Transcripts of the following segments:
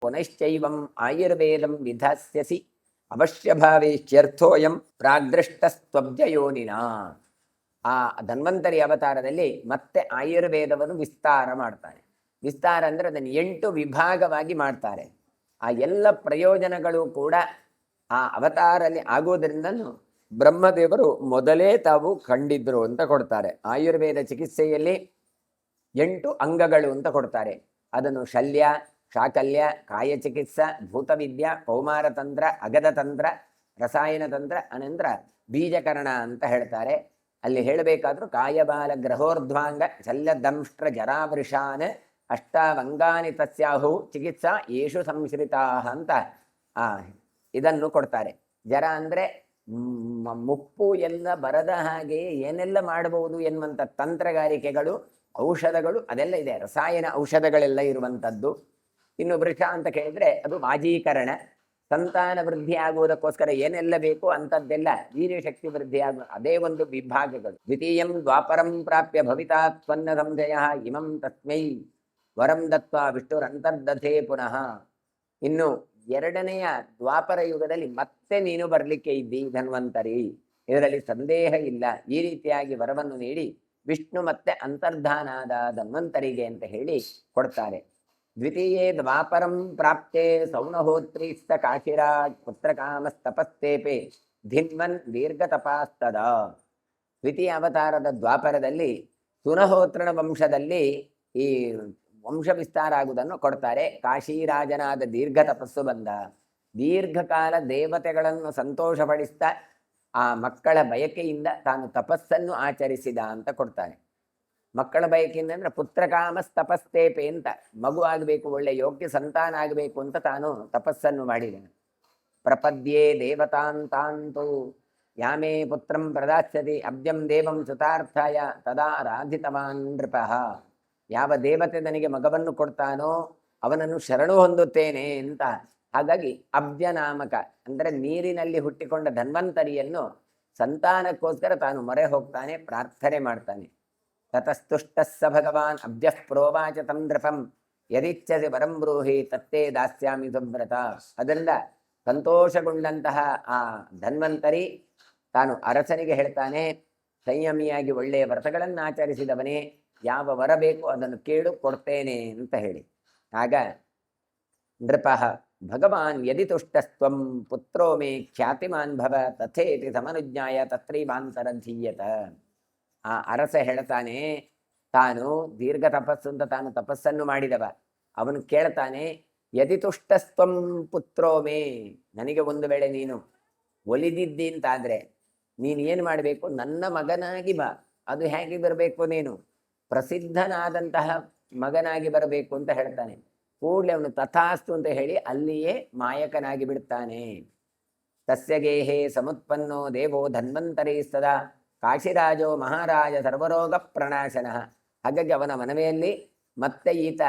ಪುನಶ್ಚೈವಂ ಆಯುರ್ವೇದಂ ವಿಧಾಸ್ಯಸಿ ಅವಶ್ಯಭಾವೇಶ್ಯರ್ಥೋಯಂ ಪ್ರಾಗ್ದೃಷ್ಟಸ್ತ್ವಬ್ಜಯೋನಿನ. ಆ ಧನ್ವಂತರಿ ಅವತಾರದಲ್ಲಿ ಮತ್ತೆ ಆಯುರ್ವೇದವನ್ನು ವಿಸ್ತಾರ ಮಾಡ್ತಾನೆ. ವಿಸ್ತಾರ ಅಂದರೆ ಅದನ್ನು 8 ವಿಭಾಗವಾಗಿ ಮಾಡ್ತಾರೆ. ಆ ಎಲ್ಲ ಪ್ರಯೋಜನಗಳು ಕೂಡ ಆ ಅವತಾರಲ್ಲಿ ಆಗೋದ್ರಿಂದಲೂ ಬ್ರಹ್ಮದೇವರು ಮೊದಲೇ ತಾವು ಕಂಡಿದ್ರು ಅಂತ ಕೊಡ್ತಾರೆ. ಆಯುರ್ವೇದ ಚಿಕಿತ್ಸೆಯಲ್ಲಿ 8 ಅಂಗಗಳು ಅಂತ ಕೊಡ್ತಾರೆ. ಅದನ್ನು ಶಲ್ಯ, ಶಾಕಲ್ಯ, ಕಾಯಚಿಕಿತ್ಸಾ, ಭೂತವಿದ್ಯ, ಕೌಮಾರತಂತ್ರ, ಅಗಧತಂತ್ರ, ರಸಾಯನತಂತ್ರ, ಅನಂತರ ಬೀಜಕರಣ ಅಂತ ಹೇಳ್ತಾರೆ. ಅಲ್ಲಿ ಹೇಳಬೇಕಾದ್ರೂ ಕಾಯಬಾಲ ಗ್ರಹೋರ್ಧ್ವಾಂಗ ಶಲ್ಯದಂಷ್ಟ್ರ ಜರಾವೃಷಾನ್ ಅಷ್ಟಾವಂಗಾನಿ ತಸ್ಯಾಹು ಚಿಕಿತ್ಸಾ ಯೇಷು ಸಂಶ್ರಿತಾ ಅಂತ ಇದನ್ನು ಕೊಡ್ತಾರೆ. ಜರ ಅಂದರೆ ಮುಪ್ಪು ಎಲ್ಲ ಬರದ ಹಾಗೆ ಏನೆಲ್ಲ ಮಾಡಬಹುದು ಎನ್ನುವಂಥ ತಂತ್ರಗಾರಿಕೆಗಳು, ಔಷಧಗಳು ಅದೆಲ್ಲ ಇದೆ. ರಸಾಯನ ಔಷಧಗಳೆಲ್ಲ ಇರುವಂಥದ್ದು. ಇನ್ನು ವೃಷ ಅಂತ ಕೇಳಿದರೆ ಅದು ವಾಜೀಕರಣ, ಸಂತಾನ ವೃದ್ಧಿ ಆಗುವುದಕ್ಕೋಸ್ಕರ ಏನೆಲ್ಲ ಬೇಕು ಅಂಥದ್ದೆಲ್ಲ, ವೀರ್ಯಶಕ್ತಿ ವೃದ್ಧಿ ಆಗುವ ಅದೇ ಒಂದು ವಿಭಾಗಗಳು. ದ್ವಿತೀಯಂ ದ್ವಾಪರಂ ಪ್ರಾಪ್ಯ ಭವಿತಾ ತ್ವನ್ನ ಸಂಶಯ ಇಮಂ ತಸ್ಮೈ ವರಂ ದತ್ವಾ ವಿಷ್ಣುರಂತರ್ದಥೇ ಪುನಃ. ಇನ್ನು 2ನೆಯ ದ್ವಾಪರ ಯುಗದಲ್ಲಿ ಮತ್ತೆ ನೀನು ಬರಲಿಕ್ಕೆ ಇದ್ದಿ ಧನ್ವಂತರಿ, ಇದರಲ್ಲಿ ಸಂದೇಹ ಇಲ್ಲ. ಈ ರೀತಿಯಾಗಿ ವರವನ್ನು ನೀಡಿ ವಿಷ್ಣು ಮತ್ತೆ ಅಂತರ್ಧಾನಾದ ಧನ್ವಂತರಿಗೆ ಅಂತ ಹೇಳಿ ಕೊಡ್ತಾರೆ. ದ್ವಿತೀಯೇ ದ್ವಾಪರಂ ಪ್ರಾಪ್ತೆ ಸೌನಹೋತ್ರೀಸ್ತ ಕಾಶಿರಾಜ್ ಪುತ್ರಕಾಮಸ್ತಪಸ್ತೇಪೆ ಧಿನ್ವನ್ ದೀರ್ಘತಪಾಸ್ತದ. ದ್ವಿತೀಯ ಅವತಾರದ ದ್ವಾಪರದಲ್ಲಿ ಸುನಹೋತ್ರನ ವಂಶದಲ್ಲಿ ಈ ವಂಶ ವಿಸ್ತಾರ ಆಗುವುದನ್ನು ಕೊಡ್ತಾರೆ. ಕಾಶಿರಾಜನಾದ ದೀರ್ಘ ತಪಸ್ಸು ಬಂದ, ದೀರ್ಘಕಾಲ ದೇವತೆಗಳನ್ನು ಸಂತೋಷಪಡಿಸ್ತಾ ಆ ಮಕ್ಕಳ ಬಯಕೆಯಿಂದ ತಾನು ತಪಸ್ಸನ್ನು ಆಚರಿಸಿದ ಅಂತ ಕೊಡ್ತಾನೆ. ಮಕ್ಕಳ ಬಯಕೆಯಿಂದ ಅಂದರೆ ಪುತ್ರಕಾಮಸ್ತಪಸ್ತೇಪೆ ಅಂತ, ಮಗು ಆಗಬೇಕು, ಒಳ್ಳೆ ಯೋಗ್ಯ ಸಂತಾನ ಆಗಬೇಕು ಅಂತ ತಾನು ತಪಸ್ಸನ್ನು ಮಾಡಿದನು. ಪ್ರಪದ್ಯೆ ದೇವತಾಂತಾಂತು ಯಾಮೇ ಪುತ್ರಂ ಪ್ರದಾಸ್ಯತಿ ಅಬ್ಜಂ ದೇವಂ ಸುತಾರ್ಥಾಯ ತದಾ ರಾಧಿತವಾನ್ ನೃಪಃ. ಯಾವ ದೇವತೆ ನನಗೆ ಮಗವನ್ನು ಕೊಡ್ತಾನೋ ಅವನನ್ನು ಶರಣು ಹೊಂದುತ್ತೇನೆ ಅಂತ. ಹಾಗಾಗಿ ಅಬ್ಜ ನಾಮಕ ಅಂದರೆ ನೀರಿನಲ್ಲಿ ಹುಟ್ಟಿಕೊಂಡ ಧನ್ವಂತರಿಯನ್ನು ಸಂತಾನಕ್ಕೋಸ್ಕರ ತಾನು ಮೊರೆ ಹೋಗ್ತಾನೆ, ಪ್ರಾರ್ಥನೆ ಮಾಡ್ತಾನೆ. ತತಸ್ತುಷ್ಟಸ್ಸ ಭಗವಾನ್ ಅಬ್ಜ ಪ್ರೋವಾಚ ತಂ ನೃಪಂ ಯದಿಚ್ಛಸಿ ವರಂ ಬ್ರೂಹಿ ತತ್ತೇ ದಾಸ್ಯಾಮಿ ಸುಬ್ರತ. ಅದರಿಂದ ಸಂತೋಷಗೊಂಡಂತಹ ಆ ಧನ್ವಂತರಿ ತಾನು ಅರಸನಿಗೆ ಹೇಳ್ತಾನೆ, ಸಂಯಮಿಯಾಗಿ ಒಳ್ಳೆಯ ವ್ರತಗಳನ್ನು ಆಚರಿಸಿದವನೇ, ಯಾವ ವರ ಬೇಕು ಅದನ್ನು ಕೇಳು, ಕೊಡ್ತೇನೆ ಅಂತ ಹೇಳಿ. ಆಗ ನೃಪಃ ಭಗವಾನ್ ಯದಿ ತುಷ್ಟಸ್ತ್ವಂ ಪುತ್ರೋ ಮೇ ಖ್ಯಾತಿಮಾನ್ ಭವ ತಥೇತಿ ಸಮನುಜ್ಞಾಯ ತತ್ರೈವಾಂತರಧೀಯತ. ಆ ಅರಸ ಹೇಳ್ತಾನೆ, ತಾನು ದೀರ್ಘ ತಪಸ್ಸು ಅಂತ ತಾನು ತಪಸ್ಸನ್ನು ಮಾಡಿದವ. ಅವನು ಕೇಳ್ತಾನೆ, ಯದಿ ತುಷ್ಟಸ್ತ್ವಂ ಪುತ್ರೋ ಮೇ, ನನಗೆ ಒಂದು ವೇಳೆ ನೀನು ಒಲಿದಿದ್ದಿ ಅಂತಾದರೆ ನೀನು ಏನು ಮಾಡಬೇಕು, ನನ್ನ ಮಗನಾಗಿ ಬಾ. ಅದು ಹೇಗೆ ಬರಬೇಕು, ನೀನು ಪ್ರಸಿದ್ಧನಾದಂತಹ ಮಗನಾಗಿ ಬರಬೇಕು ಅಂತ ಹೇಳ್ತಾನೆ. ಕೂಡಲೇ ಅವನು ತಥಾಸ್ತು ಅಂತ ಹೇಳಿ ಅಲ್ಲಿಯೇ ಮಾಯಕನಾಗಿ ಬಿಡ್ತಾನೆ. ತಸ್ಯ ಗೇಹೇ ಸಮುತ್ಪನ್ನೋ ದೇವೋ ಧನ್ವಂತರಿ ಸದಾ ಕಾಶಿರಾಜೋ ಮಹಾರಾಜ ಸರ್ವರೋಗ ಪ್ರಣಾಶನಃ. ಹಾಗಾಗಿ ಅವನ ಮನವೆಯಲ್ಲಿ ಮತ್ತೆ ಈತ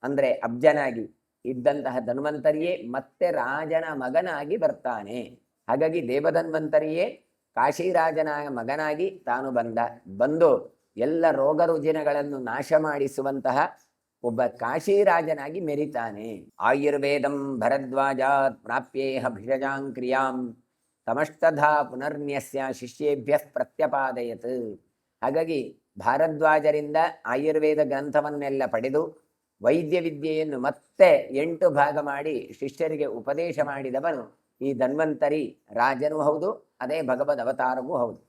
ಅಂದರೆ ಅಬ್ಜನಾಗಿ ಇದ್ದಂತಹ ಧನ್ವಂತರಿಯೇ ಮತ್ತೆ ರಾಜನ ಮಗನಾಗಿ ಬರ್ತಾನೆ. ಹಾಗಾಗಿ ದೇವಧನ್ವಂತರಿಯೇ ಕಾಶಿರಾಜನ ಮಗನಾಗಿ ತಾನು ಬಂದು ಎಲ್ಲ ರೋಗ ರುಜಿನಗಳನ್ನು ನಾಶ ಮಾಡಿಸುವಂತಹ ಒಬ್ಬ ಕಾಶಿರಾಜನಾಗಿ ಮೆರಿತಾನೆ. ಆಯುರ್ವೇದಂ ಭರದ್ವಾಜಾತ್ ಪ್ರಾಪ್ಯೇಹ ಭಿಷಜಾಂ ಕ್ರಿಯಾಂ ತಮಷ್ಟಧಾ ಪುನರ್ನ್ಯಸ್ಯ ಶಿಷ್ಯೇಭ್ಯ ಪ್ರತ್ಯಪಾದಯತ್. ಹಾಗಾಗಿ ಭಾರದ್ವಾಜರಿಂದ ಆಯುರ್ವೇದ ಗ್ರಂಥವನ್ನೆಲ್ಲ ಪಡೆದು ವೈದ್ಯ ವಿದ್ಯೆಯನ್ನು ಮತ್ತೆ 8 ಭಾಗ ಮಾಡಿ ಶಿಷ್ಯರಿಗೆ ಉಪದೇಶ ಮಾಡಿದವನು ಈ ಧನ್ವಂತರಿ. ರಾಜನೂ ಹೌದು, ಅದೇ ಭಗವದ್ ಅವತಾರವೂ ಹೌದು.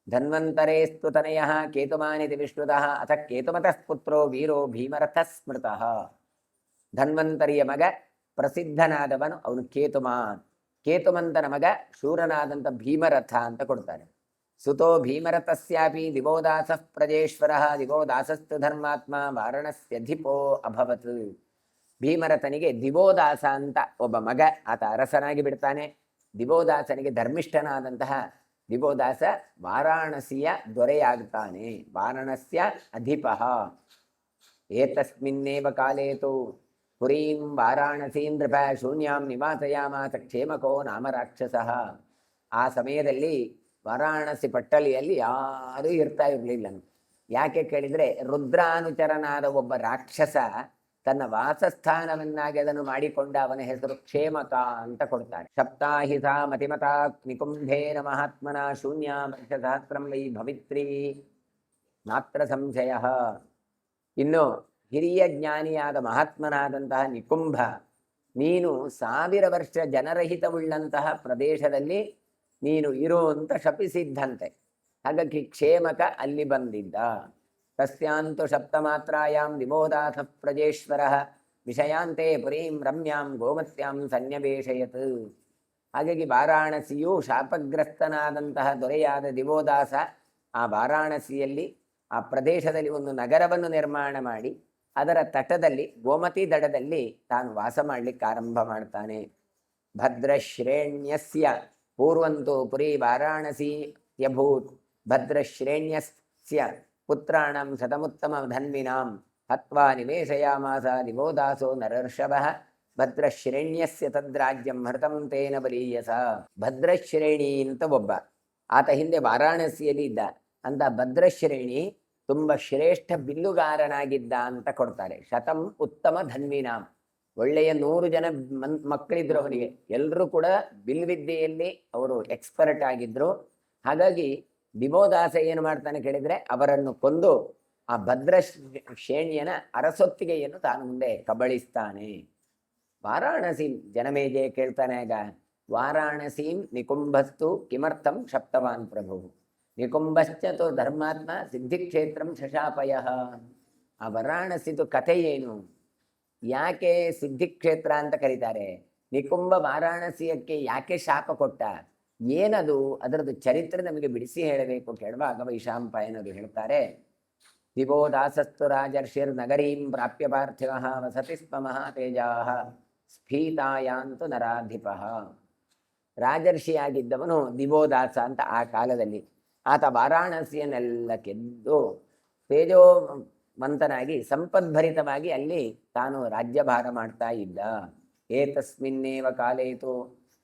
ಧನ್ವಂತರೇಸ್ತು ತನಯಃ ಕೇತುಮಾನಿತಿ ವಿಷ್ಣುತಃ ಅಥ ಕೇತುಮತಃ ಪುತ್ರೋ ವೀರೋ ಭೀಮರಥ ಸ್ಮೃತಃ. ಧನ್ವಂತರಿಯ ಮಗ ಪ್ರಸಿದ್ಧನಾದವನು ಅವನು ಕೇತುಮಾನ್. ಕೇತುಮಂತನ ಮಗ ಶೂರನಾದಂಥ ಭೀಮರಥ ಅಂತ ಕೊಡ್ತಾರೆ. ಸುತೋ ಭೀಮರಥಸ್ಯಾಪಿ ದಿವೋದಾಸಃ ಪ್ರಜೇಶ್ವರಃ ದಿವೋದಾಸಸ್ತು ಧರ್ಮಾತ್ಮ ವಾರಣಸ್ಯಧಿಪೋ ಅಭವತ್. ಭೀಮರಥನಿಗೆ ದಿವೋದಾಸ ಅಂತ ಒಬ್ಬ ಮಗ, ಆತ ಅರಸನಾಗಿ ಬಿಡ್ತಾನೆ. ದಿವೋದಾಸನಿಗೆ ಧರ್ಮಿಷ್ಠನಾದಂತಹ ದಿವೋದಾಸ ವಾರಾಣಸಿಯ ದೊರೆಯಾಗ್ತಾನೆ, ವಾರಾಣಸ್ಯ ಅಧಿಪಃ. ಏತಸ್ಮಿನ್ನೇವ ಕಾಲೇತು ಪುರೀಂ ವಾರಾಣಸೀಂ ನೃಪ ಶೂನ್ಯಾಂ ನಿವಾಸಯಾಮಾಸ ಕ್ಷೇಮಕೋ ನಾಮ ರಾಕ್ಷಸಃ. ಆ ಸಮಯದಲ್ಲಿ ವಾರಾಣಸಿ ಪಟ್ಟಳಿಯಲ್ಲಿ ಯಾರೂ ಇರ್ತಾ ಇರಲಿಲ್ಲ. ಯಾಕೆ ಕೇಳಿದರೆ ರುದ್ರಾನುಚರನಾದ ಒಬ್ಬ ರಾಕ್ಷಸ ತನ್ನ ವಾಸಸ್ಥಾನವನ್ನಾಗಿ ಅದನ್ನು ಮಾಡಿಕೊಂಡ ಅವನ ಹೆಸರು ಕ್ಷೇಮಕ ಅಂತ ಕೊಡ್ತಾರೆ. ಸಪ್ತಾಹಿತ ಮತಿಮತ ನಿಕುಂಭೇನ ಮಹಾತ್ಮನ ಶೂನ್ಯ ವರ್ಷ ಸಹಸ್ರಂ ವೈ ಭವಿತ್ರಿ ಮಾತ್ರ ಸಂಶಯ. ಇನ್ನು ಹಿರಿಯ ಜ್ಞಾನಿಯಾದ ಮಹಾತ್ಮನಾದಂತಹ ನಿಕುಂಭ, ನೀನು 1000 ವರ್ಷ ಜನರಹಿತವುಳ್ಳಂತಹ ಪ್ರದೇಶದಲ್ಲಿ ನೀನು ಇರು ಅಂತ ಶಪಿಸಿದ್ದಂತೆ. ಹಾಗಾಗಿ ಕ್ಷೇಮಕ ಅಲ್ಲಿ ಬಂದಿದ್ದ. ತಸ್ಯಾಂತು ಸಪ್ತಮಾತ್ರಾಯಾಂ ವಿಮೋದಾಥ ಪ್ರಜೇಶ್ವರ ವಿಷಯಾಂತೆ ಪುರೀಂ ರಮ್ಯಾಂ ಗೋಮತ್ಯಾಂ ಸನ್ನಿವೇಶಯತ್. ಹಾಗಾಗಿ ವಾರಾಣಸಿಯು ಶಾಪಗ್ರಸ್ತನಾದಂತಹ ದೊರೆಯಾದ ದಿವೋದಾಸ ಆ ವಾರಾಣಸಿಯಲ್ಲಿ ಆ ಪ್ರದೇಶದಲ್ಲಿ ಒಂದು ನಗರವನ್ನು ನಿರ್ಮಾಣ ಮಾಡಿ ಅದರ ತಟದಲ್ಲಿ ಗೋಮತಿ ದಡದಲ್ಲಿ ತಾನು ವಾಸ ಮಾಡಲಿಕ್ಕೆ ಆರಂಭ ಮಾಡ್ತಾನೆ. ಭದ್ರಶ್ರೇಣ್ಯಸ್ಯ ಪೂರ್ವಂತೋ ಪುರಿ ವಾರಾಣಸಿ ಯಭೂತ್ ಭದ್ರಶ್ರೇಣ್ಯಸ್ಯ ಪುತ್ರಾಣಂ ಶತಮುತ್ತಮ ಧನ್ವಿನಾಂ ಹತ್ವಾ ನಿವೇಶಯಾಮಾಸ ದಿವೋದಾಸೋ ನರರ್ಷಭಃ ಭದ್ರಶ್ರೇಣ್ಯಸ್ಯ ತದ್ರಾಜ್ಯಂ ಹೃತಂ ತೇನ ಬಲೀಯಸ. ಭದ್ರಶ್ರೇಣಿ ಅಂತ ಒಬ್ಬ ಆತ ಹಿಂದೆ ವಾರಾಣಸಿಯಲ್ಲಿ ಇದ್ದ. ಅಂತ ಭದ್ರಶ್ರೇಣಿ ತುಂಬ ಶ್ರೇಷ್ಠ ಬಿಲ್ಲುಗಾರನಾಗಿದ್ದ ಅಂತ ಕೊಡ್ತಾರೆ. ಶತಂ ಉತ್ತಮ ಧನ್ವಿನಾಂ, ಒಳ್ಳೆಯ 100 ಜನ ಮಕ್ಕಳಿದ್ರು ಅವನಿಗೆ. ಎಲ್ಲರೂ ಕೂಡ ಬಿಲ್ವಿದ್ಯೆಯಲ್ಲಿ ಅವರು ಎಕ್ಸ್ಪರ್ಟ್ ಆಗಿದ್ರು. ಹಾಗಾಗಿ ದಿವೋದಾಸ ಏನು ಮಾಡ್ತಾನೆ ಕೇಳಿದ್ರೆ ಅವರನ್ನು ಕೊಂದು ಆ ಭದ್ರ ಶ್ರೇಣಿಯನ ಅರಸೊತ್ತಿಗೆಯನ್ನು ತಾನು ಮುಂದೆ ಕಬಳಿಸ್ತಾನೆ. ವಾರಾಣಸಿ ಜನಮೇಜೆ ಕೇಳ್ತಾನೆ ಆಗ, ವಾರಾಣಸೀಂ ನಿಕುಂಭಸ್ತು ಕಿಮರ್ಥಂ ಶಪ್ತವಾನ್ ಪ್ರಭು ನಿಕುಂಭಶ್ಚತೋ ಧರ್ಮಾತ್ಮ ಸಿದ್ಧಿಕ್ಷೇತ್ರಂ ಶಶಾಪಯ. ಆ ವಾರಾಣಸಿದು ಕಥೆ ಏನು, ಯಾಕೆ ಸಿದ್ಧಿಕ್ಷೇತ್ರ ಅಂತ ಕರೀತಾರೆ, ನಿಕುಂಭ ವಾರಾಣಸಿಯಕ್ಕೆ ಯಾಕೆ ಶಾಪ ಕೊಟ್ಟ, ಏನದು, ಅದರದ್ದು ಚರಿತ್ರೆ ನಮಗೆ ಬಿಡಿಸಿ ಹೇಳಬೇಕು ಕೇಳುವಾಗ ವೈಶಾಂಪಾಯನರು ಹೇಳ್ತಾರೆ. ದಿವೋದಾಸಸ್ತು ರಾಜರ್ಷಿರ್ ನಗರೀಂ ಪ್ರಾಪ್ಯ ಪಾರ್ಥಿವಃ ವಸತಿ ಸ್ಮ ಮಹಾತೇಜಾಃ ಸ್ಫೀತಾಯಾಂತು ನರಾಧಿಪಃ. ರಾಜರ್ಷಿಯಾಗಿದ್ದವನು ದಿವೋದಾಸ ಅಂತ ಆ ಕಾಲದಲ್ಲಿ. ಆತ ವಾರಾಣಸಿಯನ್ನೆಲ್ಲ ಗೆದ್ದು ತೇಜೋವಂತನಾಗಿ ಸಂಪದ್ಭರಿತವಾಗಿ ಅಲ್ಲಿ ತಾನು ರಾಜ್ಯಭಾರ ಮಾಡ್ತಾ ಇದ್ದ. ಏತಸ್ಮಿನ್ನೇವ ಕಾಲೇತು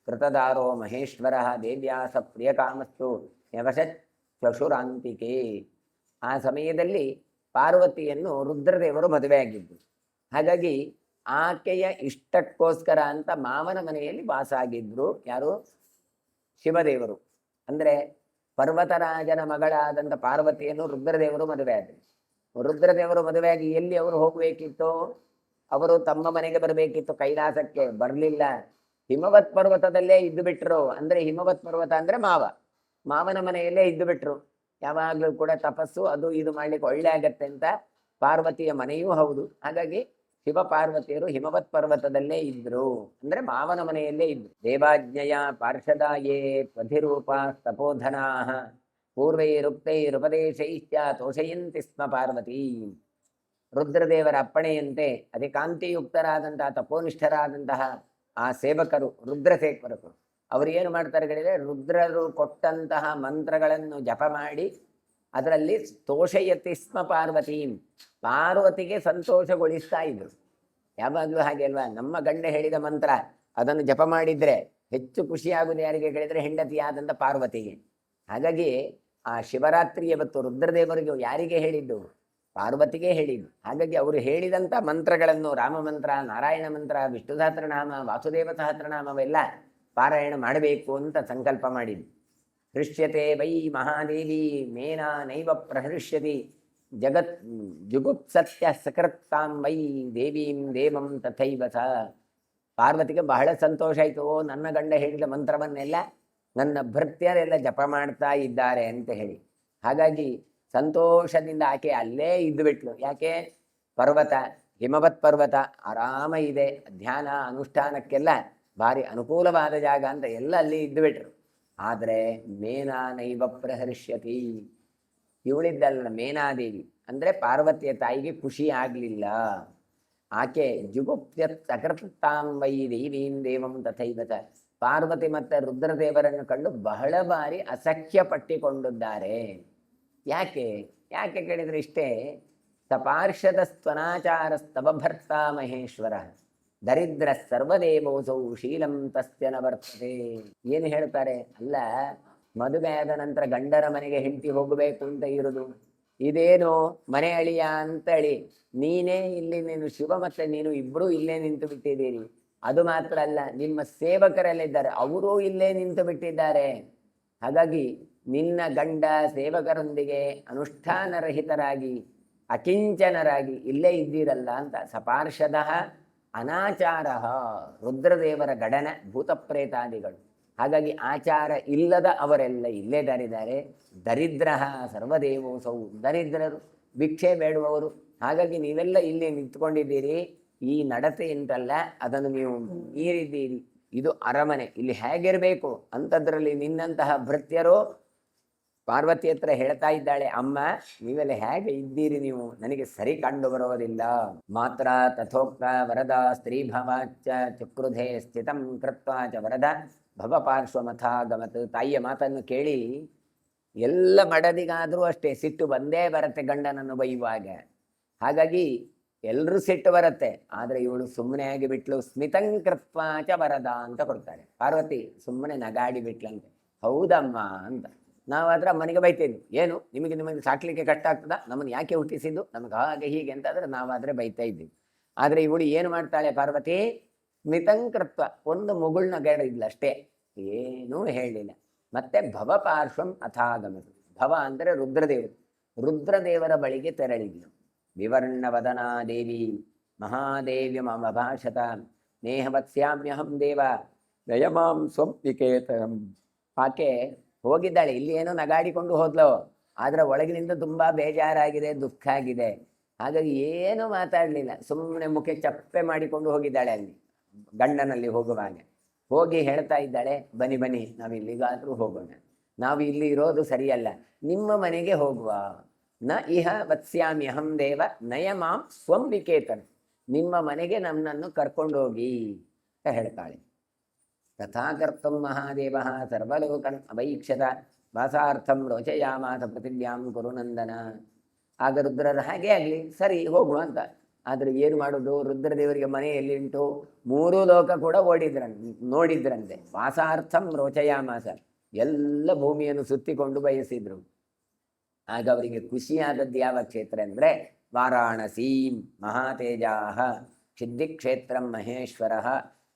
ಕೃತದಾರೋ ಮಹೇಶ್ವರ ದೇವ್ಯಾಸ ಪ್ರಿಯಕಾಮಸ್ತು ನ್ಯವಶತ್ ಚಶುರಾಂತಿಕೆ. ಆ ಸಮಯದಲ್ಲಿ ಪಾರ್ವತಿಯನ್ನು ರುದ್ರದೇವರು ಮದುವೆಯಾಗಿದ್ದು. ಹಾಗಾಗಿ ಆಕೆಯ ಇಷ್ಟಕ್ಕೋಸ್ಕರ ಅಂತ ಮಾವನ ಮನೆಯಲ್ಲಿ ವಾಸ ಆಗಿದ್ರು. ಯಾರು? ಶಿವದೇವರು. ಅಂದರೆ ಪರ್ವತರಾಜನ ಮಗಳಾದಂಥ ಪಾರ್ವತಿಯನ್ನು ರುದ್ರದೇವರು ಮದುವೆ ಆದರು. ರುದ್ರದೇವರು ಮದುವೆಯಾಗಿ ಎಲ್ಲಿ ಅವರು ಹೋಗಬೇಕಿತ್ತು, ಅವರು ತಮ್ಮ ಮನೆಗೆ ಬರಬೇಕಿತ್ತು, ಕೈಲಾಸಕ್ಕೆ ಬರಲಿಲ್ಲ. ಹಿಮವತ್ ಪರ್ವತದಲ್ಲೇ ಇದ್ದು ಬಿಟ್ರು. ಅಂದರೆ ಹಿಮವತ್ ಪರ್ವತ ಅಂದರೆ ಮಾವನ ಮನೆಯಲ್ಲೇ ಇದ್ದು ಬಿಟ್ರು. ಯಾವಾಗಲೂ ಕೂಡ ತಪಸ್ಸು ಅದು ಇದು ಮಾಡ್ಲಿಕ್ಕೆ ಒಳ್ಳೆ ಆಗತ್ತೆ ಅಂತ ಪಾರ್ವತಿಯ ಮನೆಯೂ ಹೌದು. ಹಾಗಾಗಿ ಶಿವ ಪಾರ್ವತಿಯರು ಹಿಮವತ್ ಪರ್ವತದಲ್ಲೇ ಇದ್ರು, ಅಂದ್ರೆ ಮಾವನ ಮನೆಯಲ್ಲೇ ಇದ್ರು. ದೇವಾಜ್ಞೆಯ ಪಾರ್ಷದಾಯೇ ಪಧಿರೂಪ ತಪೋಧನಾ ಪೂರ್ವೈರುಕ್ತೈರುಪದೇಶೈಶ್ಚ ತೋಷಯಂತಿ ಸ್ಮ ಪಾರ್ವತಿ. ರುದ್ರದೇವರ ಅಪ್ಪಣೆಯಂತೆ ಅತಿ ಕಾಂತಿಯುಕ್ತರಾದಂತಹ ತಪೋನಿಷ್ಠರಾದಂತಹ ಆ ಸೇವಕರು ರುದ್ರ ಸೇವಕರು ಅವರು ಏನು ಮಾಡ್ತಾರೆ ಹೇಳಿದ್ರೆ, ರುದ್ರರು ಕೊಟ್ಟಂತಹ ಮಂತ್ರಗಳನ್ನು ಜಪ ಮಾಡಿ ಅದರಲ್ಲಿ ತೋಷಯತಿ ಸ್ಮ ಪಾರ್ವತಿ, ಪಾರ್ವತಿಗೆ ಸಂತೋಷಗೊಳಿಸ್ತಾ ಇದ್ರು. ಯಾವಾಗಲೂ ಹಾಗೆ ಅಲ್ವಾ, ನಮ್ಮ ಗಂಡ ಹೇಳಿದ ಮಂತ್ರ ಅದನ್ನು ಜಪ ಮಾಡಿದ್ರೆ ಹೆಚ್ಚು ಖುಷಿಯಾಗುವುದು ಯಾರಿಗೆ ಹೇಳಿದ್ರೆ ಹೆಂಡತಿಯಾದಂಥ ಪಾರ್ವತಿಗೆ. ಹಾಗಾಗಿ ಆ ಶಿವರಾತ್ರಿ ಇವತ್ತು ರುದ್ರದೇವರಿಗೆ ಯಾರಿಗೆ ಹೇಳಿದ್ದು? ಪಾರ್ವತಿಗೆ ಹೇಳಿದ್ದು. ಹಾಗಾಗಿ ಅವರು ಹೇಳಿದಂಥ ಮಂತ್ರಗಳನ್ನು, ರಾಮ ಮಂತ್ರ, ನಾರಾಯಣ ಮಂತ್ರ, ವಿಷ್ಣು ಸಹಸ್ರನಾಮ, ವಾಸುದೇವ ಸಹಸ್ರನಾಮವೆಲ್ಲ ಪಾರಾಯಣ ಮಾಡಬೇಕು ಅಂತ ಸಂಕಲ್ಪ ಮಾಡಿದ್ದು. ಹೃಷ್ಯತೆ ವೈ ಮಹಾದೇವಿ ಮೇನಾ ನೈವ ಪ್ರಹೃಷ್ಯತಿ ಜಗತ್ ಜುಗುಪ್ಸತ್ಯ ಸಕೃತ್ತಾಂ ವೈ ದೇವೀಂ ದೇವಂ ತಥೈವ ಸ. ಪಾರ್ವತಿಗೆ ಬಹಳ ಸಂತೋಷ ಆಯಿತು. ನನ್ನ ಗಂಡ ಹೇಳಿದ ಮಂತ್ರವನ್ನೆಲ್ಲ ನನ್ನ ಭೃತ್ಯರೆಲ್ಲ ಜಪ ಮಾಡ್ತಾ ಇದ್ದಾರೆ ಅಂತ ಹೇಳಿ. ಹಾಗಾಗಿ ಸಂತೋಷದಿಂದ ಆಕೆ ಅಲ್ಲೇ ಇದ್ದು ಬಿಟ್ಲು. ಯಾಕೆ? ಪರ್ವತ, ಹಿಮವತ್ ಪರ್ವತ ಆರಾಮ ಇದೆ, ಧ್ಯಾನ ಅನುಷ್ಠಾನಕ್ಕೆಲ್ಲ ಭಾರಿ ಅನುಕೂಲವಾದ ಜಾಗ ಅಂತ ಎಲ್ಲ ಅಲ್ಲಿ ಇದ್ದು ಬಿಟ್ರು. ಆದರೆ ಮೇನಾ ನೈವ ಪ್ರಹರ್ಷ್ಯತಿ, ಇವಳಿದ್ದಲ್ಲ ಮೇನಾದೇವಿ ಅಂದರೆ ಪಾರ್ವತಿಯ ತಾಯಿಗೆ ಖುಷಿ ಆಗಲಿಲ್ಲ. ಆಕೆ ಜುಗುಪ್ತ್ಯ ಸಕೃತಾಂ ವೈ ದೇವೀಂ ದೇವಂ ತಥೈವತ. ಪಾರ್ವತಿ ಮತ್ತು ರುದ್ರದೇವರನ್ನು ಕಂಡು ಬಹಳ ಬಾರಿ ಅಸಖ್ಯ ಪಟ್ಟಿಕೊಂಡಿದ್ದಾರೆ. ಯಾಕೆ ಯಾಕೆ ಕೇಳಿದರೆ ಇಷ್ಟೇ, ಸಪಾರ್ಷದ ಸ್ತನಾಚಾರ ಸ್ತವ ಭರ್ತಾ ಮಹೇಶ್ವರ ದರಿದ್ರ ಸರ್ವದೇವೋಸೌ ಶೀಲಂ ತಸ್ಯ ನ ವರ್ತತೆ. ಏನು ಹೇಳ್ತಾರೆ? ಅಲ್ಲ, ಮದುವೆ ಆದ ನಂತರ ಗಂಡರ ಮನೆಗೆ ಹೆಂಡತಿ ಹೋಗಬೇಕು ಅಂತ ಇರೋದು ಇದೇನು ಮನೆ ಅಳಿಯ ಅಂತೇಳಿ ನೀನೇ ಇಲ್ಲಿ ನೀನು ಶಿವ ಮತ್ತೆ ನೀನು ಇಬ್ಬರೂ ಇಲ್ಲೇ ನಿಂತು ಬಿಟ್ಟಿದ್ದೀರಿ. ಅದು ಮಾತ್ರ ಅಲ್ಲ, ನಿಮ್ಮ ಸೇವಕರೆಲ್ಲಿದ್ದಾರೆ ಅವರೂ ಇಲ್ಲೇ ನಿಂತು ಬಿಟ್ಟಿದ್ದಾರೆ. ಹಾಗಾಗಿ ನಿನ್ನ ಗಂಡ ಸೇವಕರೊಂದಿಗೆ ಅನುಷ್ಠಾನರಹಿತರಾಗಿ ಅಕಿಂಚನರಾಗಿ ಇಲ್ಲೇ ಇದ್ದೀರಲ್ಲ ಅಂತ. ಸಪಾರ್ಷದ ಅನಾಚಾರ ರುದ್ರದೇವರ ಗಡನ ಭೂತಪ್ರೇತಾದಿಗಳು. ಹಾಗಾಗಿ ಆಚಾರ ಇಲ್ಲದ ಅವರೆಲ್ಲ ಇಲ್ಲೇ ದಾರಿದ್ದಾರೆ. ದರಿದ್ರ ಸರ್ವದೇವೋಸೌ, ದರಿದ್ರರು ಭಿಕ್ಷೆ ಬೇಡುವವರು. ಹಾಗಾಗಿ ನೀವೆಲ್ಲ ಇಲ್ಲಿ ನಿಂತ್ಕೊಂಡಿದ್ದೀರಿ. ಈ ನಡತೆ ಉಂಟಲ್ಲ ಅದನ್ನು ನೀವು ಮೀರಿದ್ದೀರಿ. ಇದು ಅರಮನೆ, ಇಲ್ಲಿ ಹೇಗಿರಬೇಕು ಅಂಥದ್ರಲ್ಲಿ ನಿನ್ನಂತಹ ಭೃತ್ಯರು ಪಾರ್ವತಿ ಹತ್ರ ಹೇಳ್ತಾ ಇದ್ದಾಳೆ, ಅಮ್ಮ ನೀವೆಲ್ಲ ಹೇಗೆ ಇದ್ದೀರಿ, ನೀವು ನನಗೆ ಸರಿ ಕಂಡು ಬರೋದಿಲ್ಲ. ಮಾತ್ರ ತಥೋಕ್ತ ವರದ ಸ್ತ್ರೀಭವಾಚ ಚಕ್ರುಧೆ ಸ್ಥಿತಂ ಕೃತ್ವ ಚ ವರದ ಭವ ಪಾರ್ಶ್ವಮಥಾಗಮತ್. ತಾಯಿಯ ಮಾತನ್ನು ಕೇಳಿ ಎಲ್ಲ ಮಡದಿಗಾದರೂ ಅಷ್ಟೇ ಸಿಟ್ಟು ಬಂದೇ ಬರುತ್ತೆ ಗಂಡನನ್ನು ಬೈಯುವಾಗ. ಹಾಗಾಗಿ ಎಲ್ಲರೂ ಸಿಟ್ಟು ಬರುತ್ತೆ. ಆದರೆ ಇವಳು ಸುಮ್ಮನೆ ಆಗಿ ಬಿಟ್ಲು. ಸ್ಮಿತಂಕೃತ್ವ ಚ ವರದ ಅಂತ ಕೊಡ್ತಾರೆ. ಪಾರ್ವತಿ ಸುಮ್ಮನೆ ನಗಾಡಿ ಬಿಟ್ಲಂತೆ. ಹೌದಮ್ಮ ಅಂತ. ನಾವಾದ್ರೆ ಅಮ್ಮನಿಗೆ ಬೈತಿದ್ವಿ, ಏನು ನಿಮಗೆ ಸಾಕ್ಲಿಕ್ಕೆ ಕಷ್ಟ ಆಗ್ತದ, ನಮ್ಮನ್ನು ಯಾಕೆ ಹುಟ್ಟಿಸಿದ್ದು, ನಮಗೆ ಹಾಗೆ ಹೀಗೆ ಅಂತಾದ್ರೆ ನಾವಾದರೆ ಬೈತಾ ಇದ್ವಿ. ಆದರೆ ಇವಳು ಏನು ಮಾಡ್ತಾಳೆ ಪಾರ್ವತಿ, ಸ್ಮಿತಂಕೃತ್ವ, ಒಂದು ಮುಗುಳ್ನ ಗೈಡಿದ್ಲು ಅಷ್ಟೇ, ಏನೂ ಹೇಳಲಿಲ್ಲ. ಮತ್ತೆ ಭವ ಪಾರ್ಶ್ವಂ ಅಥಾಗಮತು. ಭವ ಅಂದರೆ ರುದ್ರದೇವರು. ರುದ್ರದೇವರ ಬಳಿಗೆ ತೆರಳಿದ್ಲು. ವಿವರ್ಣವದನಾ ದೇವಿ ಮಹಾದೇವ್ಯ ಮಮಭಾಷತ ನೇಹವತ್ಸ್ಯಾಮ್ಯಹಂ ದೇವ ದಯಮಾಂ ಸ್ವಪ್ನಿಕೇತನಂ. ಆಕೆ ಹೋಗಿದ್ದಾಳೆ, ಇಲ್ಲಿ ಏನೋ ನಗಾಡಿಕೊಂಡು ಹೋದ್ಲು, ಆದರೆ ಒಳಗಿನಿಂದ ತುಂಬ ಬೇಜಾರಾಗಿದೆ, ದುಃಖ ಆಗಿದೆ. ಹಾಗಾಗಿ ಏನೂ ಮಾತಾಡಲಿಲ್ಲ, ಸುಮ್ಮನೆ ಮುಖ ಚಪ್ಪೆ ಮಾಡಿಕೊಂಡು ಹೋಗಿದ್ದಾಳೆ. ಅಲ್ಲಿ ಗಂಡನಲ್ಲಿ ಹೋಗುವಾಗ ಹೋಗಿ ಹೇಳ್ತಾ ಇದ್ದಾಳೆ, ಬನ್ನಿ ಬನ್ನಿ ನಾವು ಇಲ್ಲಿಗಾದರೂ ಹೋಗೋಣ, ನಾವು ಇಲ್ಲಿ ಇರೋದು ಸರಿಯಲ್ಲ, ನಿಮ್ಮ ಮನೆಗೆ ಹೋಗುವ. ನ ಇಹ ವತ್ಸ್ಯಾಮಿ ಅಹಂ ದೇವ ನಯ ಮಾಂ ಸ್ವಂ ವಿಕೇತನ್. ನಿಮ್ಮ ಮನೆಗೆ ನನ್ನನ್ನು ಕರ್ಕೊಂಡೋಗಿ ಅಂತ ಹೇಳ್ತಾಳೆ. ತಥಾಕರ್ತಂ ಮಹಾದೇವ ಸರ್ವಲೋಕನ್ ಅವೈಕ್ಷತ ವಾಸಾರ್ಥಂ ರೋಚಯಾಮಾಥ ಪೃಥಿವ್ಯಾಂ ಕುರುನಂದನ. ಆಗ ರುದ್ರರು ಹಾಗೆ ಆಗಲಿ ಸರಿ ಹೋಗುವ ಅಂತ. ಆದರೆ ಏನು ಮಾಡೋದು, ರುದ್ರದೇವರಿಗೆ ಮನೆ ಎಲ್ಲಿ ಉಂಟು, 3 ಲೋಕ ಕೂಡ ನೋಡಿದ್ರಂತೆ. ವಾಸಾರ್ಥಂ ರೋಚಯಾಮಾಸ, ಎಲ್ಲ ಭೂಮಿಯನ್ನು ಸುತ್ತಿಕೊಂಡು ಬಯಸಿದ್ರು. ಆಗ ಅವರಿಗೆ ಖುಷಿಯಾದದ್ದು ಯಾವ ಕ್ಷೇತ್ರ ಅಂದರೆ ವಾರಾಣಸೀಂ ಮಹಾತೇಜಾಹ ಸಿದ್ಧಿಕ್ಷೇತ್ರಂ ಮಹೇಶ್ವರ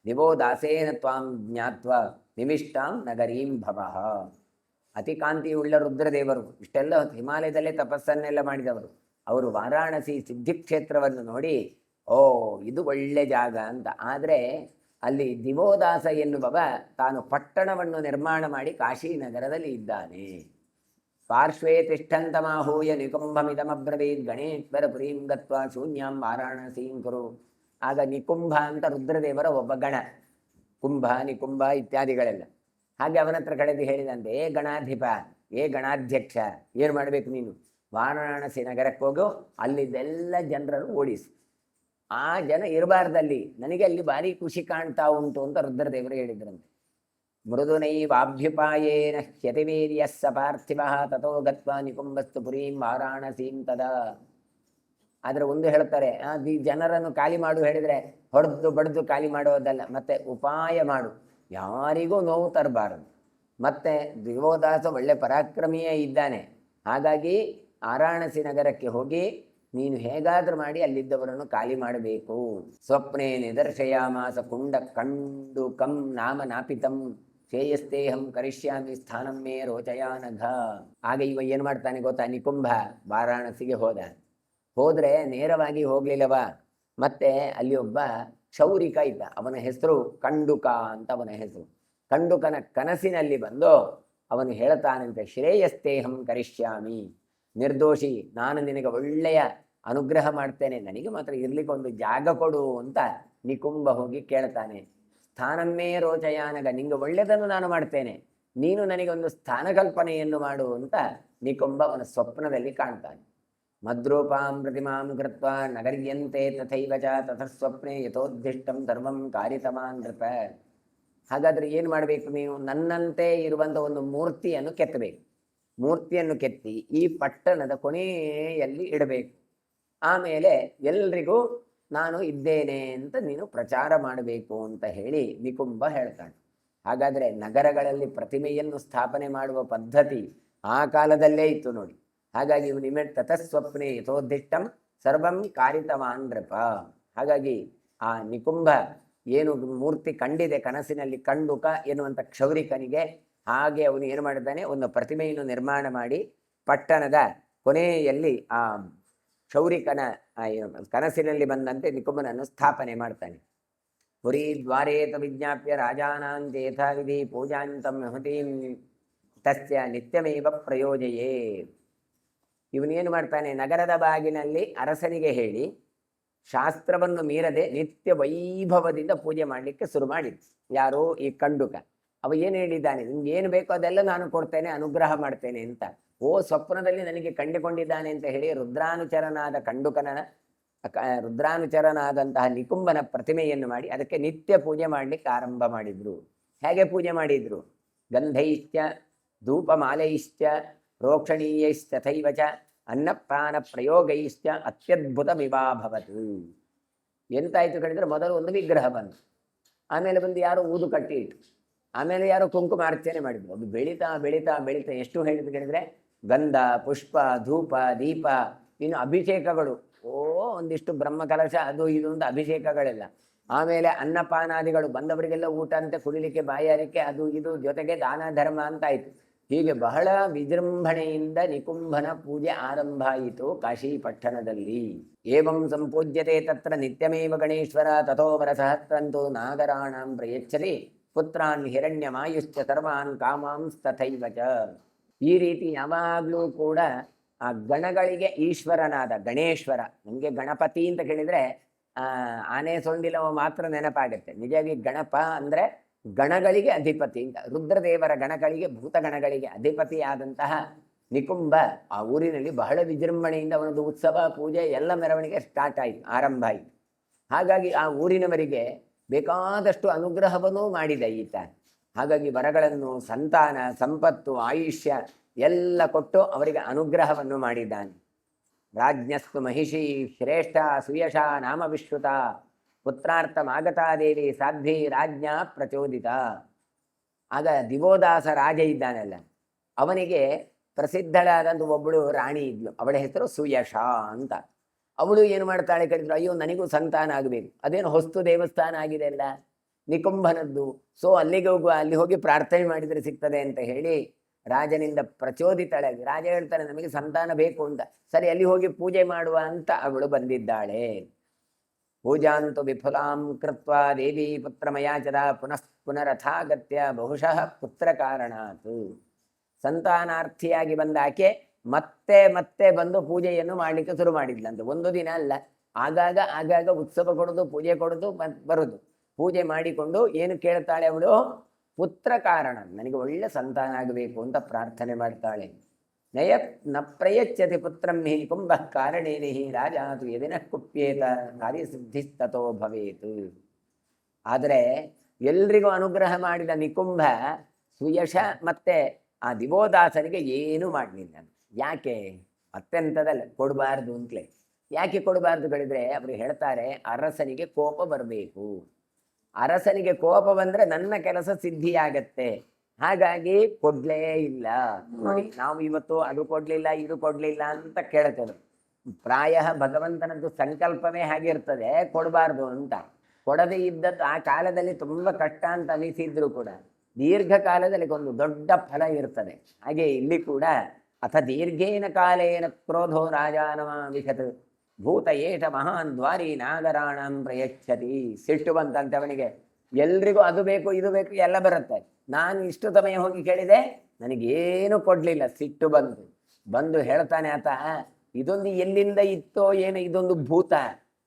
ದಿವೋ ದಾಸೇನ ತ್ವಾಂ ಜ್ಞಾತ್ವ ನಿವಿಷ್ಟಾಂ ನಗರೀಂ ಭವಃ. ಅತಿ ಕಾಂತಿಯುಳ್ಳ ರುದ್ರದೇವರು ಇಷ್ಟೆಲ್ಲ ಹಿಮಾಲಯದಲ್ಲೇ ತಪಸ್ಸನ್ನೆಲ್ಲ ಮಾಡಿದವರು. ಅವರು ವಾರಾಣಸಿ ಸಿದ್ಧಿಕ್ಷೇತ್ರವನ್ನು ನೋಡಿ, ಓ ಇದು ಒಳ್ಳೆ ಜಾಗ ಅಂತ. ಆದರೆ ಅಲ್ಲಿ ದಿವೋದಾಸ ಎನ್ನುವವ ತಾನು ಪಟ್ಟಣವನ್ನು ನಿರ್ಮಾಣ ಮಾಡಿ ಕಾಶಿನಗರದಲ್ಲಿ ಇದ್ದಾನೆ. ಪಾರ್ಶ್ವೇ ತಿಷ್ಠಂತಮಾಹೂಯ ನಿಕುಂಭಮಿದಮಬ್ರವೀದ್ ಗಣೇಶ್ವರ ಪುರೀಂ ಗತ್ವ ಶೂನ್ಯಾಂ ವಾರಾಣಸೀಂ ಕುರು. ಆಗ ನಿಕುಂಭ ಅಂತ ರುದ್ರದೇವರ ಒಬ್ಬ ಗಣ, ಕುಂಭ ನಿಕುಂಭ ಇತ್ಯಾದಿಗಳೆಲ್ಲ. ಹಾಗೆ ಅವನ ಹತ್ರ ಕಳೆದು ಹೇಳಿದಂತೆ, ಏ ಗಣಾಧಿಪ, ಏ ಗಣಾಧ್ಯಕ್ಷ, ಏನು ಮಾಡಬೇಕು ನೀನು, ವಾರಾಣಸಿ ನಗರಕ್ಕೆ ಹೋಗು, ಅಲ್ಲಿದ್ದೆಲ್ಲ ಜನರನ್ನು ಓಡಿಸು. ಆ ಜನ ಇರಬಾರ್ದಲ್ಲಿ, ನನಗೆ ಅಲ್ಲಿ ಭಾರಿ ಖುಷಿ ಕಾಣ್ತಾ ಉಂಟು ಅಂತ ರುದ್ರದೇವರು ಹೇಳಿದ್ರಂತೆ. ಮೃದುನೈವಾಭ್ಯುಪಾಯೇನ ಹ್ಯತಿವೀರ್ಯಃ ಸ ಪಾರ್ಥಿವಃ ತಥೋ ಗತ್ವಾ ನಿಕುಂಭಸ್ತು ಪುರೀಂ ವಾರಾಣಸೀಂ ತದಾ. ಆದರೆ ಒಂದು ಹೇಳ್ತಾರೆ, ಈ ಜನರನ್ನು ಖಾಲಿ ಮಾಡು ಹೇಳಿದರೆ ಹೊಡೆದು ಬಡ್ದು ಖಾಲಿ ಮಾಡೋದಲ್ಲ, ಮತ್ತೆ ಉಪಾಯ ಮಾಡು, ಯಾರಿಗೂ ನೋವು ತರಬಾರದು. ಮತ್ತೆ ದಿವೋದಾಸ ಒಳ್ಳೆ ಪರಾಕ್ರಮಿಯೇ ಇದ್ದಾನೆ. ಹಾಗಾಗಿ ವಾರಾಣಸಿ ನಗರಕ್ಕೆ ಹೋಗಿ ನೀನು ಹೇಗಾದರೂ ಮಾಡಿ ಅಲ್ಲಿದ್ದವರನ್ನು ಖಾಲಿ ಮಾಡಬೇಕು. ಸ್ವಪ್ನೇ ನಿದರ್ಶಯಾಮಾಸ ಕುಂಡ ಕಂಡು ಕಂ ನಾಮ ನಾಪಿತಂ ಶ್ರೇಯಸ್ತೇಹಂ ಕರಿಷ್ಯಾಮಿ ಸ್ಥಾನಂ ಮೇ ರೋಚಯಾನಘ. ಆಗ ಇವ ಏನು ಮಾಡ್ತಾನೆ ಗೊತ್ತಾ, ನಿಕುಂಭ ವಾರಾಣಸಿಗೆ ಹೋದರೆ ನೇರವಾಗಿ ಹೋಗಲಿಲ್ಲವ. ಮತ್ತೆ ಅಲ್ಲಿ ಒಬ್ಬ ಕ್ಷೌರಿಕ ಇದ್ದ, ಅವನ ಹೆಸರು ಕಂಡುಕ ಅಂತ ಅವನ ಹೆಸರು. ಕಂಡುಕನ ಕನಸಿನಲ್ಲಿ ಬಂದು ಅವನು ಹೇಳ್ತಾನಂತೆ, ಶ್ರೇಯಸ್ತೇಹಂ ಕರಿಷ್ಯಾಮಿ, ನಿರ್ದೋಷಿ ನಾನು ನಿನಗೆ ಒಳ್ಳೆಯ ಅನುಗ್ರಹ ಮಾಡ್ತೇನೆ, ನನಗೆ ಮಾತ್ರ ಇರ್ಲಿಕ್ಕೆ ಒಂದು ಜಾಗ ಕೊಡು ಅಂತ ನಿಕುಂಭ ಹೋಗಿ ಕೇಳ್ತಾನೆ. ಸ್ಥಾನಮ್ಮೇ ರೋಚಯಾನಗ, ನಿಂಗೆ ಒಳ್ಳೆಯದನ್ನು ನಾನು ಮಾಡ್ತೇನೆ, ನೀನು ನನಗೆ ಒಂದು ಸ್ಥಾನ ಕಲ್ಪನೆಯನ್ನು ಮಾಡು ಅಂತ ನಿಕುಂಭ ಅವನ ಸ್ವಪ್ನದಲ್ಲಿ ಕಾಣ್ತಾನೆ. ಮದ್ರೂಪಾಂ ಪ್ರತಿಮಾಂ ಕೃತ್ವ ನಗರ್ಯಂತೆ ತಥೈವ ಚ ತಥಸ್ವಪ್ನೆ ಯಥೋದ್ದಿಷ್ಟಂ ಧರ್ಮಂ ಕಾರಿತಮಾನ್ ನೃಪ. ಹಾಗಾದರೆ ಏನು ಮಾಡಬೇಕು, ನೀವು ನನ್ನಂತೆ ಇರುವಂಥ ಒಂದು ಮೂರ್ತಿಯನ್ನು ಕೆತ್ತಬೇಕು. ಮೂರ್ತಿಯನ್ನು ಕೆತ್ತಿ ಈ ಪಟ್ಟಣದ ಕೊನೆಯಲ್ಲಿ ಇಡಬೇಕು. ಆಮೇಲೆ ಎಲ್ರಿಗೂ ನಾನು ಇದ್ದೇನೆ ಅಂತ ನೀನು ಪ್ರಚಾರ ಮಾಡಬೇಕು ಅಂತ ಹೇಳಿ ನಿಕುಂಭ ಹೇಳ್ತಾನೆ. ಹಾಗಾದರೆ ನಗರಗಳಲ್ಲಿ ಪ್ರತಿಮೆಯನ್ನು ಸ್ಥಾಪನೆ ಮಾಡುವ ಪದ್ಧತಿ ಆ ಕಾಲದಲ್ಲೇ ಇತ್ತು ನೋಡಿ. ಹಾಗಾಗಿ ಇವನಿಮೆ ತತಸ್ವಪ್ನೆ ಯಥೋದ್ದಿಷ್ಟಂ ಸರ್ವಂ ಕಾರಿತವಾನ್ ನೃಪ. ಹಾಗಾಗಿ ಆ ನಿಕುಂಭ ಏನು ಮೂರ್ತಿ ಕಂಡಿದೆ ಕನಸಿನಲ್ಲಿ, ಕಂಡುಕ ಎನ್ನುವಂಥ ಕ್ಷೌರಿಕನಿಗೆ ಹಾಗೆ ಅವನು ಏನು ಮಾಡಿದ್ದಾನೆ, ಒಂದು ಪ್ರತಿಮೆಯನ್ನು ನಿರ್ಮಾಣ ಮಾಡಿ ಪಟ್ಟಣದ ಕೊನೆಯಲ್ಲಿ ಆ ಕ್ಷೌರಿಕನ ಕನಸಿನಲ್ಲಿ ಬಂದಂತೆ ನಿಕುಂಭನನ್ನು ಸ್ಥಾಪನೆ ಮಾಡ್ತಾನೆ. ಪುರಿ ದ್ವಾರೇತ ವಿಜ್ಞಾಪ್ಯ ರಾಜಾನಾಂತೆ ಯಥಾವಿಧಿ ಪೂಜಾಂತಂ ಮಹತೀಂ ತಸ್ಯ ನಿತ್ಯಮೇವ ಪ್ರಯೋಜಯೇ. ಇವನೇನು ಮಾಡ್ತಾನೆ, ನಗರದ ಬಾಗಿನಲ್ಲಿ ಅರಸನಿಗೆ ಹೇಳಿ ಶಾಸ್ತ್ರವನ್ನು ಮೀರದೆ ನಿತ್ಯ ವೈಭವದಿಂದ ಪೂಜೆ ಮಾಡಲಿಕ್ಕೆ ಶುರು ಮಾಡಿದ್ದು. ಯಾರೋ ಈ ಕಂಡುಕ. ಅವ ಏನು ಹೇಳಿದ್ದಾನೆ, ನಿಮ್ಗೆ ಏನು ಬೇಕೋ ಅದೆಲ್ಲ ನಾನು ಕೊಡ್ತೇನೆ, ಅನುಗ್ರಹ ಮಾಡ್ತೇನೆ ಅಂತ. ಸ್ವಪ್ನದಲ್ಲಿ ನನಗೆ ಕಂಡುಕೊಂಡಿದ್ದಾನೆ ಅಂತ ಹೇಳಿ ರುದ್ರಾನುಚರನಾದಂತಹ ನಿಕುಂಭನ ಪ್ರತಿಮೆಯನ್ನು ಮಾಡಿ ಅದಕ್ಕೆ ನಿತ್ಯ ಪೂಜೆ ಮಾಡಲಿಕ್ಕೆ ಆರಂಭ ಮಾಡಿದ್ರು. ಹೇಗೆ ಪೂಜೆ ಮಾಡಿದ್ರು? ಗಂಧೈಶ್ಚ ಧೂಪಮಾಲೈಶ್ಚ ಪ್ರೋಕ್ಷಣೀಯೈಸ್ತಥೈವ ಚ ಅನ್ನಪ್ರಾಣ ಪ್ರಯೋಗೈಶ್ಚ ಅತ್ಯದ್ಭುತಮಿವಾಭವತ್. ಎಂತಾಯ್ತು ಕೇಳಿದ್ರೆ, ಮೊದಲು ಒಂದು ವಿಗ್ರಹ ಬಂತು, ಆಮೇಲೆ ಬಂದು ಯಾರೋ ಊದು ಕಟ್ಟಿ ಇಟ್ಟು, ಆಮೇಲೆ ಯಾರೋ ಕುಂಕುಮಾರ್ಚನೆ ಮಾಡಿದ್ರು. ಅದು ಬೆಳೀತಾ ಬೆಳೀತಾ ಬೆಳೀತಾ ಎಷ್ಟು ಹೇಳಿದ್ರು ಕೇಳಿದ್ರೆ, ಗಂಧ, ಪುಷ್ಪ, ಧೂಪ, ದೀಪ, ಇನ್ನು ಅಭಿಷೇಕಗಳು, ಒಂದಿಷ್ಟು ಬ್ರಹ್ಮಕಲಶ, ಅದು ಇದು ಅಂತ ಅಭಿಷೇಕಗಳೆಲ್ಲ. ಆಮೇಲೆ ಅನ್ನಪಾನಾದಿಗಳು, ಬಂದವರಿಗೆಲ್ಲ ಊಟ ಅಂತ, ಕುಡಿಲಿಕ್ಕೆ ಬಾಯಾರಿಕೆ, ಅದು ಇದು, ಜೊತೆಗೆ ದಾನ ಧರ್ಮ ಅಂತಾಯ್ತು. ಹೀಗೆ ಬಹಳ ವಿಜೃಂಭಣೆಯಿಂದ ನಿಕುಂಭನ ಪೂಜೆ ಆರಂಭ ಆಯಿತು ಕಾಶಿ ಪಟ್ಟಣದಲ್ಲಿ. ಏವಂ ಸಂಪೂಜ್ಯತೆ ತತ್ರ ನಿತ್ಯಮೇವ ಗಣೇಶ್ವರ ತಥೋ ವರಸಹಸ್ರಂತೋ ನಾಗರಾಣಾಂ ಪ್ರಯಚ್ಛತಿ ಪುತ್ರಾನ್ ಹಿರಣ್ಯಮಾಯುಶ್ಚ ಸರ್ವಾನ್ ಕಾಮಾಂಸ್ತಥೈವ ಚ. ಈ ರೀತಿ ಯಾವಾಗಲೂ ಕೂಡ ಆ ಗಣಗಳಿಗೆ ಈಶ್ವರನಾದ ಗಣೇಶ್ವರ, ನಮಗೆ ಗಣಪತಿ ಅಂತ ಕೇಳಿದರೆ ಆನೆ ಸೊಂಡಿಲವ ಮಾತ್ರ ನೆನಪಾಗುತ್ತೆ. ನಿಜವಾಗಿ ಗಣಪ ಅಂದರೆ ಗಣಗಳಿಗೆ ಅಧಿಪತಿ ಅಂತ. ರುದ್ರದೇವರ ಗಣಗಳಿಗೆ, ಭೂತಗಣಗಳಿಗೆ ಅಧಿಪತಿಯಾದಂತಹ ನಿಕುಂಭ ಆ ಊರಿನಲ್ಲಿ ಬಹಳ ವಿಜೃಂಭಣೆಯಿಂದ ಅವನದು ಉತ್ಸವ, ಪೂಜೆ ಎಲ್ಲ ಮೆರವಣಿಗೆ ಸ್ಟಾರ್ಟ್ ಆಯಿತು, ಆರಂಭ ಆಯಿತು. ಹಾಗಾಗಿ ಆ ಊರಿನವರಿಗೆ ಬೇಕಾದಷ್ಟು ಅನುಗ್ರಹವನ್ನೂ ಮಾಡಿದ ಈತ. ಹಾಗಾಗಿ ವರಗಳನ್ನು, ಸಂತಾನ, ಸಂಪತ್ತು, ಆಯುಷ್ಯ ಎಲ್ಲ ಕೊಟ್ಟು ಅವರಿಗೆ ಅನುಗ್ರಹವನ್ನು ಮಾಡಿದ್ದಾನೆ. ರಾಜ್ಞಸ್ತು ಮಹಿಷಿ ಶ್ರೇಷ್ಠ ಸುಯಶ ನಾಮ ವಿಶ್ರುತ ಪುತ್ರಾರ್ಥಮಾಗತಾ ದೇವಿ ಸಾಧ್ವಿ ರಾಜ್ಞ ಪ್ರಚೋದಿತ. ಆಗ ದಿವೋದಾಸ ರಾಜ ಇದ್ದಾನಲ್ಲ, ಅವನಿಗೆ ಪ್ರಸಿದ್ಧಳಾದಂಥ ಒಬ್ಬಳು ರಾಣಿ ಇದ್ಲು, ಅವಳ ಹೆಸರು ಸುಯಶ ಅಂತ. ಅವಳು ಏನು ಮಾಡ್ತಾಳೆ ಕೇಳಿದ್ರು, ಅಯ್ಯೋ ನನಗೂ ಸಂತಾನ ಆಗಬೇಕು, ಅದೇನು ಹೊಸ್ತು ದೇವಸ್ಥಾನ ಆಗಿದೆ ಅಲ್ಲ ನಿಕುಂಭನದ್ದು, ಸೊ ಅಲ್ಲಿಗೆ ಹೋಗುವ, ಅಲ್ಲಿ ಹೋಗಿ ಪ್ರಾರ್ಥನೆ ಮಾಡಿದರೆ ಸಿಗ್ತದೆ ಅಂತ ಹೇಳಿ ರಾಜನಿಂದ ಪ್ರಚೋದಿತಳಾಗಿ, ರಾಜ ಹೇಳ್ತಾನೆ ನಮಗೆ ಸಂತಾನ ಬೇಕು ಅಂತ. ಸರಿ, ಅಲ್ಲಿ ಹೋಗಿ ಪೂಜೆ ಮಾಡುವ ಅಂತ ಅವಳು ಬಂದಿದ್ದಾಳೆ. ಪೂಜಾಂತು ವಿಫುಲಾಂ ಕೃತ್ವ ದೇವಿ ಪುತ್ರಮಯಾಚದ ಪುನರಥಾಗತ್ಯ ಬಹುಶಃ ಪುತ್ರ ಕಾರಣಾತ್. ಸಂತಾನಾರ್ಥಿಯಾಗಿ ಬಂದ ಆಕೆ ಮತ್ತೆ ಮತ್ತೆ ಬಂದು ಪೂಜೆಯನ್ನು ಮಾಡಲಿಕ್ಕೆ ಶುರು ಮಾಡಿದ್ಲಂತೆ. ಒಂದು ದಿನ ಅಲ್ಲ, ಆಗಾಗ ಉತ್ಸವ ಕೊಡೋದು, ಪೂಜೆ ಕೊಡೋದು, ಬರೋದು. ಪೂಜೆ ಮಾಡಿಕೊಂಡು ಏನು ಕೇಳ್ತಾಳೆ ಅವಳು, ಪುತ್ರ ಕಾರಣ, ನನಗೆ ಒಳ್ಳೆ ಸಂತಾನ ಆಗಬೇಕು ಅಂತ ಪ್ರಾರ್ಥನೆ ಮಾಡ್ತಾಳೆ. ನ ಪ್ರಯಚ್ಯತೆ ಪುತ್ರಂ ಹಿ ನಿಕುಂಭ ಕಾರಣೇನ ಹಿ ರಾಜಾತು ಯದಿನ ಕುಪ್ಯೇತ ಕಾರ್ಯಸಿದ್ಧಿಸ್ತತೋ ಭವೇತ್. ಆದರೆ ಎಲ್ರಿಗೂ ಅನುಗ್ರಹ ಮಾಡಿದ ನಿಕುಂಭ ಸುಯಶ ಮತ್ತೆ ಆ ದಿವೋದಾಸನಿಗೆ ಏನೂ ಮಾಡಲಿಲ್ಲ. ಯಾಕೆ? ಅತ್ಯಂತದಲ್ಲ, ಕೊಡಬಾರ್ದು ಅಂತಲೇ. ಯಾಕೆ ಕೊಡಬಾರ್ದು ಹೇಳಿದ್ರೆ, ಅವರು ಹೇಳ್ತಾರೆ ಅರಸನಿಗೆ ಕೋಪ ಬರಬೇಕು. ಅರಸನಿಗೆ ಕೋಪ ಬಂದರೆ ನನ್ನ ಕೆಲಸ ಸಿದ್ಧಿಯಾಗತ್ತೆ, ಹಾಗಾಗಿ ಕೊಡ್ಲೇ ಇಲ್ಲ. ನೋಡಿ, ನಾವು ಇವತ್ತು ಅದು ಕೊಡ್ಲಿಲ್ಲ ಇದು ಕೊಡ್ಲಿಲ್ಲ ಅಂತ ಕೇಳ್ತೇವೆ. ಪ್ರಾಯ ಭಗವಂತನದ್ದು ಸಂಕಲ್ಪವೇ ಹಾಗಿರ್ತದೆ, ಕೊಡಬಾರ್ದು ಅಂತ. ಕೊಡದೇ ಇದ್ದದ್ದು ಆ ಕಾಲದಲ್ಲಿ ತುಂಬ ಕಷ್ಟ ಅಂತ ಅನಿಸಿದ್ರು ಕೂಡ ದೀರ್ಘಕಾಲದಲ್ಲಿ ಒಂದು ದೊಡ್ಡ ಫಲ ಇರ್ತದೆ. ಹಾಗೆ ಇಲ್ಲಿ ಕೂಡ ಅಥ ದೀರ್ಘೇನ ಕಾಲೇನ ಕ್ರೋಧೋ ರಾಜಾನಮ ವಿಶತ್ ಭೂತ ಏಷ ಮಹಾನ್ ದ್ವಾರಿ ನಾಗರಾಣಂ ಪ್ರಯಚ್ಛತಿ. ಸಿಟ್ಟು ಬಂತಂತೆ ಅವನಿಗೆ, ಎಲ್ರಿಗೂ ಅದು ಬೇಕು ಇದು ಬೇಕು ಎಲ್ಲ ಬರುತ್ತೆ, ನಾನು ಇಷ್ಟು ಸಮಯ ಹೋಗಿ ಕೇಳಿದೆ ನನಗೇನು ಕೊಡಲಿಲ್ಲ. ಸಿಟ್ಟು ಬಂದು ಹೇಳ್ತಾನೆ ಆತ, ಇದೊಂದು ಎಲ್ಲಿಂದ ಇತ್ತೋ ಏನೋ, ಇದೊಂದು ಭೂತ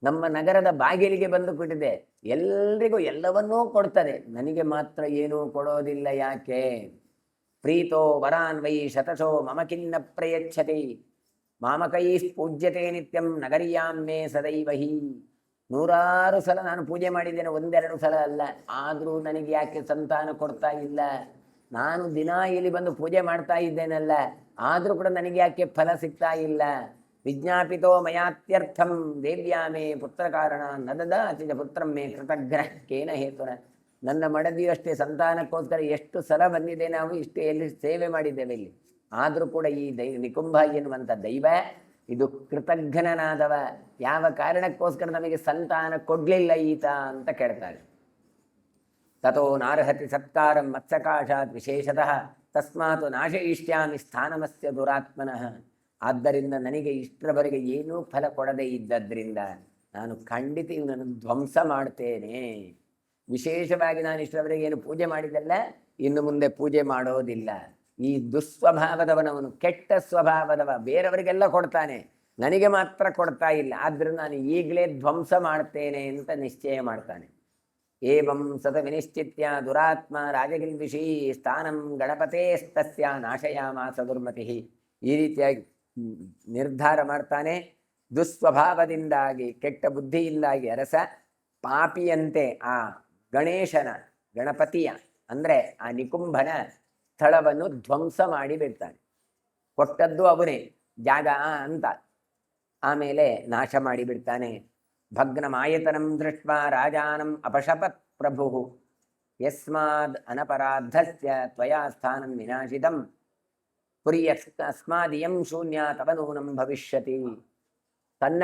ನಮ್ಮ ನಗರದ ಬಾಗಿಲಿಗೆ ಬಂದು ಬಿಟ್ಟಿದೆ, ಎಲ್ರಿಗೂ ಎಲ್ಲವನ್ನೂ ಕೊಡ್ತದೆ, ನನಗೆ ಮಾತ್ರ ಏನೂ ಕೊಡೋದಿಲ್ಲ. ಯಾಕೆ? ಪ್ರೀತೋ ವರಾನ್ ವೈ ಶತಶೋ ಮಮ ಕಿನ್ನ ಪ್ರಯಚ್ಛತಿ ಮಾಮಕೈ ಪೂಜ್ಯತೆ ನಿತ್ಯಂ ನಗರಿಯಾಮ್ಮೆ ಸದೈವಹಿ. 100 ಸಲ ನಾನು ಪೂಜೆ ಮಾಡಿದ್ದೇನೆ, 1-2 ಸಲ ಅಲ್ಲ. ಆದರೂ ನನಗೆ ಯಾಕೆ ಸಂತಾನ ಕೊಡ್ತಾ ಇಲ್ಲ? ನಾನು ದಿನ ಇಲ್ಲಿ ಬಂದು ಪೂಜೆ ಮಾಡ್ತಾ ಇದ್ದೇನಲ್ಲ, ಆದರೂ ಕೂಡ ನನಗೆ ಯಾಕೆ ಫಲ ಸಿಗ್ತಾ ಇಲ್ಲ? ವಿಜ್ಞಾಪಿತೋ ಮಯಾತ್ಯರ್ಥಂ ದೇವ್ಯಾಮೇ ಪುತ್ರ ಕಾರಣ ನದದಾಚಿಜ ಪುತ್ರಂ ಮೇ ಕೃತಜ್ಞ ಹೇತುನ. ನನ್ನ ಮಡದಿಯು ಅಷ್ಟೇ ಸಂತಾನಕ್ಕೋಸ್ಕರ ಎಷ್ಟು ಸಲ ಬಂದಿದೆ, ನಾವು ಇಷ್ಟು ಎಲ್ಲಿ ಸೇವೆ ಮಾಡಿದ್ದೇವೆ ಇಲ್ಲಿ. ಆದರೂ ಕೂಡ ಈ ನಿಕುಂಭ ಎನ್ನುವಂಥ ದೈವ ಇದು ಕೃತಜ್ಞನಾದವ, ಯಾವ ಕಾರಣಕ್ಕೋಸ್ಕರ ನಮಗೆ ಸಂತಾನ ಕೊಡ್ಲಿಲ್ಲ ಈತ ಅಂತ ಕೇಳ್ತಾರೆ. ತಥೋ ನಾರ್ಹತಿ ಸತ್ಕಾರಂ ಮತ್ಸಕಾಶಾತ್ ವಿಶೇಷತಃ ತಸ್ಮಾತ್ ನಾಶಯಿಷ್ಯಾಮಿ ಸ್ಥಾನಮಸ್ಯ ದುರಾತ್ಮನಃ. ಆದ್ದರಿಂದ ನನಗೆ ಇಷ್ಟರವರೆಗೆ ಏನೂ ಫಲ ಕೊಡದೇ ಇದ್ದದ್ರಿಂದ ನಾನು ಖಂಡಿತ ಇವನನ್ನು ಧ್ವಂಸ ಮಾಡ್ತೇನೆ. ವಿಶೇಷವಾಗಿ ನಾನು ಇಷ್ಟರವರೆಗೆ ಏನು ಪೂಜೆ ಮಾಡಿದ್ದಲ್ಲ, ಇನ್ನು ಮುಂದೆ ಪೂಜೆ ಮಾಡೋದಿಲ್ಲ. ಈ ದುಸ್ವಭಾವದವನವನು, ಕೆಟ್ಟ ಸ್ವಭಾವದವ, ಬೇರೆಯವರಿಗೆಲ್ಲ ಕೊಡ್ತಾನೆ, ನನಗೆ ಮಾತ್ರ ಕೊಡ್ತಾ ಇಲ್ಲ, ಆದ್ದರಿಂದ ನಾನು ಈಗಲೇ ಧ್ವಂಸ ಮಾಡ್ತೇನೆ ಅಂತ ನಿಶ್ಚಯ ಮಾಡ್ತಾನೆ. ಏವಂ ಸತ ವಿನಿಶ್ಚಿತ್ಯ ದುರಾತ್ಮ ರಾಜಗಿಲ್ಬಿಷಿ ಸ್ಥಾನಂ ಗಣಪತೇಸ್ತಸ್ಯ ನಾಶಯಾಮಾಸ ದುರ್ಮತಿ. ಈ ರೀತಿಯಾಗಿ ನಿರ್ಧಾರ ಮಾಡ್ತಾನೆ. ದುಸ್ವಭಾವದಿಂದಾಗಿ, ಕೆಟ್ಟ ಬುದ್ಧಿಯಿಂದಾಗಿ ಅರಸ ಪಾಪಿಯಂತೆ ಆ ಗಣೇಶನ, ಗಣಪತಿಯ ಅಂದರೆ ಆ ನಿಕುಂಭನ ಸ್ಥಳವನ್ನು ಧ್ವಂಸ ಮಾಡಿ ಬಿಡ್ತಾನೆ. ಕೊಟ್ಟದ್ದು ಅವನೇ ಜಾಗ ಅಂತ, ಆಮೇಲೆ ನಾಶ ಮಾಡಿಬಿಡ್ತಾನೆ. ಭಗ್ನಮಾಯತನಂ ದೃಷ್ಟ್ವಾ ರಾಜಾನಂ ಅಪಶಪತ್ ಪ್ರಭು ಯಸ್ಮಾದ್ ಅನಪರಾಧಸ್ಯ ತ್ವಯಾ ಸ್ಥಾನಂ ವಿನಾಶಿತಂ ಪುರಿ ಅಸ್ಮಾದಿಯಂ ಶೂನ್ಯ ತವ ನೂನಂ ಭವಿಷ್ಯತಿ. ತನ್ನ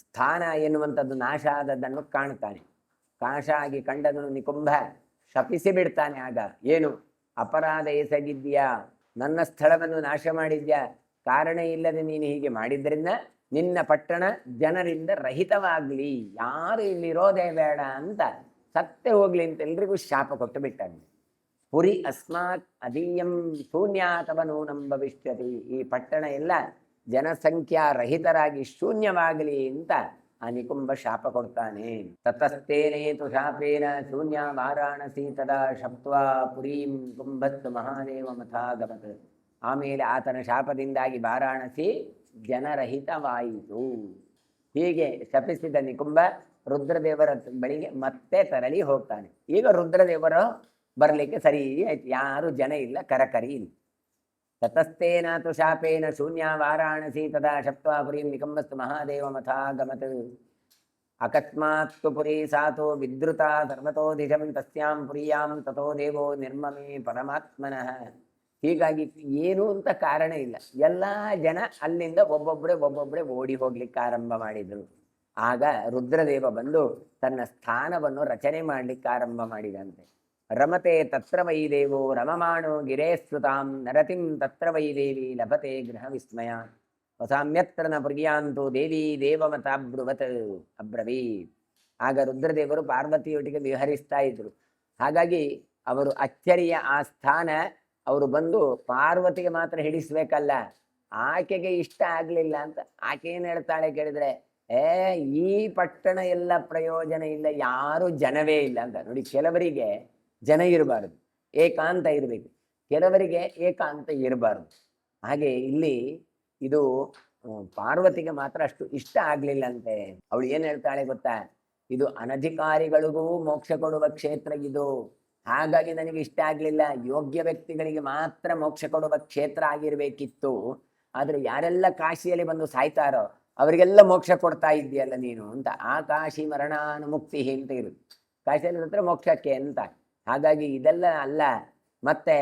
ಸ್ಥಾನ ಎನ್ನುವಂಥದ್ದು ನಾಶ ಆದದ್ದನ್ನು ಕಾಣ್ತಾನೆ. ನಾಶ ಆಗಿ ಕಂಡದನ್ನು ನಿಕುಂಭ ಶಪಿಸಿ ಬಿಡ್ತಾನೆ. ಆಗ ಏನು ಅಪರಾಧ ಎಸಗಿದ್ಯಾ, ನನ್ನ ಸ್ಥಳವನ್ನು ನಾಶ ಮಾಡಿದ್ಯಾ, ಕಾರಣ ಇಲ್ಲದೆ ನೀನು ಹೀಗೆ ಮಾಡಿದ್ರಿಂದ ನಿನ್ನ ಪಟ್ಟಣ ಜನರಿಂದ ರಹಿತವಾಗಲಿ, ಯಾರು ಇಲ್ಲಿರೋದೇ ಬೇಡ ಅಂತ ಸತ್ತೇ ಹೋಗ್ಲಿ ಅಂತ ಎಲ್ರಿಗೂ ಶಾಪ ಕೊಟ್ಟು ಬಿಟ್ಟಾನೆ. ಪುರಿ ಅಸ್ಮಾತ್ ಅದೀಯಂ ಶೂನ್ಯಾತವ ನೂನಂ ಭವಿಷ್ಯತಿ. ಈ ಪಟ್ಟಣ ಎಲ್ಲ ಜನಸಂಖ್ಯಾ ರಹಿತರಾಗಿ ಶೂನ್ಯವಾಗಲಿ ಅಂತ ಆ ನಿಕುಂಭ ಶಾಪ ಕೊಡ್ತಾನೆ. ತತಸ್ತೇನೇತು ಶಾಪೇನ ಶೂನ್ಯ ವಾರಾಣಸಿ ತದಾ ಶಪ್ತ್ವಾ ಪುರೀಂ ಕುಂಭತ್ ಮಹಾದೇವ ಮಥಾಗಮತ್. ಆಮೇಲೆ ಆತನ ಶಾಪದಿಂದಾಗಿ ವಾರಾಣಸಿ ಜನರಹಿತವಾಯಿತು. ಹೀಗೆ ಶಪಿಸಿದ ನಿಕುಂಭ ರುದ್ರದೇವರ ಬಳಿಗೆ ಮತ್ತೆ ತೆರಳಿ ಹೋಗ್ತಾನೆ. ಈಗ ರುದ್ರದೇವರು ಬರಲಿಕ್ಕೆ ಸರಿ ಆಯ್ತು, ಯಾರು ಜನ ಇಲ್ಲ, ಕರಕರಿ ಇಲ್ಲ. ತತಸ್ತೇನಾತು ಶಾಪೇನ ಶೂನ್ಯ ವಾರಾಣಸಿ ತದಾ ಶಪ್ತ್ವಾ ಪುರೀಂ ನಿಕಂಬಸ್ತು ಮಹಾದೇವ ಮಥಾಗಮತ್. ಅಕಸ್ಮಾತ್ತು ಪುರಿ ಸಾತೋ ವಿದ್ರುತ ಸರ್ವತೋಧಿಷಂ ತಸ್ಯಾಂ ಪುರಿಯಾಂ ತಥೋ ದೇವೋ ನಿರ್ಮಮೇ ಪರಮಾತ್ಮನಃ. ಹೀಗಾಗಿ ಏನು ಅಂತ ಕಾರಣ ಇಲ್ಲ, ಎಲ್ಲ ಜನ ಅಲ್ಲಿಂದ ಒಬ್ಬೊಬ್ಬರೇ ಓಡಿ ಹೋಗ್ಲಿಕ್ಕೆ ಆರಂಭ ಮಾಡಿದರು. ಆಗ ರುದ್ರದೇವ ಬಂದು ತನ್ನ ಸ್ಥಾನವನ್ನು ರಚನೆ ಮಾಡಲಿಕ್ಕೆ ಆರಂಭ ಮಾಡಿದಂತೆ. ರಮತೆ ತತ್ರ ವೈದೇವೋ ರಮಮಾಣೋ ಗಿರೇಸ್ತುತಾಂ ನರತಿಂ ತತ್ರ ವೈದೇವಿ ಲಭತೆ ಗೃಹ ವಿಸ್ಮಯ ವಸಾಮ್ಯತ್ರ ನ ಪ್ರಿಯಾಂತು ದೇವಿ ದೇವಮತಾಬ್ರುವತ್ ಅಬ್ರವೀತ್. ಆಗ ರುದ್ರದೇವರು ಪಾರ್ವತಿಯೊಟ್ಟಿಗೆ ವಿಹರಿಸ್ತಾ ಇದ್ರು. ಹಾಗಾಗಿ ಅವರು ಅಚ್ಚರಿಯ ಆ ಸ್ಥಾನ ಅವರು ಬಂದು ಪಾರ್ವತಿಗೆ ಮಾತ್ರ ಹಿಡಿಸ್ಬೇಕಲ್ಲ, ಆಕೆಗೆ ಇಷ್ಟ ಆಗಲಿಲ್ಲ ಅಂತ ಆಕೆ ಏನು ಹೇಳ್ತಾಳೆ ಕೇಳಿದ್ರೆ, ಈ ಪಟ್ಟಣ ಎಲ್ಲ ಪ್ರಯೋಜನ ಇಲ್ಲ, ಯಾರು ಜನವೇ ಇಲ್ಲ ಅಂತ. ನೋಡಿ, ಕೆಲವರಿಗೆ ಜನ ಇರಬಾರ್ದು, ಏಕಾಂತ ಇರಬೇಕು, ಕೆಲವರಿಗೆ ಏಕಾಂತ ಇರಬಾರ್ದು. ಹಾಗೆ ಇಲ್ಲಿ ಇದು ಪಾರ್ವತಿಗೆ ಮಾತ್ರ ಅಷ್ಟು ಇಷ್ಟ ಆಗ್ಲಿಲ್ಲಂತೆ. ಅವಳು ಏನ್ ಹೇಳ್ತಾಳೆ ಗೊತ್ತಾ, ಇದು ಅನಧಿಕಾರಿಗಳಿಗೂ ಮೋಕ್ಷ ಕೊಡುವ ಕ್ಷೇತ್ರ ಇದು, ಹಾಗಾಗಿ ನನಗೆ ಇಷ್ಟ ಆಗ್ಲಿಲ್ಲ. ಯೋಗ್ಯ ವ್ಯಕ್ತಿಗಳಿಗೆ ಮಾತ್ರ ಮೋಕ್ಷ ಕೊಡುವ ಕ್ಷೇತ್ರ ಆಗಿರ್ಬೇಕಿತ್ತು. ಆದ್ರೆ ಯಾರೆಲ್ಲ ಕಾಶಿಯಲ್ಲಿ ಬಂದು ಸಾಯ್ತಾರೋ ಅವರಿಗೆಲ್ಲ ಮೋಕ್ಷ ಕೊಡ್ತಾ ಇದೆಯಲ್ಲ ನೀನು ಅಂತ. ಆ ಕಾಶಿ ಮರಣಾನುಮುಕ್ತಿ ಅಂತ ಇರುತ್ತೆ, ಕಾಶಿಯಲ್ಲಿ ಹತ್ರ ಮೋಕ್ಷಕ್ಕೆ ಅಂತ. ಹಾಗಾಗಿ ಇದೆಲ್ಲ ಅಲ್ಲ. ಮತ್ತೆ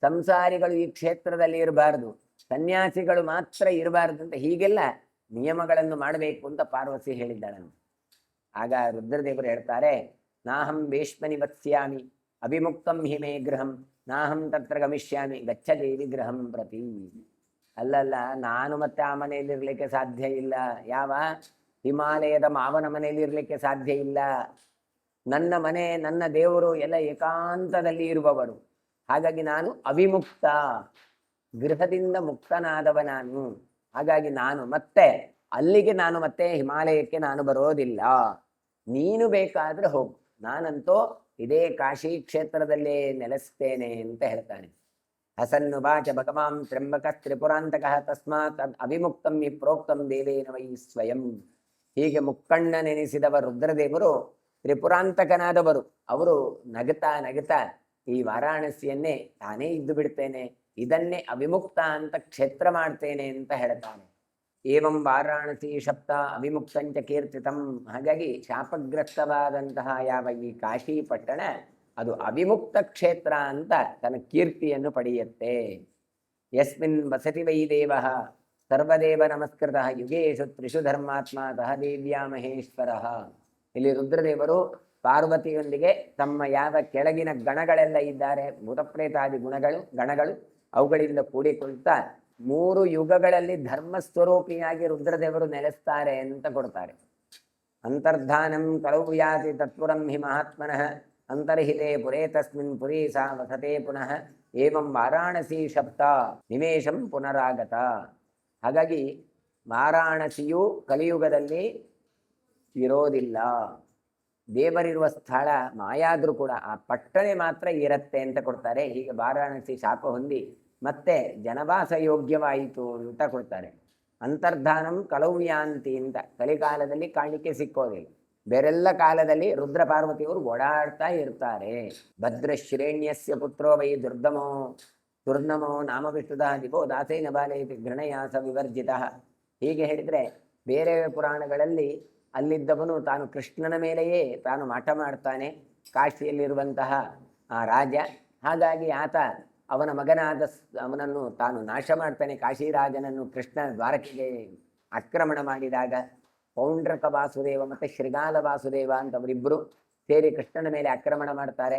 ಸಂಸಾರಿಗಳು ಈ ಕ್ಷೇತ್ರದಲ್ಲಿ ಇರಬಾರ್ದು, ಸನ್ಯಾಸಿಗಳು ಮಾತ್ರ ಇರಬಾರ್ದು ಅಂತ ಹೀಗೆಲ್ಲ ನಿಯಮಗಳನ್ನು ಮಾಡಬೇಕು ಅಂತ ಪಾರ್ವತಿ ಹೇಳಿದ್ದಾಳಂತೆ. ಆಗ ರುದ್ರದೇವರು ಹೇಳ್ತಾರೆ, ನಾಹಂ ಭೀಷ್ಮನಿ ವತ್ಸ್ಯಾಮಿ ಅಭಿಮುಕ್ತಂ ಹಿಮೇ ಗೃಹಂ ನಾಹಂ ತತ್ರ ಗಮಿಷ್ಯಾಮಿ ಗಚ್ಚ ದೇವಿ ಗೃಹಂ ಪ್ರತಿ. ಅಲ್ಲಲ್ಲ, ನಾನು ಮತ್ತೆ ಆ ಮನೆಯಲ್ಲಿ ಇರ್ಲಿಕ್ಕೆ ಸಾಧ್ಯ ಇಲ್ಲ. ಯಾವ ಹಿಮಾಲಯದ ಮಾವನ ಮನೆಯಲ್ಲಿ ಇರ್ಲಿಕ್ಕೆ ಸಾಧ್ಯ ಇಲ್ಲ. ನನ್ನ ಮನೆ, ನನ್ನ ದೇವರು ಎಲ್ಲ ಏಕಾಂತದಲ್ಲಿ ಇರುವವರು. ಹಾಗಾಗಿ ನಾನು ಅವಿಮುಕ್ತ, ಗೃಹದಿಂದ ಮುಕ್ತನಾದವ ನಾನು. ಹಾಗಾಗಿ ನಾನು ಮತ್ತೆ ಅಲ್ಲಿಗೆ, ನಾನು ಮತ್ತೆ ಹಿಮಾಲಯಕ್ಕೆ ನಾನು ಬರೋದಿಲ್ಲ. ನೀನು ಬೇಕಾದ್ರೆ ಹೋಗು, ನಾನಂತೂ ಇದೇ ಕಾಶಿ ಕ್ಷೇತ್ರದಲ್ಲೇ ನೆಲೆಸ್ತೇನೆ ಅಂತ ಹೇಳ್ತಾನೆ. ಹಸನ್ನುವಾಚ ಭಗವಾನ್ ತ್ರ್ಯಂಬಕ ತ್ರಿಪುರಾಂತಕಃ ತಸ್ಮಾತ್ ಅವಿಮುಕ್ತಂ ಹಿ ಪ್ರೋಕ್ತಂ ದೇವೇನ ವೈ ಸ್ವಯಂ. ಹೀಗೆ ಮುಕ್ಕಣ್ಣ ನೆನೆಸಿದವ ರುದ್ರದೇವರು ತ್ರಿಪುರಾಂತಕನಾದವರು. ಅವರು ನಗತಾ ನಗತಾ ಈ ವಾರಾಣಸಿಯನ್ನೇ ತಾನೇ ಇದ್ದು ಬಿಡ್ತೇನೆ, ಇದನ್ನೇ ಅವಿಮುಕ್ತ ಅಂತ ಕ್ಷೇತ್ರ ಮಾಡ್ತೇನೆ ಅಂತ ಹೇಳ್ತಾನೆ. ಏವಂ ವಾರಾಣಸಿ ಶಬ್ದ ಅವಿಮುಕ್ತಂಚ ಕೀರ್ತಿತಂ. ಹಾಗಾಗಿ ಶಾಪಗ್ರಸ್ತವಾದಂತಹ ಯಾವ ಈ ಕಾಶಿ ಪಟ್ಟಣ ಅದು ಅವಿಮುಕ್ತ ಕ್ಷೇತ್ರ ಅಂತ ತನ್ನ ಕೀರ್ತಿಯನ್ನು ಪಡೆಯುತ್ತೆ. ಯಸ್ಮಿನ್ ವಸತಿ ವೈ ದೇವಃ ಸರ್ವದೇವ ನಮಸ್ಕೃತಃ ಯುಗೇಶು ತ್ರಿಷು ಧರ್ಮಾತ್ಮ ಸಹ ದೇವ್ಯಾ ಮಹೇಶ್ವರಃ. ಇಲ್ಲಿ ರುದ್ರದೇವರು ಪಾರ್ವತಿಯೊಂದಿಗೆ ತಮ್ಮ ಯಾವ ಕೆಳಗಿನ ಗಣಗಳೆಲ್ಲ ಇದ್ದಾರೆ, ಭೂತಪ್ರೇತಾದಿ ಗಣಗಳು ಅವುಗಳಿಂದ ಕೂಡಿಕೊಳ್ತಾ 3 ಯುಗಗಳಲ್ಲಿ ಧರ್ಮಸ್ವರೂಪಿಯಾಗಿ ರುದ್ರದೇವರು ನೆಲೆಸ್ತಾರೆ ಅಂತ ಕೊಡ್ತಾರೆ. ಅಂತರ್ಧಾನಂ ಕಲವು ಯಾತಿ ತತ್ಪುರಂ ಹಿ ಮಹಾತ್ಮನಃ ಅಂತರ್ಹಿತೆ ಪುರೇ ತಸ್ಮಿನ್ ಪುರಿ ಸಾ ವಸತೆ ಪುನಃ ಏವಂ ವಾರಾಣಸಿ ಶಬ್ದ ನಿಮೇಶಂ ಪುನರಾಗತ. ಹಾಗಾಗಿ ವಾರಾಣಸಿಯು ಕಲಿಯುಗದಲ್ಲಿ ಇರೋದಿಲ್ಲ, ದೇವರಿರುವ ಸ್ಥಳ ಮಾಯಾದ್ರೂ ಕೂಡ ಆ ಪಟ್ಟಣೆ ಮಾತ್ರ ಇರತ್ತೆ ಅಂತ ಕೊಡ್ತಾರೆ. ಹೀಗೆ ವಾರಾಣಸಿ ಶಾಪ ಹೊಂದಿ ಮತ್ತೆ ಜನವಾಸ ಯೋಗ್ಯವಾಯಿತು ಅಂತ ಕೊಡ್ತಾರೆ. ಅಂತರ್ಧಾನಂ ಕಲೌಯಾಂತಿ ಅಂತ ಕಲಿಕಾಲದಲ್ಲಿ ಕಾಣಲಿಕ್ಕೆ ಸಿಕ್ಕೋದಿಲ್ಲ, ಬೇರೆಲ್ಲ ಕಾಲದಲ್ಲಿ ರುದ್ರ ಪಾರ್ವತಿಯವರು ಓಡಾಡ್ತಾ ಇರ್ತಾರೆ. ಭದ್ರಶ್ರೇಣ್ಯಸ್ಯ ಪುತ್ರೋ ವೈ ದುರ್ನಮೋ ನಾಮ ವಿಷ್ಣುದ ದಿವೋ ದಾಸೇನ ಬಾಲೇತಿ ಘೃಣಯಾಸ ವಿವರ್ಜಿತ. ಹೀಗೆ ಹೇಳಿದರೆ ಬೇರೆ ಪುರಾಣಗಳಲ್ಲಿ ಅಲ್ಲಿದ್ದವನು ತಾನು ಕೃಷ್ಣನ ಮೇಲೆಯೇ ತಾನು ಮಾಟ ಮಾಡ್ತಾನೆ, ಕಾಶಿಯಲ್ಲಿರುವಂತಹ ಆ ರಾಜ. ಹಾಗಾಗಿ ಆತ ಅವನ ಮಗನಾದ ಅವನನ್ನು ತಾನು ನಾಶ ಮಾಡ್ತಾನೆ. ಕಾಶಿರಾಜನನ್ನು ಕೃಷ್ಣ ದ್ವಾರಕೆಗೆ ಆಕ್ರಮಣ ಮಾಡಿದಾಗ ಪೌಂಡ್ರಕ ವಾಸುದೇವ ಮತ್ತು ಶ್ರೀಗಾಲ ವಾಸುದೇವ ಅಂತ ಅವರಿಬ್ಬರು ಸೇರಿ ಕೃಷ್ಣನ ಮೇಲೆ ಆಕ್ರಮಣ ಮಾಡ್ತಾರೆ.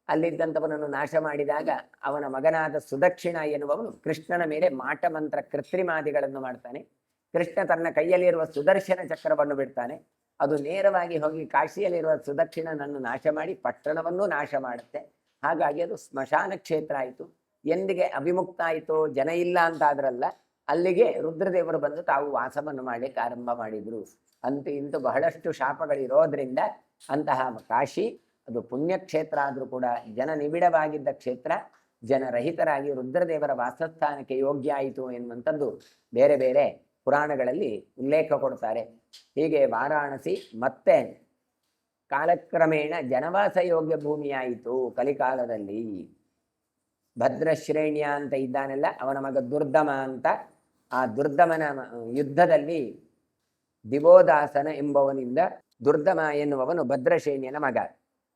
ಅಲ್ಲಿದ್ದಂಥವನನ್ನು ನಾಶ ಮಾಡಿದಾಗ ಅವನ ಮಗನಾದ ಸುದಕ್ಷಿಣ ಎನ್ನುವವನು ಕೃಷ್ಣನ ಮೇಲೆ ಮಾಟ ಮಂತ್ರ ಕೃತ್ರಿಮಾದಿಗಳನ್ನು ಮಾಡ್ತಾನೆ. ಕೃಷ್ಣ ತನ್ನ ಕೈಯಲ್ಲಿರುವ ಸುದರ್ಶನ ಚಕ್ರವನ್ನು ಬಿಡ್ತಾನೆ, ಅದು ನೇರವಾಗಿ ಹೋಗಿ ಕಾಶಿಯಲ್ಲಿರುವ ಸುದಕ್ಷಿಣನನ್ನು ನಾಶ ಮಾಡಿ ಪಟ್ಟಣವನ್ನು ನಾಶ ಮಾಡುತ್ತೆ. ಹಾಗಾಗಿ ಅದು ಸ್ಮಶಾನ ಕ್ಷೇತ್ರ ಆಯಿತು. ಎಂದಿಗೆ ಅವಿಮುಕ್ತ ಆಯಿತು, ಜನ ಇಲ್ಲ ಅಂತ ಆದ್ರಲ್ಲ, ಅಲ್ಲಿಗೆ ರುದ್ರದೇವರು ಬಂದು ತಾವು ವಾಸವನ್ನು ಮಾಡಲಿಕ್ಕೆ ಆರಂಭ ಮಾಡಿದರು. ಅಂತೂ ಇಂತೂ ಬಹಳಷ್ಟು ಶಾಪಗಳಿರೋದ್ರಿಂದ ಅಂತಹ ಕಾಶಿ ಅದು ಪುಣ್ಯಕ್ಷೇತ್ರ ಆದರೂ ಕೂಡ ಜನ ನಿಬಿಡವಾಗಿದ್ದ ಕ್ಷೇತ್ರ ಜನರಹಿತರಾಗಿ ರುದ್ರದೇವರ ವಾಸಸ್ಥಾನಕ್ಕೆ ಯೋಗ್ಯ ಆಯಿತು ಎನ್ನುವಂಥದ್ದು ಬೇರೆ ಬೇರೆ ಪುರಾಣಗಳಲ್ಲಿ ಉಲ್ಲೇಖ ಕೊಡ್ತಾರೆ. ಹೀಗೆ ವಾರಾಣಸಿ ಮತ್ತೆ ಕಾಲಕ್ರಮೇಣ ಜನವಾಸ ಯೋಗ್ಯ ಭೂಮಿಯಾಯಿತು ಕಲಿಕಾಲದಲ್ಲಿ. ಭದ್ರಶ್ರೇಣ್ಯ ಅಂತ ಇದ್ದಾನೆಲ್ಲ ಅವನ ಮಗ ದುರ್ದಮ ಅಂತ. ಆ ದುರ್ದಮನ ಯುದ್ಧದಲ್ಲಿ ದಿವೋದಾಸನ ಎಂಬವನಿಂದ, ದುರ್ದಮ ಎನ್ನುವವನು ಭದ್ರಶ್ರೇಣ್ಯನ ಮಗ.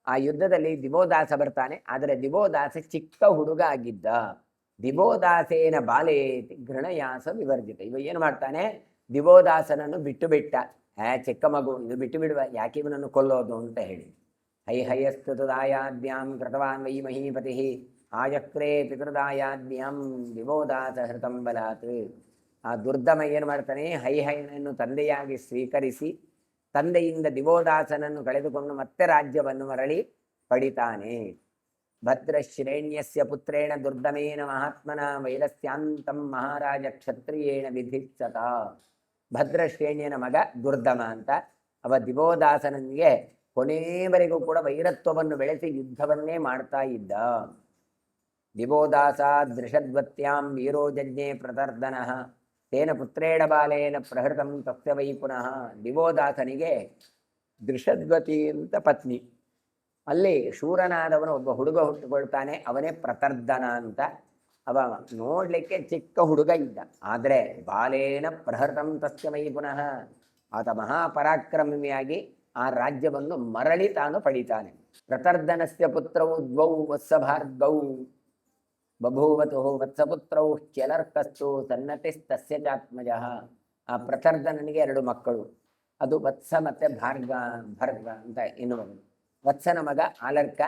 ಆ ಯುದ್ಧದಲ್ಲಿ ದಿವೋದಾಸ ಬರ್ತಾನೆ. ಆದರೆ ದಿವೋದಾಸ ಚಿಕ್ಕ ಹುಡುಗ ಆಗಿದ್ದ. ದಿವೋದಾಸೇನ ಬಾಲೇತಿ ಘೃಣಯಾಸ ವಿವರ್ಜಿತ. ಇವ ಏನು ಮಾಡ್ತಾನೆ, ದಿವೋದಾಸನನ್ನು ಬಿಟ್ಟು ಬಿಟ್ಟ. ಚಿಕ್ಕ ಮಗು, ಇದು ಬಿಟ್ಟು ಬಿಡುವ, ಯಾಕೆ ಇವನನ್ನು ಕೊಲ್ಲೋದು ಅಂತ ಹೇಳಿ. ಹೈಹಯಸ್ತುದಾಯಾದ್ಯಾಂ ಕೃತವಾನ್ ವೈ ಮಹೀಪತಿ ಆಯಕ್ರೇ ಪಿತೃದಾಯಾದ್ಯಾಂ ದಿವೋದಾಸ ಹೃತಂ ಬಲಾತ್. ಆ ದುರ್ದಮ ಏನು ಮಾಡ್ತಾನೆ, ಹೈಹಯನನ್ನು ತಂದೆಯಾಗಿ ಸ್ವೀಕರಿಸಿ ತಂದೆಯಿಂದ ದಿವೋದಾಸನನ್ನು ಕಳೆದುಕೊಂಡು ಮತ್ತೆ ರಾಜ್ಯವನ್ನು ಮರಳಿ ಪಡಿತಾನೆ. ಭದ್ರಶ್ರೇಣ್ಯಸ್ಯ ಪುತ್ರೇಣ ದುರ್ದಮೇನ ಮಹಾತ್ಮನ ವೈರಸ್ಯಾಂತಂ ಮಹಾರಾಜ ಕ್ಷತ್ರಿಯೇಣ ವಿಧಿಸತ. ಭದ್ರಶ್ರೇಣ್ಯನ ಮಗ ದುರ್ದಮ ಅಂತ. ಅವ ದಿವೋದಾಸನಿಗೆ ಕೊನೆಯವರೆಗೂ ಕೂಡ ವೈರತ್ವವನ್ನು ಬೆಳೆಸಿ ಯುದ್ಧವನ್ನೇ ಮಾಡ್ತಾ ಇದ್ದ. ದಿವೋದಾಸ ದೃಷದ್ವತ್ಯಾಂ ವೀರೋ ಜಜ್ಞೆ ಪ್ರತರ್ದನಃ ತೇನ ಪುತ್ರೇಣ ಬಾಲೇನ ಪ್ರಹೃತಂ ತಸ್ಯ ವೈ ಪುನಃ. ದಿವೋದಾಸನಿಗೆ ದೃಷದ್ವತಿ ಅಂತ ಪತ್ನಿ. ಅಲ್ಲಿ ಶೂರನಾದವನು ಒಬ್ಬ ಹುಡುಗ ಹುಟ್ಟುಕೊಳ್ತಾನೆ, ಅವನೇ ಪ್ರತರ್ದನ ಅಂತ. ಅವ ನೋಡ್ಲಿಕ್ಕೆ ಚಿಕ್ಕ ಹುಡುಗ ಇದ್ದ, ಆದರೆ ಬಾಲೇನ ಪ್ರಹೃತಂ ತಸ್ಯ ವೈ ಪುನಃ. ಆತ ಮಹಾಪರಾಕ್ರಮಿಯಾಗಿ ಆ ರಾಜ್ಯವನ್ನು ಮರಳಿ ತಾನು ಪಡಿತಾನೆ. ಪ್ರತರ್ದನಸ್ಯ ಪುತ್ರವು ದ್ವೌ ವತ್ಸಭಾರ್ಗೌ ಬಭೂವತು ವತ್ಸಪುತ್ರೌ ಚ್ಯಲರ್ಕಸ್ತು ಸನ್ನತಿಸ್ತಸ್ಯ ಚಾತ್ಮಜ. ಆ ಪ್ರತರ್ದನನಿಗೆ 2 ಮಕ್ಕಳು, ಅದು ವತ್ಸ ಮತ್ತೆ ಭರ್ಗ ಅಂತ ಎನ್ನುವನು. ವತ್ಸನ ಮಗ ಅಲರ್ಕ,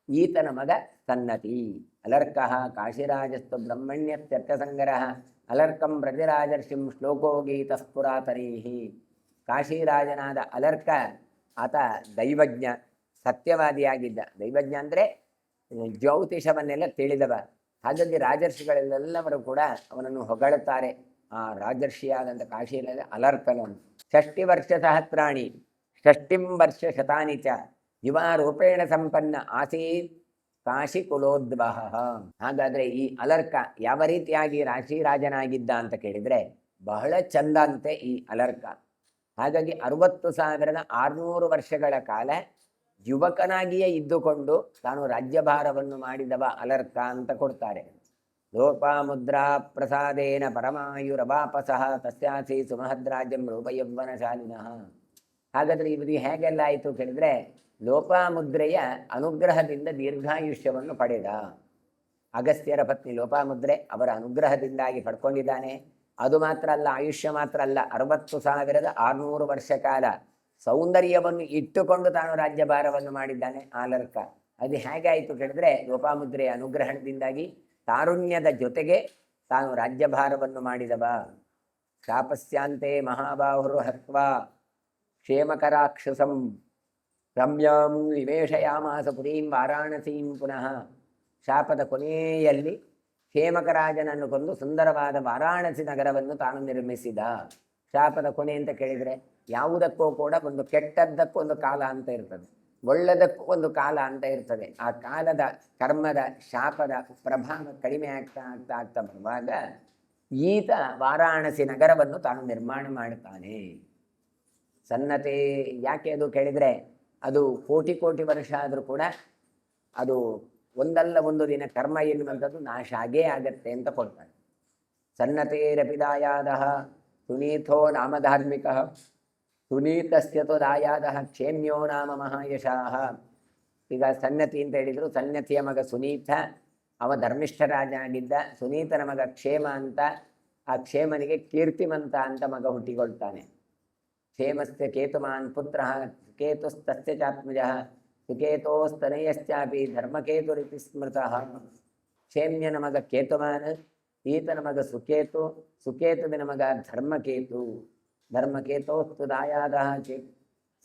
ಈತನ ಮಗ ಸನ್ನತಿ. ಅಲರ್ಕ ಕಾಶಿರಾಜಸ್ತು ಬ್ರಹ್ಮಣ್ಯತ್ಯರ್ಥಸಂಗರ ಅಲರ್ಕಂ ಬ್ರಜರಾಜರ್ಷಿಂ ಶ್ಲೋಕೋ ಗೀತಃ ಪುರಾತನೈಃ. ಕಾಶಿರಾಜನಾದ ಅಲರ್ಕ ಆತ ದೈವಜ್ಞ, ಸತ್ಯವಾದಿಯಾಗಿದ್ದ. ದೈವಜ್ಞ ಅಂದರೆ ಜ್ಯೋತಿಷವನ್ನೆಲ್ಲ ತಿಳಿದವ. ಹಾಗಾಗಿ ರಾಜರ್ಷಿಗಳೆಲ್ಲವರು ಕೂಡ ಅವನನ್ನು ಹೊಗಳುತ್ತಾರೆ. ಆ ರಾಜರ್ಷಿಯಾದಂಥ ಕಾಶಿಯಲ್ಲಿ ಅಲರ್ಕನನ್ನು 60 ವರ್ಷ ಸಹಸ್ರಾಣಿ 60 ವರ್ಷ ಶತಾನಿ ಚ ಯುವಾರೂಪೇಣ ಸಂಪನ್ನ ಆಸೀತ್ ಕಾಶಿ ಕುಲೋದ್ವಹ. ಹಾಗಾದರೆ ಈ ಅಲರ್ಕ ಯಾವ ರೀತಿಯಾಗಿ ರಾಶಿರಾಜನಾಗಿದ್ದ ಅಂತ ಕೇಳಿದರೆ ಬಹಳ ಚಂದ ಅಂತೆ ಈ ಅಲರ್ಕ. ಹಾಗಾಗಿ 60,600 ವರ್ಷಗಳ ಕಾಲ ಯುವಕನಾಗಿಯೇ ಇದ್ದುಕೊಂಡು ತಾನು ರಾಜ್ಯಭಾರವನ್ನು ಮಾಡಿದವ ಅಲರ್ಕ ಅಂತ ಕೊಡ್ತಾರೆ. ಲೋಪಾಮುದ್ರಾ ಪ್ರಸಾದೇನ ಪರಮಾಯುರವಾಪಸಃ ತಸ್ಯಾಸಿ ಸುಮಹದ್ರಾಜ್ಯಂ ರೂಪಯೌವನಶಾಲಿನಃ. ಹಾಗಾದರೆ ಇವರಿಗೆ ಹೇಗೆಲ್ಲ ಆಯಿತು ಕೇಳಿದರೆ ಲೋಪಾಮುದ್ರೆಯ ಅನುಗ್ರಹದಿಂದ ದೀರ್ಘಾಯುಷ್ಯವನ್ನು ಪಡೆದ. ಅಗಸ್ತ್ಯರ ಪತ್ನಿ ಲೋಪಾಮುದ್ರೆ ಅವರ ಅನುಗ್ರಹದಿಂದಾಗಿ ಪಡ್ಕೊಂಡಿದ್ದಾನೆ. ಅದು ಮಾತ್ರ ಅಲ್ಲ, ಆಯುಷ್ಯ ಮಾತ್ರ ಅಲ್ಲ, 60,600 ವರ್ಷ ಕಾಲ ಸೌಂದರ್ಯವನ್ನು ಇಟ್ಟುಕೊಂಡು ತಾನು ರಾಜ್ಯಭಾರವನ್ನು ಮಾಡಿದ್ದಾನೆ ಆಲರ್ಕ. ಅದು ಹೇಗಾಯಿತು ಕೇಳಿದ್ರೆ ಲೋಪಾಮುದ್ರೆಯ ಅನುಗ್ರಹಣದಿಂದಾಗಿ ತಾರುಣ್ಯದ ಜೊತೆಗೆ ತಾನು ರಾಜ್ಯಭಾರವನ್ನು ಮಾಡಿದವ. ಶಾಪಸ್ಯಾಂತೆ ಮಹಾಬಾಹುರು ಹತ್ವಾ ಕ್ಷೇಮಕರಾಕ್ಷಸಂ ರಮ್ಯಾಂ ನಿವೇಶಯಾಮಾಸ ಪುರೀಂ ವಾರಾಣಸೀಂ ಪುನಃ. ಶಾಪದ ಕೊನೆಯಲ್ಲಿ ಕ್ಷೇಮಕರಾಜನನ್ನು ಕೊಂದು ಸುಂದರವಾದ ವಾರಾಣಸಿ ನಗರವನ್ನು ತಾನು ನಿರ್ಮಿಸಿದ. ಶಾಪದ ಕೊನೆ ಅಂತ ಕೇಳಿದರೆ ಯಾವುದಕ್ಕೂ ಕೂಡ ಒಂದು ಕೆಟ್ಟದ್ದಕ್ಕೂ ಒಂದು ಕಾಲ ಅಂತ ಇರ್ತದೆ, ಒಳ್ಳೆದಕ್ಕೂ ಒಂದು ಕಾಲ ಅಂತ ಇರ್ತದೆ. ಆ ಕಾಲದ ಕರ್ಮದ ಶಾಪದ ಪ್ರಭಾವ ಕಡಿಮೆ ಆಗ್ತಾ ಆಗ್ತಾ ಆಗ್ತಾ ಬರುವಾಗ ಈತ ವಾರಾಣಸಿ ನಗರವನ್ನು ತಾನು ನಿರ್ಮಾಣ ಮಾಡುತ್ತಾನೆ. ಸನ್ನತೆ ಯಾಕೆ ಅದು ಕೇಳಿದರೆ ಅದು ಕೋಟಿ ಕೋಟಿ ವರ್ಷ ಆದರೂ ಕೂಡ ಅದು ಒಂದಲ್ಲ ಒಂದು ದಿನ ಕರ್ಮ ಎನ್ನುವಂಥದ್ದು ನಾಶ ಆಗೇ ಆಗತ್ತೆ ಅಂತ ಕೊಡ್ತಾನೆ. ಸನ್ನತೇರಪಿ ದಾಯಾದಃ ಸುನೀಥೋ ನಾಮ ಧಾರ್ಮಿಕಃ ಸುನೀತಸ್ಯತೋ ದಾಯಾದಃ ಕ್ಷೇಮ್ಯೋ ನಾಮ ಮಹಾಯಶಃ. ಈಗ ಸನ್ನತಿ ಅಂತ ಹೇಳಿದರು, ಸನ್ನತಿಯ ಮಗ ಸುನೀತ, ಅವ ಧರ್ಮಿಷ್ಠ ರಾಜ ಆಗಿದ್ದ. ಸುನೀತನ ಮಗ ಕ್ಷೇಮ ಅಂತ, ಆ ಕ್ಷೇಮನಿಗೆ ಕೀರ್ತಿಮಂತ ಅಂತ ಮಗ ಹುಟ್ಟಿಕೊಳ್ತಾನೆ. ಕ್ಷೇಮಸ್ಯ ಕೇತುಮಾನ್ ಪುತ್ರ ಕೇತುಸ್ತಸ್ಯ ಚಾತ್ಮಜಃ ಸುಕೇತೋಸ್ತನಯಶ್ಚಾಪಿ ಧರ್ಮಕೇತುರಿತಿ ಸ್ಮೃತಃ. ಕ್ಷೇಮ್ಯನ ಮಗ ಕೇತುಮಾನ್, ಈತನ ಮಗ ಸುಕೇತು, ಸುಕೇತುವಿನ ಮಗ ಧರ್ಮಕೇತು. ಧರ್ಮಕೇತೋಸ್ತು ದಾಯಾದಃ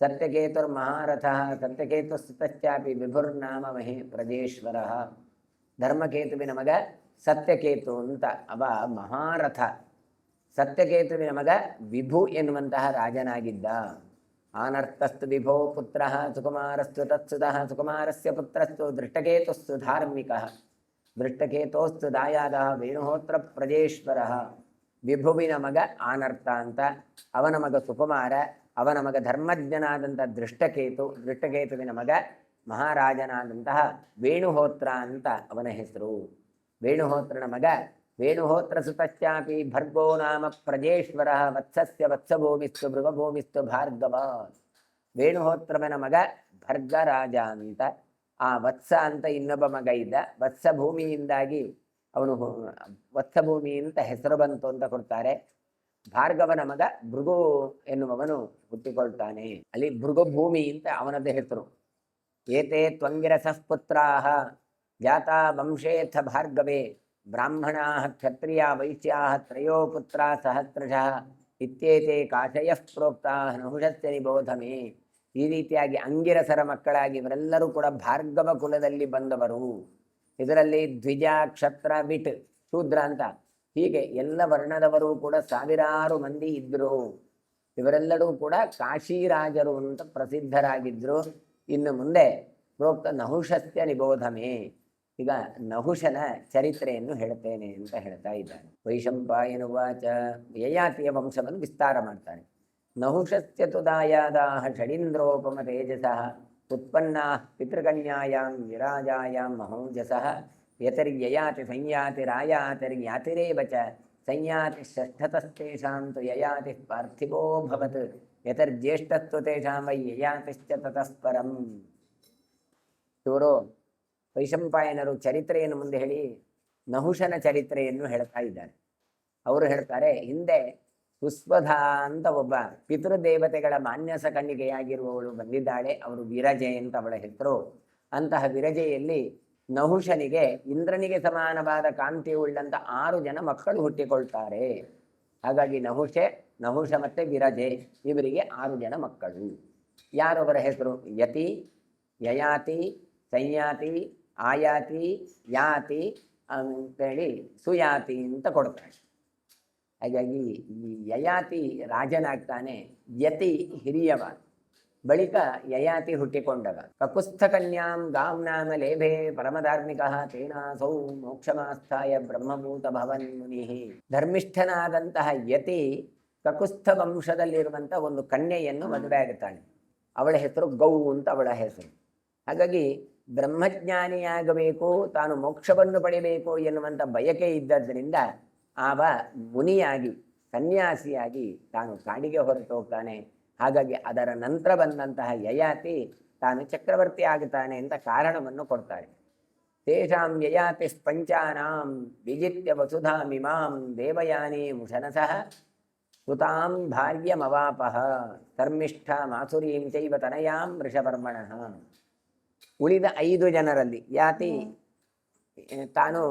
ಸತ್ಯಕೇತುರ್ಮಹಾರಥಃ ಸತ್ಯಕೇತುಸ್ತಶ್ಚಾಪಿ ವಿಭುರ್ನಾಮ ಮಹೇ ಪ್ರಜೇಶ್ವರಃ. ಧರ್ಮಕೇತುವಿನ ಮಗ ಸತ್ಯಕೇತು ಅಂತ ಅವ ಮಹಾರಥ. ಸತ್ಯಕೇತುವಿನ ಮಗ ವಿಭು ಎನ್ನುವಂತಹ ರಾಜನಾಗಿದ್ದ. ಆನರ್ತಸ್ತು ವಿಭೋ ಪುತ್ರ ಸುಕುಮಾರಸ್ತು ತತ್ಸುತಃ ಸುಕುಮಾರಸ್ಯ ಪುತ್ರಸ್ತು ದೃಷ್ಟಕೇತುಸ್ತು ಧಾರ್ಮಿಕಃ ದೃಷ್ಟಕೇತೋಸ್ತು ದಾಯಾದ ವೇಣುಹೋತ್ರ ಪ್ರಜೇಶ್ವರಃ. ವಿಭುವಿನ ಮಗ ಆನರ್ತ ಅಂತ, ಅವನ ಮಗ ಸುಕುಮಾರ, ಅವನ ಮಗ ಧರ್ಮಜ್ಞನಾದಂಥ ದೃಷ್ಟಕೇತು, ದೃಷ್ಟಕೇತುವಿನ ಮಗ ಮಹಾರಾಜನಾದಂತಹ ವೇಣುಹೋತ್ರ ಅಂತ ಅವನ ಹೆಸರು. ವೇಣುಹೋತ್ರನ ಮಗ ವೇಣುಹೋತ್ರ ಸುತಶ್ಚಾಪಿ ಭರ್ಗೋ ನಾಮ ಪ್ರಜೇಶ್ವರ ವತ್ಸಸ್ಯ ವತ್ಸಭೂಮಿಸ್ತು ಮೃಗಭೂಮಿಸ್ತು ಭಾರ್ಗವ. ವೇಣುಹೋತ್ರವನ ಮಗ ಭರ್ಗರಾಜ ಅಂತ, ಆ ವತ್ಸ ಅಂತ ಇನ್ನೊಬ್ಬ ಮಗ ಇದ್ದ. ವತ್ಸಭೂಮಿಯಿಂದಾಗಿ ಅವನು ವತ್ಸಭೂಮಿ ಅಂತ ಹೆಸರು ಬಂತು ಅಂತ ಕೊಡ್ತಾರೆ. ಭಾರ್ಗವನ ಮಗ ಭೃಗು ಎನ್ನುವವನು ಹುಟ್ಟಿಕೊಳ್ತಾನೆ. ಅಲ್ಲಿ ಭೃಗುಭೂಮಿ ಅಂತ ಅವನದ್ದು ಹೆಸರು. ಏತೆ ತ್ವಂಗಿರಸಃ ಪುತ್ರಾಃ ಜಾತಾ ವಂಶೇಥ ಭಾರ್ಗವೇ ಬ್ರಾಹ್ಮಣಾಃ ಕ್ಷತ್ರಿಯಾ ವೈಶ್ಯಾಃ ತ್ರಯೋ ಪುತ್ರಾ ಸಹಸ್ರಶಃ ಇತ್ಯೇತೆ ಕಾಶಯಃ ಪ್ರೋಕ್ತಾಃ ನಹುಷಸ್ಯ ನಿಬೋಧಮೇ. ಈ ರೀತಿಯಾಗಿ ಅಂಗಿರಸರ ಮಕ್ಕಳಾಗಿ ಇವರೆಲ್ಲರೂ ಕೂಡ ಭಾರ್ಗವ ಕುಲದಲ್ಲಿ ಬಂದವರು. ಇದರಲ್ಲಿ ದ್ವಿಜ, ಕ್ಷತ್ರ, ವಿಟ್, ಶೂದ್ರ ಅಂತ ಹೀಗೆ ಎಲ್ಲ ವರ್ಣದವರು ಕೂಡ ಸಾವಿರಾರು ಮಂದಿ ಇದ್ದರು. ಇವರೆಲ್ಲರೂ ಕೂಡ ಕಾಶಿರಾಜರು ಅಂತ ಪ್ರಸಿದ್ಧರಾಗಿದ್ದರು. ಇನ್ನು ಮುಂದೆ ಪ್ರೋಕ್ತ ನಹುಷಸ್ಯ ನಿಬೋಧಮೇ. ಈಗ ನಹುಷನ ಚರಿತ್ರೆಯನ್ನು ಹೇಳ್ತೇನೆ ಅಂತ ಹೇಳ್ತಾ ಇದ್ದಾನೆ. ವೈಶಂಪಾಯನುವಾಚ ಯಯಾತಿಯ ವಂಶವನ್ನು ವಿಸ್ತಾರ ಮಾಡ್ತಾನೆ. ನಹುಷಸ್ಯ ತು ದಾಯಾದಾಃ ಷಡೀಂದ್ರೋಪಮ ತೇಜಸಃ ಉತ್ಪನ್ನಾಃ ಪಿತೃಕನ್ಯಾಯಾಂ ವಿರಾಜಾಯಾಂ ಮಹೋಜಸಃ ಯತಿರ್ಯಯಾತಿ ಸಂಯಾತಿರಾಯಾತಿರ್ಯಾತಿರೇವ ಚ ಸಂಯಾತಿ ಷಷ್ಠತಸ್ತೇಷಾಂ ತು ಯಯಾತಿ ಪಾರ್ಥಿವೋ ಭವತ್ ಯತಿರ್ಜ್ಯೇಷ್ಠಸ್ತು ತೇಷಾಂ ವೈ ಯಯಾತಿಶ್ಚ ತತಃಪರಂ. ಇವರು ವೈಶಂಪಾಯನರು ಚರಿತ್ರೆಯನ್ನು ಮುಂದೆ ಹೇಳಿ ನಹುಷನ ಚರಿತ್ರೆಯನ್ನು ಹೇಳ್ತಾ ಇದ್ದಾರೆ. ಅವರು ಹೇಳ್ತಾರೆ, ಹಿಂದೆ ಸುಸ್ವಧ ಅಂತ ಒಬ್ಬ ಪಿತೃದೇವತೆಗಳ ಮಾನ್ಯಸ ಕನ್ನಿಕೆಯಾಗಿರುವವಳು ಬಂದಿದ್ದಾಳೆ. ಅವರು ವಿರಜೆ ಅಂತ ಅವಳ ಹೆಸರು. ಅಂತಹ ವಿರಜೆಯಲ್ಲಿ ನಹುಷನಿಗೆ ಇಂದ್ರನಿಗೆ ಸಮಾನವಾದ ಕಾಂತಿ ಉಳ್ಳಂತ 6 ಜನ ಮಕ್ಕಳು ಹುಟ್ಟಿಕೊಳ್ತಾರೆ. ಹಾಗಾಗಿ ನಹುಷ ಮತ್ತೆ ವಿರಜೆ ಇವರಿಗೆ 6 ಜನ ಮಕ್ಕಳು. ಯಾರೊಬ್ಬರ ಹೆಸರು ಯತಿ, ಯಯಾತಿ, ಸಂಯಾತಿ, ಆಯಾತಿ, ಯಾತಿ ಅಂತೇಳಿ ಸುಯಾತಿ ಅಂತ ಕೊಡ್ತಾರೆ. ಹಾಗಾಗಿ ಈ ಯಯಾತಿ ರಾಜನಾಗ್ತಾನೆ, ಯತಿ ಹಿರಿಯವ. ಬಳಿಕ ಯಯಾತಿ ಹುಟ್ಟಿಕೊಂಡವ. ಕಕುಸ್ಥ ಕನ್ಯಾಂ ಗಾಂ ನಾಮ ಲೇಭೆ ಪರಮಧಾರ್ಮಿಕ ತೇನಾಸೌ ಮೋಕ್ಷಮಾಸ್ಥಾಯ ಬ್ರಹ್ಮಭೂತ ಭವನ್ ಮುನಿ. ಧರ್ಮಿಷ್ಠನಾದಂತಹ ಯತಿ ಕಕುಸ್ಥ ವಂಶದಲ್ಲಿರುವಂಥ ಒಂದು ಕನ್ಯೆಯನ್ನು ಮದುವೆ ಆಗುತ್ತಾಳೆ. ಅವಳ ಹೆಸರು ಗೌ ಅಂತ ಅವಳ ಹೆಸರು. ಹಾಗಾಗಿ ಬ್ರಹ್ಮಜ್ಞಾನಿಯಾಗಬೇಕು, ತಾನು ಮೋಕ್ಷವನ್ನು ಪಡೆಯಬೇಕು ಎನ್ನುವಂಥ ಬಯಕೆ ಇದ್ದದ್ರಿಂದ ಆವ ಮುನಿಯಾಗಿ ಸನ್ಯಾಸಿಯಾಗಿ ತಾನು ಕಾಡಿಗೆ ಹೊರಟು ಹೋಗ್ತಾನೆ. ಹಾಗಾಗಿ ಅದರ ನಂತರ ಬಂದಂತಹ ಯಯಾತಿ ತಾನು ಚಕ್ರವರ್ತಿ ಆಗುತ್ತಾನೆ ಅಂತ ಕಾರಣವನ್ನು ಕೊಡ್ತಾರೆ. ತೇಷಾಂ ಯಯಾತಿ ಸ್ಪಂಚಾನಾಂ ವಿಜಿತ್ಯ ವಸುಧಾಮಿಮಾಂ ದೇವಯಾನಿ ಮುಷನಸಃ ಸುತಾಂ ಭಾರ್ಯಮವಾಪಹ ಧರ್ಮಿಷ್ಠ ಮಾಸುರೀಂ ಚೈವ ತನಯಾಂ ವೃಷಪರ್ಮಣಃ. ಉಳಿದ 5 ಜನರಲ್ಲಿ ತಾನು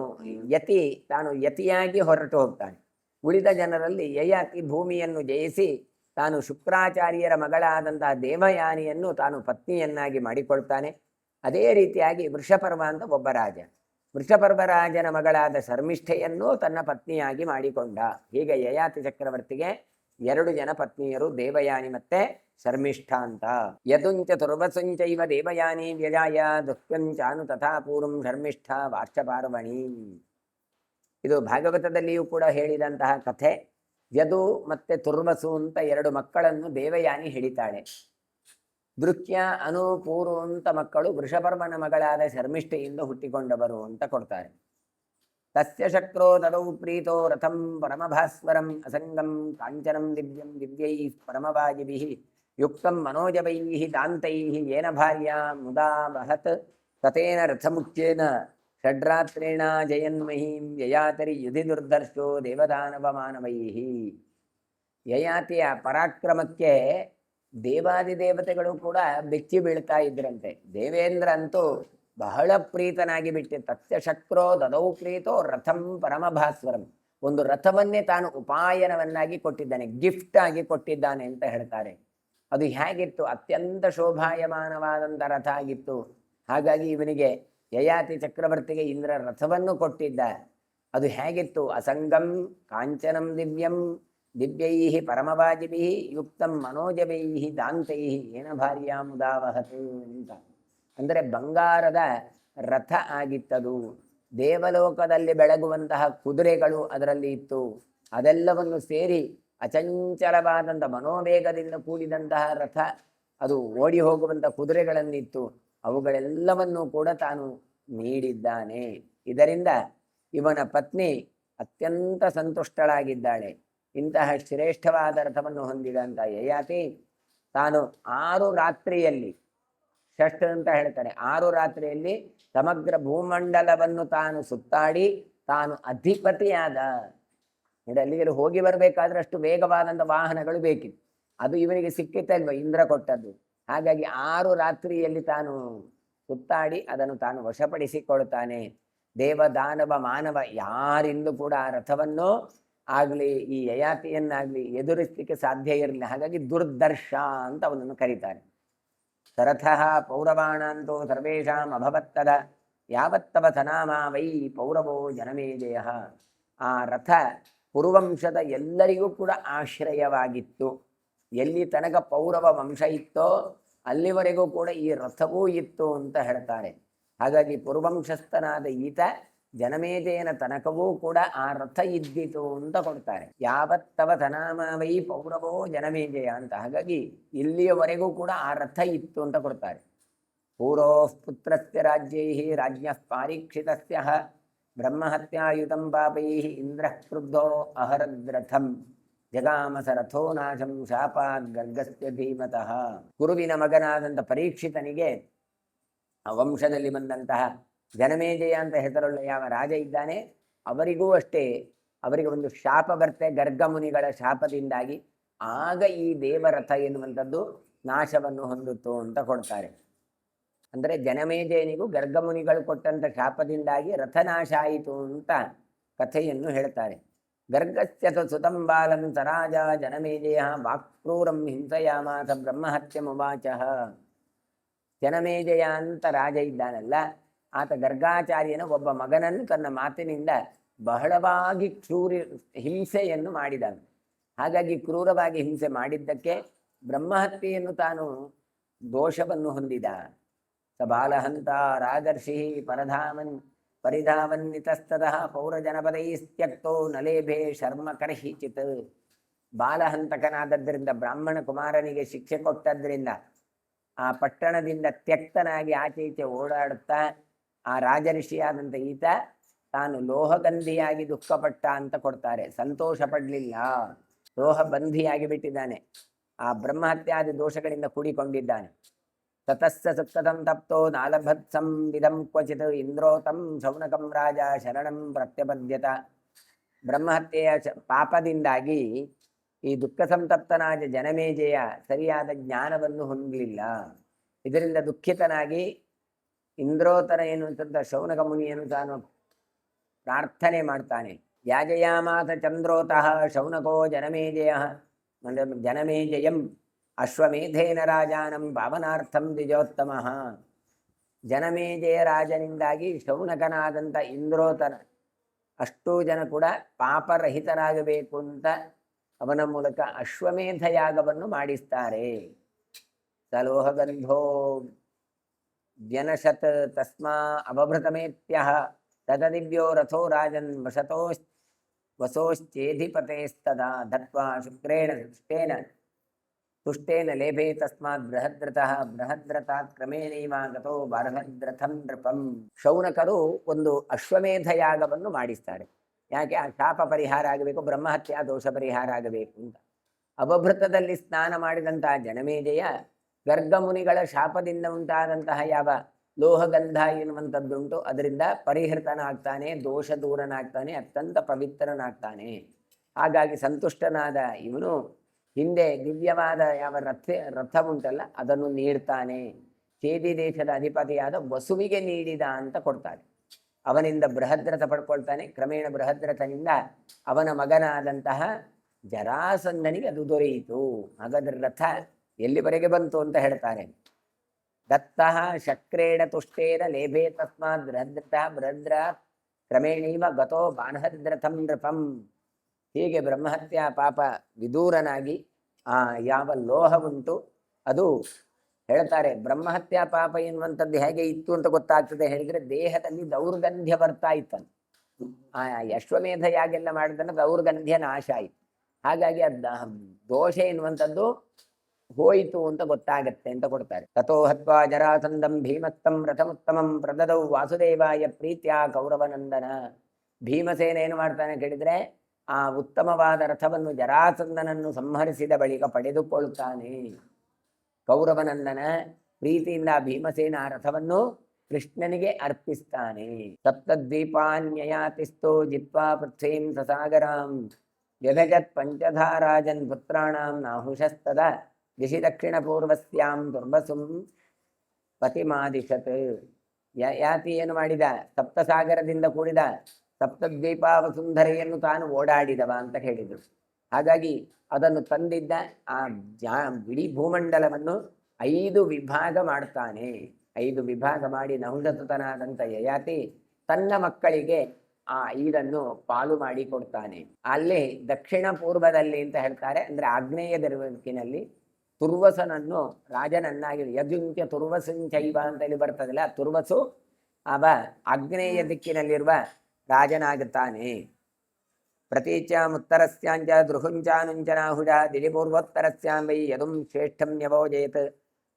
ಯತಿಯಾಗಿ ಹೊರಟು ಹೋಗ್ತಾನೆ. ಉಳಿದ ಜನರಲ್ಲಿ ಯಯಾತಿ ಭೂಮಿಯನ್ನು ಜಯಿಸಿ ತಾನು ಶುಕ್ರಾಚಾರ್ಯರ ಮಗಳಾದಂತಹ ದೇವಯಾನಿಯನ್ನು ತಾನು ಪತ್ನಿಯನ್ನಾಗಿ ಮಾಡಿಕೊಳ್ತಾನೆ. ಅದೇ ರೀತಿಯಾಗಿ ವೃಷಪರ್ವ ಅಂತ ಒಬ್ಬ ರಾಜ, ವೃಷಪರ್ವರಾಜನ ಮಗಳಾದ ಶರ್ಮಿಷ್ಠೆಯನ್ನು ತನ್ನ ಪತ್ನಿಯಾಗಿ ಮಾಡಿಕೊಂಡ. ಹೀಗೆ ಯಯಾತಿ ಚಕ್ರವರ್ತಿಗೆ 2 ಜನ ಪತ್ನಿಯರು, ದೇವಯಾನಿ ಮತ್ತೆ ಶರ್ಮಿಷ್ಠ ಅಂತ. ಯದುಂಚ ತುರ್ವಸುಂಚೈವ ದೇವಯಾನಿ ವ್ಯಜಾಯ ದುಃಖಂಚಾನು ತಥಾ ಪೂರ್ವಂ ಶರ್ಮಿಷ್ಠ ವಾರ್ಷಪಾರ್ವಣಿ. ಇದು ಭಾಗವತದಲ್ಲಿಯೂ ಕೂಡ ಹೇಳಿದಂತಹ ಕಥೆ. ಯದು ಮತ್ತೆ ತುರ್ವಸು ಅಂತ 2 ಮಕ್ಕಳನ್ನು ದೇವಯಾನಿ ಹಿಡಿತಾಳೆ. ದೃಕ್ಯ ಅನು ಪೂರ್ವ ಅಂತ ಮಕ್ಕಳು ವೃಷಪರ್ವನ ಮಗಳಾದ ಶರ್ಮಿಷ್ಠೆಯಿಂದ ಹುಟ್ಟಿಕೊಂಡವರು ಅಂತ ಕೊಡ್ತಾರೆ. ತಸ್ಯ ಶಕ್ರೋ ತದೌ ಪ್ರೀತೋ ರಥಂ ಪರಮಭಾಸ್ವರಂ ಅಸಂಗಂ ಕಾಂಚನಂ ದಿವ್ಯಂ ದಿವ್ಯೈ ಪರಮವಾಜಿಭಿಃ ಯುಕ್ತಂ ಮನೋಜವೈಃ ದಾಂತೈಃ ಯೇನ ಭಾರ್ಯಾ ಮುದಾ ವಹತ್ ತತೇನ ರಥಮುಖ್ಯೇನ ಷಡ್ರಾತ್ರೇಣ ಜಯನ್ಮಹೀಂ ಯಯಾತರಿ ಯುಧಿ ದುರ್ಧರ್ಷೋ ದೇವದಾನವ ಮಾನವೈಃ. ಯಯಾತಿಯ ಪರಾಕ್ರಮಕ್ಕೆ ದೇವಾದಿದೇವತೆಗಳು ಕೂಡ ಬೆಚ್ಚಿ ಬೀಳ್ತಾ ಇದ್ರಂತೆ. ದೇವೇಂದ್ರ ಅಂತೂ ಬಹಳ ಪ್ರೀತನಾಗಿ ಬಿಟ್ಟೆ. ತಸ್ಯ ಶಕ್ರೋ ದದೌ ಪ್ರೀತೋ ರಥಂ ಪರಮಭಾಸ್ವರಂ. ಒಂದು ರಥವನ್ನೇ ತಾನು ಉಪಾಯನವನ್ನಾಗಿ ಕೊಟ್ಟಿದ್ದಾನೆ, ಗಿಫ್ಟ್ ಆಗಿ ಕೊಟ್ಟಿದ್ದಾನೆ ಅಂತ ಹೇಳ್ತಾರೆ. ಅದು ಹೇಗಿತ್ತು? ಅತ್ಯಂತ ಶೋಭಾಯಮಾನವಾದಂಥ ರಥ ಆಗಿತ್ತು. ಹಾಗಾಗಿ ಇವನಿಗೆ ಯಯಾತಿ ಚಕ್ರವರ್ತಿಗೆ ಇಂದ್ರ ರಥವನ್ನು ಕೊಟ್ಟಿದ್ದ. ಅದು ಹೇಗಿತ್ತು? ಅಸಂಗಂ ಕಾಂಚನಂ ದಿವ್ಯಂ ದಿವ್ಯೈಃ ಪರಮವಾಜಿಭಿಃ ಯುಕ್ತಂ ಮನೋಜವೈಃ ದಾಂತೈಃ ಏನ ಭಾರ್ಯಾ ಮುದಾವಹತ್ ಅಂತ. ಅಂದರೆ ಬಂಗಾರದ ರಥ ಆಗಿತ್ತದು. ದೇವಲೋಕದಲ್ಲಿ ಬೆಳಗುವಂತಹ ಕುದುರೆಗಳು ಅದರಲ್ಲಿ ಇತ್ತು. ಅದೆಲ್ಲವನ್ನು ಸೇರಿ ಅಚಂಚಲವಾದಂಥ ಮನೋವೇಗದಿಂದ ಕೂಡಿದಂತಹ ರಥ, ಅದು ಓಡಿ ಹೋಗುವಂಥ ಕುದುರೆಗಳನ್ನಿತ್ತು. ಅವುಗಳೆಲ್ಲವನ್ನೂ ಕೂಡ ತಾನು ನೀಡಿದ್ದಾನೆ. ಇದರಿಂದ ಇವನ ಪತ್ನಿ ಅತ್ಯಂತ ಸಂತುಷ್ಟಳಾಗಿದ್ದಾಳೆ. ಇಂತಹ ಶ್ರೇಷ್ಠವಾದ ರಥವನ್ನು ಹೊಂದಿದಂಥ ಯಯಾತಿ ತಾನು 6 ರಾತ್ರಿಯಲ್ಲಿ, ಷಷ್ಠ ಅಂತ ಹೇಳ್ತಾರೆ, 6 ರಾತ್ರಿಯಲ್ಲಿ ಸಮಗ್ರ ಭೂಮಂಡಲವನ್ನು ತಾನು ಸುತ್ತಾಡಿ ತಾನು ಅಧಿಪತಿಯಾದ. ಅಲ್ಲಿಗೆ ಹೋಗಿ ಬರಬೇಕಾದ್ರೆ ಅಷ್ಟು ವೇಗವಾದಂಥ ವಾಹನಗಳು ಬೇಕಿತ್ತು. ಅದು ಇವನಿಗೆ ಸಿಕ್ಕಿತ್ತಲ್ವ, ಇಂದ್ರ ಕೊಟ್ಟದ್ದು. ಹಾಗಾಗಿ 6 ರಾತ್ರಿಯಲ್ಲಿ ತಾನು ಸುತ್ತಾಡಿ ಅದನ್ನು ತಾನು ವಶಪಡಿಸಿಕೊಳ್ತಾನೆ. ದೇವ ದಾನವ ಮಾನವ ಯಾರಿಂದಲೂ ಕೂಡ ಆ ರಥವನ್ನು ಆಗಲಿ ಈ ಯಯಾತಿಯನ್ನಾಗಲಿ ಎದುರಿಸಲಿಕ್ಕೆ ಸಾಧ್ಯ ಇರಲಿಲ್ಲ. ಹಾಗಾಗಿ ದುರ್ದರ್ಶ ಅಂತ ಅವನನ್ನು ಕರೀತಾರೆ. ಸರಥಃ ಪೌರವಾಣಾಂತೋ ಸರ್ವೇಷಾಂ ಅಭವತ್ತದ ಯಾವತ್ತವ ಸನಾಮ ವೈ ಪೌರವೋ ಜನಮೇಜಯ. ಆ ರಥ ಪುರುವಂಶದ ಎಲ್ಲರಿಗೂ ಕೂಡ ಆಶ್ರಯವಾಗಿತ್ತು. ಎಲ್ಲಿ ತನಕ ಪೌರವ ವಂಶ ಇತ್ತೋ ಅಲ್ಲಿವರೆಗೂ ಕೂಡ ಈ ರಥವೂ ಇತ್ತು ಅಂತ ಹೇಳ್ತಾರೆ. ಹಾಗಾಗಿ ಪುರುವಂಶಸ್ಥನಾದ ಈತ ಜನಮೇಜಯನ ತನಕವೂ ಕೂಡ ಆ ರಥ ಇದ್ದಿತು ಅಂತ ಕೊಡ್ತಾರೆ. ಯಾವತ್ತವ ಸನಾಮ ವೈ ಪೌರವೋ ಜನಮೇಜಯ ಅಂತ. ಹಾಗಾಗಿ ಇಲ್ಲಿಯವರೆಗೂ ಕೂಡ ಆ ರಥ ಇತ್ತು ಅಂತ ಕೊಡ್ತಾರೆ. ಪೂರೋ ಪುತ್ರಸ್ಯ ರಾಜ್ಯೈಃ ರಾಜ್ಞಃ ಪಾರೀಕ್ಷಿತಸ್ಯ ಬ್ರಹ್ಮಹತ್ಯಾಯುತಂ ಪಾಪೈಃ ಇಂದ್ರಃ ಕ್ರುದ್ಧೋ ಅಹರದ್ರಥಂ ಜಗಾಮಸ ರಥೋ ನಾಶಂ ಶಾಪಾದ್ ಗರ್ಗಸ್ಯ ಧೀಮತಃ. ಕುರುವಿನ ಮಗನಾದಂಥ ಪರೀಕ್ಷಿತನಿಗೆ ಆ ವಂಶದಲ್ಲಿ ಬಂದಂತಹ ಜನಮೇಜಯ ಅಂತ ಹೆಸರುಳ್ಳ ಯಾವ ರಾಜ ಇದ್ದಾನೆ ಅವರಿಗೂ ಅಷ್ಟೇ, ಅವರಿಗೆ ಒಂದು ಶಾಪ ಬರ್ತೆ, ಗರ್ಗಮುನಿಗಳ ಶಾಪದಿಂದಾಗಿ. ಆಗ ಈ ದೇವರಥ ಎನ್ನುವಂಥದ್ದು ನಾಶವನ್ನು ಹೊಂದಿತು ಅಂತ ಕೊಡ್ತಾರೆ. ಅಂದರೆ ಜನಮೇಜಯನಿಗೂ ಗರ್ಗಮುನಿಗಳು ಕೊಟ್ಟಂಥ ಶಾಪದಿಂದಾಗಿ ರಥನಾಶ ಆಯಿತು ಅಂತ ಕಥೆಯನ್ನು ಹೇಳ್ತಾರೆ. ಗರ್ಗಸ್ಯ ಸುತಂ ಬಾಲಂ ಸರಾಜ ಜನಮೇಜಯ ವಾಕ್ಕ್ರೂರಂ ಹಿಂಸಯಾಮಾಸ ಬ್ರಹ್ಮಹತ್ಯಮುವಾಚ. ಜನಮೇಜಯ ಅಂತ ರಾಜ ಇದ್ದಾನಲ್ಲ, ಆತ ಗರ್ಗಾಚಾರ್ಯನ ಒಬ್ಬ ಮಗನನ್ನು ತನ್ನ ಮಾತಿನಿಂದ ಬಹಳವಾಗಿ ಹಿಂಸೆಯನ್ನು ಮಾಡಿದನು. ಹಾಗಾಗಿ ಕ್ರೂರವಾಗಿ ಹಿಂಸೆ ಮಾಡಿದ್ದಕ್ಕೆ ಬ್ರಹ್ಮಹತ್ಯೆಯನ್ನು ತಾನು ದೋಷವನ್ನು ಹೊಂದಿದ. ಸ ಬಾಲಹಂತ ರಾಜರ್ಷಿ ಪರಿಧಾವನ್ನಿತಸ್ತತಃ ಪೌರಜನಪದೈಸ್ತ್ಯಕ್ತೋ ನಲೇಭೆ ಶರ್ಮ ಕರ್ಹಿಚಿತ್. ಬಾಲಹಂತಕನಾದದ್ದರಿಂದ, ಬ್ರಾಹ್ಮಣ ಕುಮಾರನಿಗೆ ಶಿಕ್ಷೆ ಕೊಟ್ಟದ್ರಿಂದ ಆ ಪಟ್ಟಣದಿಂದ ತ್ಯಕ್ತನಾಗಿ ಆಚೆ ಈಚೆ ಓಡಾಡುತ್ತಾ ಆ ರಾಜಋಷಿಯಾದಂಥ ಈತ ತಾನು ಲೋಹಗಂಧಿಯಾಗಿ ದುಃಖಪಟ್ಟ ಅಂತ ಕೊಡ್ತಾರೆ. ಸಂತೋಷ ಪಡಲಿಲ್ಲ, ಲೋಹಬಂಧಿಯಾಗಿ ಬಿಟ್ಟಿದ್ದಾನೆ. ಆ ಬ್ರಹ್ಮಹತ್ಯಾದಿ ದೋಷಗಳಿಂದ ಕೂಡಿಕೊಂಡಿದ್ದಾನೆ. ತತಸ್ಸ ಸತ್ತದಂ ತಪ್ತೋ ನಾಲಭತ್ ಸಂವಿಧಂ ಕ್ವಚಿತ್ ಇಂದ್ರೋತಂ ಶೌನಕಂ ರಾಜ ಶರಣಂ ಪ್ರತ್ಯಪದ್ಯತ. ಬ್ರಹ್ಮಹತ್ಯೆಯ ಪಾಪದಿಂದಾಗಿ ಈ ದುಃಖ ಸಂತಪ್ತನಾದ ಜನಮೇಜಯ ಸರಿಯಾದ ಜ್ಞಾನವನ್ನು ಹೊಂದಲಿಲ್ಲ. ಇದರಿಂದ ದುಃಖಿತನಾಗಿ ಇಂದ್ರೋತರ ಎನ್ನುವಂಥದ್ದು ಶೌನಕ ಮುನಿಯನ್ನು ತಾನು ಪ್ರಾರ್ಥನೆ ಮಾಡ್ತಾನೆ. ಯಾಜಯಾಮಾಸ ಚಂದ್ರೋತಃ ಶೌನಕೋ ಜನಮೇಜಯಂ ಅಶ್ವಮೇಧೇನ ರಾಜಾನಂ ಭಾವನಾರ್ಥಂ ದ್ವಿಜೋತ್ತಮ. ಜನಮೇಜಯ ರಾಜನಿಂದಾಗಿ ಶೌನಕನಾದಂಥ ಇಂದ್ರೋತನ ಅಷ್ಟೂ ಜನ ಕೂಡ ಪಾಪರಹಿತರಾಗಬೇಕು ಅಂತ ಅವನ ಮೂಲಕ ಅಶ್ವಮೇಧ ಯಾಗವನ್ನು ಮಾಡಿಸ್ತಾರೆ. ಸಲೋಹಗಂಧೋ ವ್ಯನಶತ್ ತಸ್ಮಾ ಅವಭೃತಮೇತ್ಯಃ ತದದಿವ್ಯೋ ರಥೋ ರಾಜನ್ ವಸೋಶ್ಚೇಧಿಪತೇಸ್ತದಾ ದತ್ವಾ ಶುಕ್ರೇಣ ತುಷ್ಟೇನ ಲೇಭೆ ತಸ್ಮಾತ್ ಬೃಹದ್ರಥಾತ್ ಕ್ರಮೇಣೈವಾಗತೋ ಬೃಹದ್ರಥಂ ನೃಪಂ. ಶೌನಕರು ಒಂದು ಅಶ್ವಮೇಧ ಯಾಗವನ್ನು ಮಾಡಿಸ್ತಾರೆ. ಯಾಕೆ? ಆ ಶಾಪ ಪರಿಹಾರ ಆಗಬೇಕು, ಬ್ರಹ್ಮಹತ್ಯಾ ದೋಷ ಪರಿಹಾರ ಆಗಬೇಕು ಅಂತ. ಅವಭೃತದಲ್ಲಿ ಸ್ನಾನ ಮಾಡಿದಂತಹ ಜನಮೇಜಯ ಗರ್ಗಮುನಿಗಳ ಶಾಪದಿಂದ ಉಂಟಾದಂತಹ ಯಾವ ಲೋಹಗಂಧ ಎನ್ನುವಂಥದ್ದುಂಟು ಅದರಿಂದ ಪರಿಹೃತನಾಗ್ತಾನೆ, ದೋಷ ದೂರನಾಗ್ತಾನೆ, ಅತ್ಯಂತ ಪವಿತ್ರನಾಗ್ತಾನೆ. ಹಾಗಾಗಿ ಸಂತುಷ್ಟನಾದ ಇವನು ಹಿಂದೆ ದಿವ್ಯವಾದ ಯಾವ ರಥ ಉಂಟಲ್ಲ ಅದನ್ನು ನೀಡ್ತಾನೆ. ಚೇದಿ ದೇಶದ ಅಧಿಪತಿಯಾದ ವಸುವಿಗೆ ನೀಡಿದ ಅಂತ ಕೊಡ್ತಾನೆ. ಅವನಿಂದ ಬೃಹದ್ರಥ ಪಡ್ಕೊಳ್ತಾನೆ. ಕ್ರಮೇಣ ಬೃಹದ್ರಥನಿಂದ ಅವನ ಮಗನಾದಂತಹ ಜರಾಸಂಧನಿಗೆ ಅದು ದೊರೆಯಿತು. ಹಾಗಾದ್ರೆ ರಥ ಎಲ್ಲಿವರೆಗೆ ಬಂತು ಅಂತ ಹೇಳ್ತಾರೆ. ದತ್ತಃ ಶಕ್ರೇಣ ತುಷ್ಟೇನ ಲೇಭೆ ತಸ್ಮಾತ್ ಬೃಹದ್ರ ಕ್ರಮೇಣೈವ ಗತೋ ಬಾಣಹದ್ರಥಂ ನೃಪಂ. ಹೀಗೆ ಬ್ರಹ್ಮಹತ್ಯಾ ಪಾಪ ವಿದೂರನಾಗಿ ಆ ಯಾವ ಲೋಹ ಉಂಟು ಅದು ಹೇಳ್ತಾರೆ. ಬ್ರಹ್ಮಹತ್ಯಾ ಪಾಪ ಎನ್ನುವಂಥದ್ದು ಹೇಗೆ ಇತ್ತು ಅಂತ ಗೊತ್ತಾಗ್ತದೆ ಹೇಳಿದ್ರೆ, ದೇಹದಲ್ಲಿ ದೌರ್ಗಂಧ್ಯ ಬರ್ತಾ ಇತ್ತಂತ. ಆ ಅಶ್ವಮೇಧ ಯಾಗೆಲ್ಲ ಮಾಡಿದನ್ನು ದೌರ್ಗಂಧ್ಯ ನಾಶ ಆಯಿತು. ಹಾಗಾಗಿ ದೋಷ ಎನ್ನುವಂಥದ್ದು ಹೋಯಿತು ಅಂತ ಗೊತ್ತಾಗತ್ತೆ ಅಂತ ಕೊಡ್ತಾರೆ. ತಥೋ ಹತ್ವಾ ಜರಾಸಂಧಂ ಭೀಮಸ್ತಂ ರಥಮುತ್ತಮಂ ಪ್ರದದೌ ವಾಸುದೇವಾಯ ಪ್ರೀತ್ಯ ಕೌರವನಂದನ. ಭೀಮಸೇನ ಏನು ಮಾಡ್ತಾನೆ ಕೇಳಿದ್ರೆ, ಆ ಉತ್ತಮವಾದ ರಥವನ್ನು ಜರಾಸಂಧನನ್ನು ಸಂಹರಿಸಿದ ಬಳಿಕ ಪಡೆದುಕೊಳ್ತಾನೆ. ಕೌರವನಂದನ ಪ್ರೀತಿಯಿಂದ ಭೀಮಸೇನ ಆ ರಥವನ್ನು ಕೃಷ್ಣನಿಗೆ ಅರ್ಪಿಸ್ತಾನೆ. ಸಪ್ತದ್ವೀಪಾನ್ಯಯಾತಿಸ್ಥೋ ಜಿತ್ವಾ ಪೃಥ್ವೀಂ ಸಸಾಗರಾಂ ವ್ಯಭಜತ್ ಪಂಚಧಾರಾಜನ್ ಪುತ್ರಾಣಾಂ ನಾಹುಷಸ್ತದ ದಿಶಿ ದಕ್ಷಿಣ ಪೂರ್ವಸ್ಯಾಂ ದುರ್ಬಸುಂ ಪತಿಮಾದಿಶತ್. ಯಾತಿ ಏನು ಮಾಡಿದ? ಸಪ್ತಸಾಗರದಿಂದ ಕೂಡಿದ ಸಪ್ತದ್ವೀಪ ವಸುಂಧರೆಯನ್ನು ತಾನು ಓಡಾಡಿದವ ಅಂತ ಹೇಳಿದರು. ಹಾಗಾಗಿ ಅದನ್ನು ತಂದಿದ್ದ ಆ ಇಡೀ ಭೂಮಂಡಲವನ್ನು 5 ವಿಭಾಗ ಮಾಡ್ತಾನೆ. 5 ವಿಭಾಗ ಮಾಡಿ ನಹುಷಸುತನಾದಂಥ ಯಯಾತಿ ತನ್ನ ಮಕ್ಕಳಿಗೆ ಆ 5 ಪಾಲು ಮಾಡಿ ಕೊಡ್ತಾನೆ. ಅಲ್ಲಿ ದಕ್ಷಿಣ ಪೂರ್ವದಲ್ಲಿ ಅಂತ ಹೇಳ್ತಾರೆ, ಅಂದ್ರೆ ಆಗ್ನೇಯ ದಿಕ್ಕಿನಲ್ಲಿ ತುರ್ವಸನನ್ನು ರಾಜನನ್ನಾಗಿ ಯದುಂಚ ತುರ್ವಸಂಚೈವ ಅಂತೇಳಿ ಬರ್ತದಲ್ಲ, ತುರ್ವಸು ಅವ ಆಗ್ನೇಯ ದಿಕ್ಕಿನಲ್ಲಿರುವ ರಾಜನಾಗುತ್ತಾನೆ. ಪ್ರತೀಚ್ಯಾಂ ಉತ್ತರಸ್ಯಾಂಚ ದೃಹುಂಚಾನುಂಚನಾಹುಜ ದಿಲಿಪೂರ್ವೋತ್ತರಸ್ಯಾಂ ವೈ ಯದುಂ ಶ್ರೇಷ್ಠಂ ನ್ಯವೋಜಯತ್.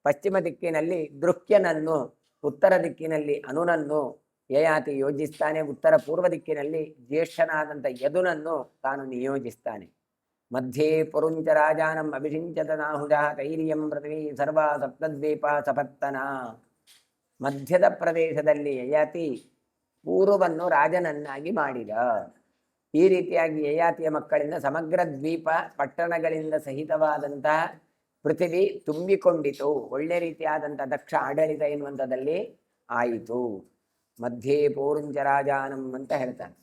ಪಶ್ಚಿಮ ದಿಕ್ಕಿನಲ್ಲಿ ದೃಹ್ಯನನ್ನು, ಉತ್ತರ ದಿಕ್ಕಿನಲ್ಲಿ ಅನುನನ್ನು ಯಯಾತಿ ಯೋಜಿಸ್ತಾನೆ. ಉತ್ತರ ಪೂರ್ವ ದಿಕ್ಕಿನಲ್ಲಿ ಜ್ಯೇಷ್ಠನಾದಂಥ ಯದುನನ್ನು ತಾನು ನಿಯೋಜಿಸ್ತಾನೆ. ಮಧ್ಯೆ ಪುರುಂಚ ರಾಜಾನಂ ಅಭಿಷಿಂಚತ ನಾಹುಜ ತೈರ್ಯಂ ಪೃಥ್ವೀ ಸರ್ವ ಸಪ್ತದ್ವೀಪ ಸಪತ್ತನ. ಮಧ್ಯದ ಪ್ರದೇಶದಲ್ಲಿ ಯಯಾತಿ ಪೂರ್ವವನ್ನು ರಾಜನನ್ನಾಗಿ ಮಾಡಿದ. ಈ ರೀತಿಯಾಗಿ ಯಯಾತಿಯ ಮಕ್ಕಳಿಂದ ಸಮಗ್ರ ದ್ವೀಪ ಪಟ್ಟಣಗಳಿಂದ ಸಹಿತವಾದಂತಹ ಪೃಥ್ವಿ ತುಂಬಿಕೊಂಡಿತು. ಒಳ್ಳೆ ರೀತಿಯಾದಂಥ ದಕ್ಷ ಆಡಳಿತ ಎನ್ನುವಂಥದ್ದಲ್ಲಿ ಆಯಿತು. ಮಧ್ಯೆ ಪೂರುಂಚ ರಾಜಾನಂ ಅಂತ ಹೇಳ್ತಾನೆ.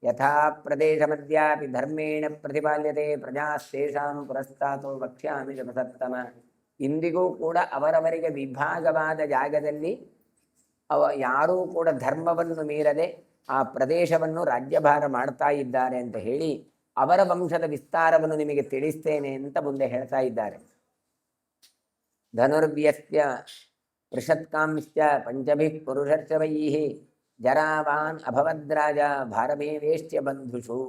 ಯಥಾ ಪ್ರದೇಶ ಮಧ್ಯಾಪಿ ಧರ್ಮೇಣ ಪ್ರತಿಪಾಲ್ಯತೆ ಪ್ರಜಾಸ್ತೇಷಾಂ ಪುರಸ್ತಾತೋ ವಕ್ಷ್ಯಾಮಿ ಸತ್ತಮ. ಇಂದಿಗೂ ಕೂಡ ಅವರವರಿಗೆ ವಿಭಾಗವಾದ ಜಾಗದಲ್ಲಿ ಯಾರೂ ಕೂಡ ಧರ್ಮವನ್ನು ಮೀರದೆ ಆ ಪ್ರದೇಶವನ್ನು ರಾಜ್ಯಭಾರ ಮಾಡ್ತಾ ಇದ್ದಾರೆ ಅಂತ ಹೇಳಿ ಅವರ ವಂಶದ ವಿಸ್ತಾರವನ್ನು ನಿಮಗೆ ತಿಳಿಸ್ತೇನೆ ಅಂತ ಮುಂದೆ ಹೇಳ್ತಾ ಇದ್ದಾರೆ. ಧನುರ್ವ್ಯಸ್ಯ ಪೃಷತ್ಕಾಂಶ್ಚ ಪಂಚಭಿಃ ಪುರುಷರ್ಷವೈಃ ಜರಾವಾನ್ ಅಭವದ್ರಾಜ ಭಾರಮೇವೇಶ್ಯ ಬಂಧುಷು.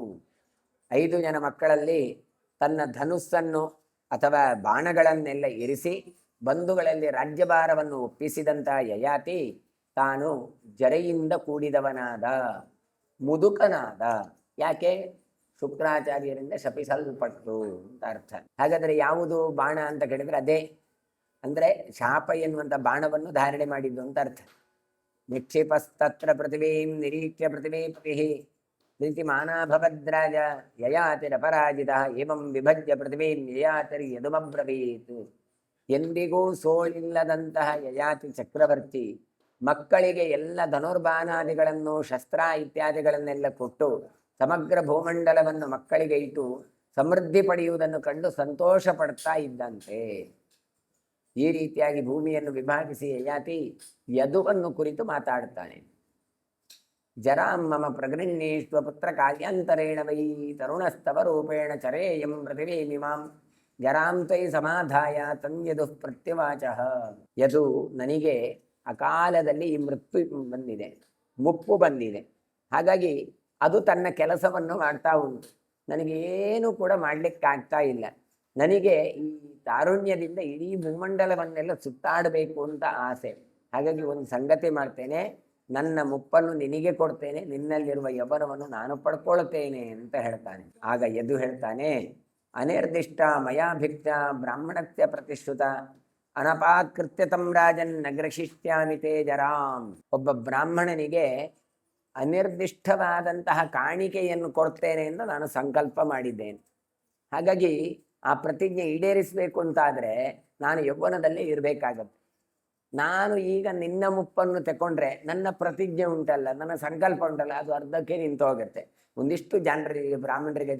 5 ಜನ ಮಕ್ಕಳಲ್ಲಿ ತನ್ನ ಧನುಸ್ಸನ್ನು ಅಥವಾ ಬಾಣಗಳನ್ನೆಲ್ಲ ಇರಿಸಿ ಬಂಧುಗಳಲ್ಲಿ ರಾಜ್ಯಭಾರವನ್ನು ಒಪ್ಪಿಸಿದಂಥ ಯಯಾತಿ ತಾನು ಜರೆಯಿಂದ ಕೂಡಿದವನಾದ, ಮುದುಕನಾದ. ಯಾಕೆ? ಶುಕ್ರಾಚಾರ್ಯರಿಂದ ಶಪಿಸಲ್ಪಟ್ಟು ಅಂತ ಅರ್ಥ. ಹಾಗಾದರೆ ಯಾವುದು ಬಾಣ ಅಂತ ಕೇಳಿದ್ರೆ ಅದೇ ಅಂದರೆ ಶಾಪ ಎನ್ನುವಂಥ ಬಾಣವನ್ನು ಧಾರಣೆ ಮಾಡಿದ್ದು ಅಂತ ಅರ್ಥ. ನಿಕ್ಷಿಪಸ್ತತ್ರ ಪೃಥಿವೀಂ ನಿರೀಕ್ಷ್ಯ ಪೃಥಿವೀಪತಿ ನೀತಿಮಾನಾಭವದ್ರಾಜ ಯಯಾತಿರಪರಾಜಿತ ಏವಂ ವಿಭಜ್ಯ ಪೃಥಿವೀಂ ಯಯಾತಿರ್ ಯದುಮಬ್ರವೀತ್. ಎಂದಿಗೂ ಸೋಲಿಲ್ಲದಂತಹ ಯಯಾತಿ ಚಕ್ರವರ್ತಿ ಮಕ್ಕಳಿಗೆ ಎಲ್ಲ ಧನುರ್ಬಾಣಾದಿಗಳನ್ನು ಶಸ್ತ್ರ ಇತ್ಯಾದಿಗಳನ್ನೆಲ್ಲ ಕೊಟ್ಟು ಸಮಗ್ರ ಭೂಮಂಡಲವನ್ನು ಮಕ್ಕಳಿಗೆ ಇಟ್ಟು ಸಮೃದ್ಧಿ ಪಡೆಯುವುದನ್ನು ಕಂಡು ಸಂತೋಷ ಪಡ್ತಾ ಇದ್ದಂತೆ. ಈ ರೀತಿಯಾಗಿ ಭೂಮಿಯನ್ನು ವಿಭಾಗಿಸಿ ಯಯಾತಿ ಯದುವನ್ನು ಕುರಿತು ಮಾತಾಡುತ್ತಾನೆ. ಜರಾಂ ಮಮ ಪ್ರಗೃಹ್ಣೇಶ್ವ ಪುತ್ರ ಕಾರ್ಯಾಂತರೇಣ ವೈ ತರುಣಸ್ತವ ರೂಪೇಣ ಚರೇಯಂ ಪೃಥಿವೀಮಿಮಾಂ ಜರಾಂ ತೈ ಸಮಾಧಾಯ ತನ್ಯದು ಪ್ರತ್ಯವಾಚಃ. ಯದು ನನಗೆ ಅಕಾಲದಲ್ಲಿ ಈ ಮೃತ್ಯು ಬಂದಿದೆ, ಮುಪ್ಪು ಬಂದಿದೆ. ಹಾಗಾಗಿ ಅದು ತನ್ನ ಕೆಲಸವನ್ನು ಮಾಡ್ತಾ ಉಂಟು. ನನಗೇನು ಕೂಡ ಮಾಡಲಿಕ್ಕಾಗ್ತಾ ಇಲ್ಲ. ನನಗೆ ಈ ತಾರುಣ್ಯದಿಂದ ಇಡೀ ಭೂಮಂಡಲವನ್ನೆಲ್ಲ ಸುತ್ತಾಡಬೇಕು ಅಂತ ಆಸೆ. ಹಾಗಾಗಿ ಒಂದು ಸಂಗತಿ ಮಾಡ್ತೇನೆ, ನನ್ನ ಮುಪ್ಪನ್ನು ನಿನಗೆ ಕೊಡ್ತೇನೆ, ನಿನ್ನಲ್ಲಿರುವ ಯೌವನವನ್ನು ನಾನು ಪಡ್ಕೊಳ್ತೇನೆ ಅಂತ ಹೇಳ್ತಾನೆ. ಆಗ ಯದು ಹೇಳ್ತಾನೆ, ಅನಿರ್ದಿಷ್ಟ ಮಯಾಭಿಕ್ತ ಬ್ರಾಹ್ಮಣತ್ಯ ಪ್ರತಿಷ್ಠುತ ಅನಪಾತ್ಕೃತ್ಯ ತಂ ರಾಜನ್ ನಗ್ರಶಿಷ್ಟ್ಯಾಮಿತೆ ಜರಾಂ. ಒಬ್ಬ ಬ್ರಾಹ್ಮಣನಿಗೆ ಅನಿರ್ದಿಷ್ಟವಾದಂತಹ ಕಾಣಿಕೆಯನ್ನು ಕೊಡ್ತೇನೆ ಎಂದು ನಾನು ಸಂಕಲ್ಪ ಮಾಡಿದ್ದೇನೆ. ಹಾಗಾಗಿ ಆ ಪ್ರತಿಜ್ಞೆ ಈಡೇರಿಸಬೇಕು ಅಂತಾದರೆ ನಾನು ಯೌವನದಲ್ಲೇ ಇರಬೇಕಾಗತ್ತೆ. ನಾನು ಈಗ ನಿನ್ನ ಮುಪ್ಪನ್ನು ತಗೊಂಡ್ರೆ ನನ್ನ ಪ್ರತಿಜ್ಞೆ ಉಂಟಲ್ಲ, ನನ್ನ ಸಂಕಲ್ಪ ಉಂಟಲ್ಲ, ಅದು ಅರ್ಧಕ್ಕೆ ನಿಂತು ಹೋಗುತ್ತೆ. ಒಂದಿಷ್ಟು ಜನರಿಗೆ ಬ್ರಾಹ್ಮಣರಿಗೆ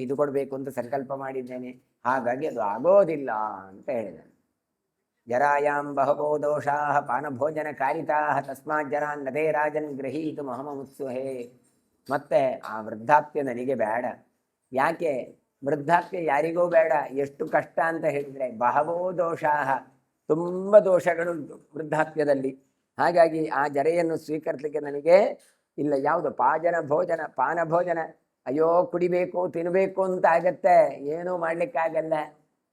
ಇದು ಕೊಡಬೇಕು ಅಂತ ಸಂಕಲ್ಪ ಮಾಡಿದ್ದೇನೆ, ಹಾಗಾಗಿ ಅದು ಆಗೋದಿಲ್ಲ ಅಂತ ಹೇಳಿದೆ. ಜರಾಯಾಂ ಬಹವೋ ದೋಷಾಃ ಪಾನಭೋಜನ ಕಾರಿತಾಃ ತಸ್ಮಾತ್ ಜರಾನ್ ನದೇ ರಾಜನ್ ಗೃಹೀತು ಮಹಮಮುತ್ಸುಹೇ. ಮತ್ತೆ ಆ ವೃದ್ಧಾಪ್ಯ ನನಗೆ ಬೇಡ. ಯಾಕೆ ವೃದ್ಧಾಪ್ಯ ಯಾರಿಗೂ ಬೇಡ? ಎಷ್ಟು ಕಷ್ಟ ಅಂತ ಹೇಳಿದರೆ, ಬಹವೋ ದೋಷಾಃ, ತುಂಬ ದೋಷಗಳುಂಟು ವೃದ್ಧಾಪ್ಯದಲ್ಲಿ. ಹಾಗಾಗಿ ಆ ಜರೆಯನ್ನು ಸ್ವೀಕರಿಸಲಿಕ್ಕೆ ನನಗೆ ಇಲ್ಲ. ಯಾವುದು ಪಾನಭೋಜನ, ಅಯ್ಯೋ ಕುಡಿಬೇಕು ತಿನ್ನಬೇಕು ಅಂತ ಆಗತ್ತೆ, ಏನೂ ಮಾಡಲಿಕ್ಕಾಗಲ್ಲ.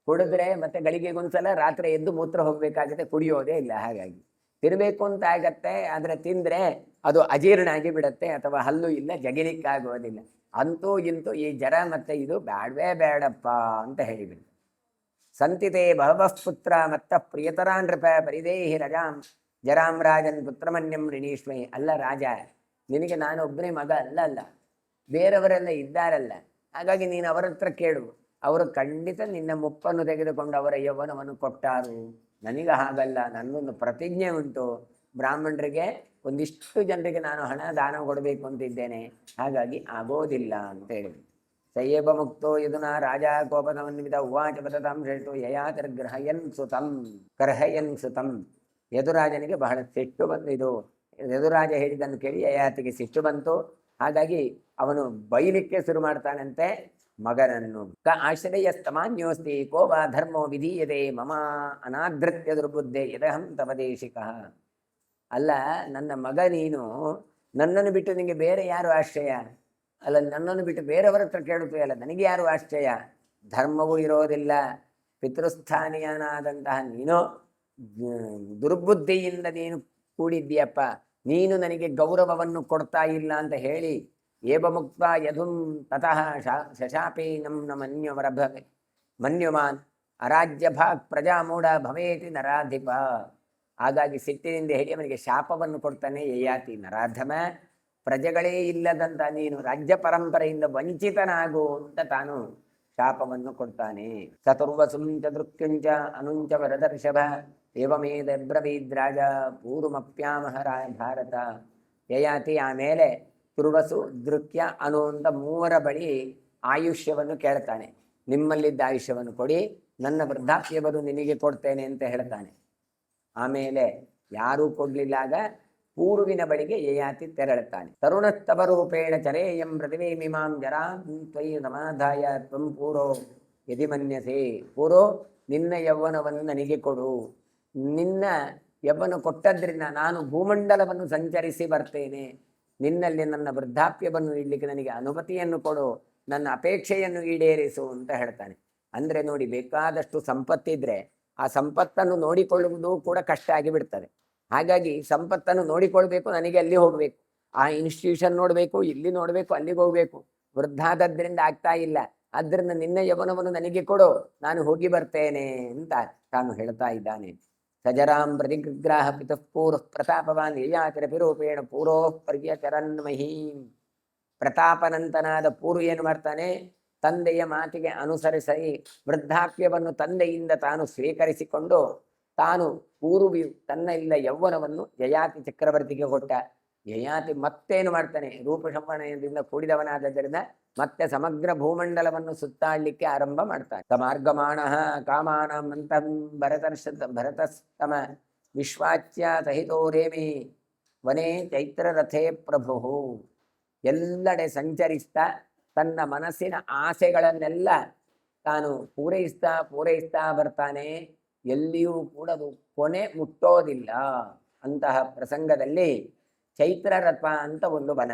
ಕುಡಿದ್ರೆ ಮತ್ತೆ ಗಳಿಗೆಗೊಂದ್ಸಲ ರಾತ್ರಿ ಎದ್ದು ಮೂತ್ರ ಹೋಗಬೇಕಾಗತ್ತೆ, ಕುಡಿಯೋದೇ ಇಲ್ಲ. ಹಾಗಾಗಿ ತಿನ್ನಬೇಕು ಅಂತ ಆಗತ್ತೆ, ಆದರೆ ತಿಂದರೆ ಅದು ಅಜೀರ್ಣ ಆಗಿ ಬಿಡತ್ತೆ, ಅಥವಾ ಹಲ್ಲು ಇಲ್ಲ, ಜಗಿಲಿಕ್ಕಾಗೋದಿಲ್ಲ. ಅಂತೂ ಇಂತೂ ಈ ಜರ ಮತ್ತೆ ಇದು ಬೇಡವೇ ಬೇಡಪ್ಪ ಅಂತ ಹೇಳಿಬಿಡಿ. ಸಂತಿತೆ ಬಹವಃ ಪುತ್ರ ಮತ್ತ ಪ್ರಿಯತರಾನ್ ನೃಪ ಪರಿದೇಹಿ ರಜಾಂ ಜರಾಂ ರಾಜನ್ ಪುತ್ರಮನ್ಯಂ ಋಣೀಷ್ಮೇ. ಅಲ್ಲ ರಾಜ, ನಿನಗೆ ನಾನು ಒಬ್ಬನೇ ಮಗ ಅಲ್ಲ, ಬೇರೆಯವರೆಲ್ಲ ಇದ್ದಾರಲ್ಲ. ಹಾಗಾಗಿ ನೀನು ಅವರ ಹತ್ರ ಕೇಳು, ಅವರು ಖಂಡಿತ ನಿನ್ನ ಮುಪ್ಪನ್ನು ತೆಗೆದುಕೊಂಡು ಅವರ ಯೌವನವನ್ನು ಕೊಟ್ಟಾರು. ನನಗೆ ಹಾಗಲ್ಲ, ನನ್ನೊಂದು ಪ್ರತಿಜ್ಞೆ ಉಂಟು, ಬ್ರಾಹ್ಮಣರಿಗೆ ಒಂದಿಷ್ಟು ಜನರಿಗೆ ನಾನು ಹಣ ದಾನ ಕೊಡಬೇಕು ಅಂತಿದ್ದೇನೆ, ಹಾಗಾಗಿ ಆಗೋದಿಲ್ಲ ಅಂತ ಹೇಳಿದ್ರು. ಸಯೇಬ ಮುಕ್ತೋ ಯದುನ ರಾಜ ಕೋಪದವನ್ವಿತ ಉವಾಚ ಪತತಾಂ ಶ್ರೇಷ್ಠೋ ಯಯಾತಿರ್ಗ್ರಹಯನ್ ಸುತಂ. ಯದುರಾಜನಿಗೆ ಬಹಳ ಸಿಟ್ಟು ಬಂದಿದ್ದು. ಯದುರಾಜ ಹೇಳಿದ್ದನ್ನು ಕೇಳಿ ಯಯಾತಿಗೆ ಸಿಟ್ಟು ಬಂತು. ಹಾಗಾಗಿ ಅವನು ಬೈಲಿಕ್ಕೆ ಶುರು ಮಾಡ್ತಾನಂತೆ ಮಗನನ್ನು. ಆಶ್ರಯಸ್ತಮಾನ್ಯೋಸ್ತಿ ಕೋ ವಾ ಧರ್ಮೋ ವಿಧೀಯತೆ ಮಮ ಅನಾಧೃತ್ಯ ದುರ್ಬುದ್ಧೆ ಯದಹಂ ತವದೇಶಿಕಃ. ಅಲ್ಲ ನನ್ನ ಮಗ, ನೀನು ನನ್ನನ್ನು ಬಿಟ್ಟು ನಿನಗೆ ಬೇರೆ ಯಾರು ಆಶ್ರಯ? ಅಲ್ಲ, ನನ್ನನ್ನು ಬಿಟ್ಟು ಬೇರೆಯವರ ಹತ್ರ ಕೇಳುತ್ತೀಯಲ್ಲ, ನನಗೆ ಯಾರು ಆಶ್ರಯ? ಧರ್ಮವೂ ಇರೋದಿಲ್ಲ, ಪಿತೃಸ್ಥಾನೀಯನಾದಂತಹ ನೀನು ದುರ್ಬುದ್ಧಿಯಿಂದ ನೀನು ಕೂಡಿದ್ದೀಯಪ್ಪ, ನೀನು ನನಗೆ ಗೌರವವನ್ನು ಕೊಡ್ತಾ ಇಲ್ಲ ಅಂತ ಹೇಳಿ ಏವ ಮುಕ್ತ ಯದುಂ ತತಃ ಶಶಾಪೀನಂ ನ ಮನ್ಯುಮಾನ್ ಅರಾಜ್ಯ ಭಾಗ್ ಪ್ರಜಾಮೂಢ ಭವೇತಿ ನರಾಧಿಪ. ಹಾಗಾಗಿ ಸಿಟ್ಟಿನಿಂದ ಹೇಳಿ ಅವನಿಗೆ ಶಾಪವನ್ನು ಕೊಡ್ತಾನೆ ಯಯಾತಿ. ನರಾಧಮ, ಪ್ರಜೆಗಳೇ ಇಲ್ಲದಂತ ನೀನು ರಾಜ್ಯ ಪರಂಪರೆಯಿಂದ ವಂಚಿತನಾಗು ಅಂತ ತಾನು ಶಾಪವನ್ನು ಕೊಡ್ತಾನೆ. ಚತುರ್ವಸುಂ ಚತುರ್ಕ್ಯುಂಚ ಅನುಂಚ ವರದರ್ಶಭ ಏವಮೇದ ಬ್ರವೀದ್ರಾಜ ಪೂರ್ವಮಪ್ಯಾಮಹ ಭಾರತ. ಯಯಾತಿ ಆಮೇಲೆ ತುರ್ವಸು, ದೃಕ್ಯ, ಅನು ಅಂತ ಮೂವರ ಬಳಿ ಆಯುಷ್ಯವನ್ನು ಕೇಳ್ತಾನೆ. ನಿಮ್ಮಲ್ಲಿದ್ದ ಆಯುಷ್ಯವನ್ನು ಕೊಡಿ, ನನ್ನ ವೃದ್ಧಾಪ್ಯ ಬದು ನಿನಗೆ ಕೊಡ್ತೇನೆ ಅಂತ ಹೇಳ್ತಾನೆ. ಆಮೇಲೆ ಯಾರೂ ಕೊಡ್ಲಿಲ್ಲಾಗ ಪೂರ್ವಿನ ಬಳಿಗೆ ಯಯಾತಿ ತೆರಳುತ್ತಾನೆ. ತರುಣಸ್ತವ ರೂಪೇಣ ಚರೇಯಂ ಪೃಥಿವೀಮಿಮಾಂ ಜರಾಂ ತ್ವಯಿ ಸಮಾಧಾಯ ತ್ವಂ ಪೂರೋ ಯದಿ ಮನ್ಯಸೆ. ಪೂರೋ, ನಿನ್ನ ಯೌವನವನ್ನು ನನಗೆ ಕೊಡು. ನಿನ್ನ ಯೌವನ ಕೊಟ್ಟದ್ರಿಂದ ನಾನು ಭೂಮಂಡಲವನ್ನು ಸಂಚರಿಸಿ ಬರ್ತೇನೆ. ನಿನ್ನಲ್ಲಿ ನನ್ನ ವೃದ್ಧಾಪ್ಯವನ್ನು ಇಡ್ಲಿಕ್ಕೆ ನನಗೆ ಅನುಮತಿಯನ್ನು ಕೊಡು, ನನ್ನ ಅಪೇಕ್ಷೆಯನ್ನು ಈಡೇರಿಸು ಅಂತ ಹೇಳ್ತಾನೆ. ಅಂದರೆ ನೋಡಿ, ಬೇಕಾದಷ್ಟು ಸಂಪತ್ತಿದ್ರೆ ಆ ಸಂಪತ್ತನ್ನು ನೋಡಿಕೊಳ್ಳುವುದು ಕೂಡ ಕಷ್ಟ ಆಗಿಬಿಡ್ತದೆ. ಹಾಗಾಗಿ ಸಂಪತ್ತನ್ನು ನೋಡಿಕೊಳ್ಬೇಕು, ನನಗೆ ಅಲ್ಲಿ ಹೋಗಬೇಕು, ಆ ಇನ್ಸ್ಟಿಟ್ಯೂಷನ್ ನೋಡಬೇಕು, ಇಲ್ಲಿ ನೋಡಬೇಕು, ಅಲ್ಲಿಗೆ ಹೋಗಬೇಕು. ವೃದ್ಧಾದದ್ರಿಂದ ಆಗ್ತಾ ಇಲ್ಲ. ಆದ್ದರಿಂದ ನಿನ್ನ ಯೌವನವನ್ನು ನನಗೆ ಕೊಡು, ನಾನು ಹೋಗಿ ಬರ್ತೇನೆ ಅಂತ ತಾನು ಹೇಳ್ತಾ ಇದ್ದಾನೆ. ಸಜರಾಂ ಪ್ರತಿಗ್ರಾಹ ಪಿತಃ ಪೂರ್ವ ಪ್ರತಾಪವಾನ್ ಯಯಾತಿರಪಿರೂಪೇಣ ಪೂರೋ ಪರ್ಯಚರನ್ಮಹೀಂ. ಪ್ರತಾಪನಂತನಾದ ಪೂರ್ವ ಏನು ಮಾಡ್ತಾನೆ, ತಂದೆಯ ಮಾತಿಗೆ ಅನುಸರಿಸಿ ವೃದ್ಧಾಪ್ಯವನ್ನು ತಂದೆಯಿಂದ ತಾನು ಸ್ವೀಕರಿಸಿಕೊಂಡು ತಾನು ಪೂರ್ವಿಯು ತನ್ನ ಇಲ್ಲ ಯೌವನವನ್ನು ಯಯಾತಿ ಚಕ್ರವರ್ತಿಗೆ ಕೊಟ್ಟ. ಯಯಾತಿ ಮತ್ತೇನು ಮಾಡ್ತಾನೆ, ರೂಪಶಂವನದಿಂದ ಕೂಡಿದವನಾದ್ದರಿಂದ ಮತ್ತೆ ಸಮಗ್ರ ಭೂಮಂಡಲವನ್ನು ಸುತ್ತಾಡಲಿಕ್ಕೆ ಆರಂಭ ಮಾಡ್ತಾನೆ. ತಮಾರ್ಗಮಾಣ ಕಾಮಾನಂ ಅಂತಂ ಭರತಸ್ತಮ ವಿಶ್ವಾಚ್ಯ ಸಹಿತೋ ರೇಮಿ ವನೇ ಚೈತ್ರರಥೇ ಪ್ರಭು. ಎಲ್ಲೆಡೆ ಸಂಚರಿಸ್ತಾ ತನ್ನ ಮನಸ್ಸಿನ ಆಸೆಗಳನ್ನೆಲ್ಲ ತಾನು ಪೂರೈಸ್ತಾ ಬರ್ತಾನೆ. ಎಲ್ಲಿಯೂ ಕೂಡ ಅದು ಕೊನೆ ಮುಟ್ಟೋದಿಲ್ಲ. ಅಂತಹ ಪ್ರಸಂಗದಲ್ಲಿ ಚೈತ್ರರಥ ಅಂತ ಒಂದು ವನ,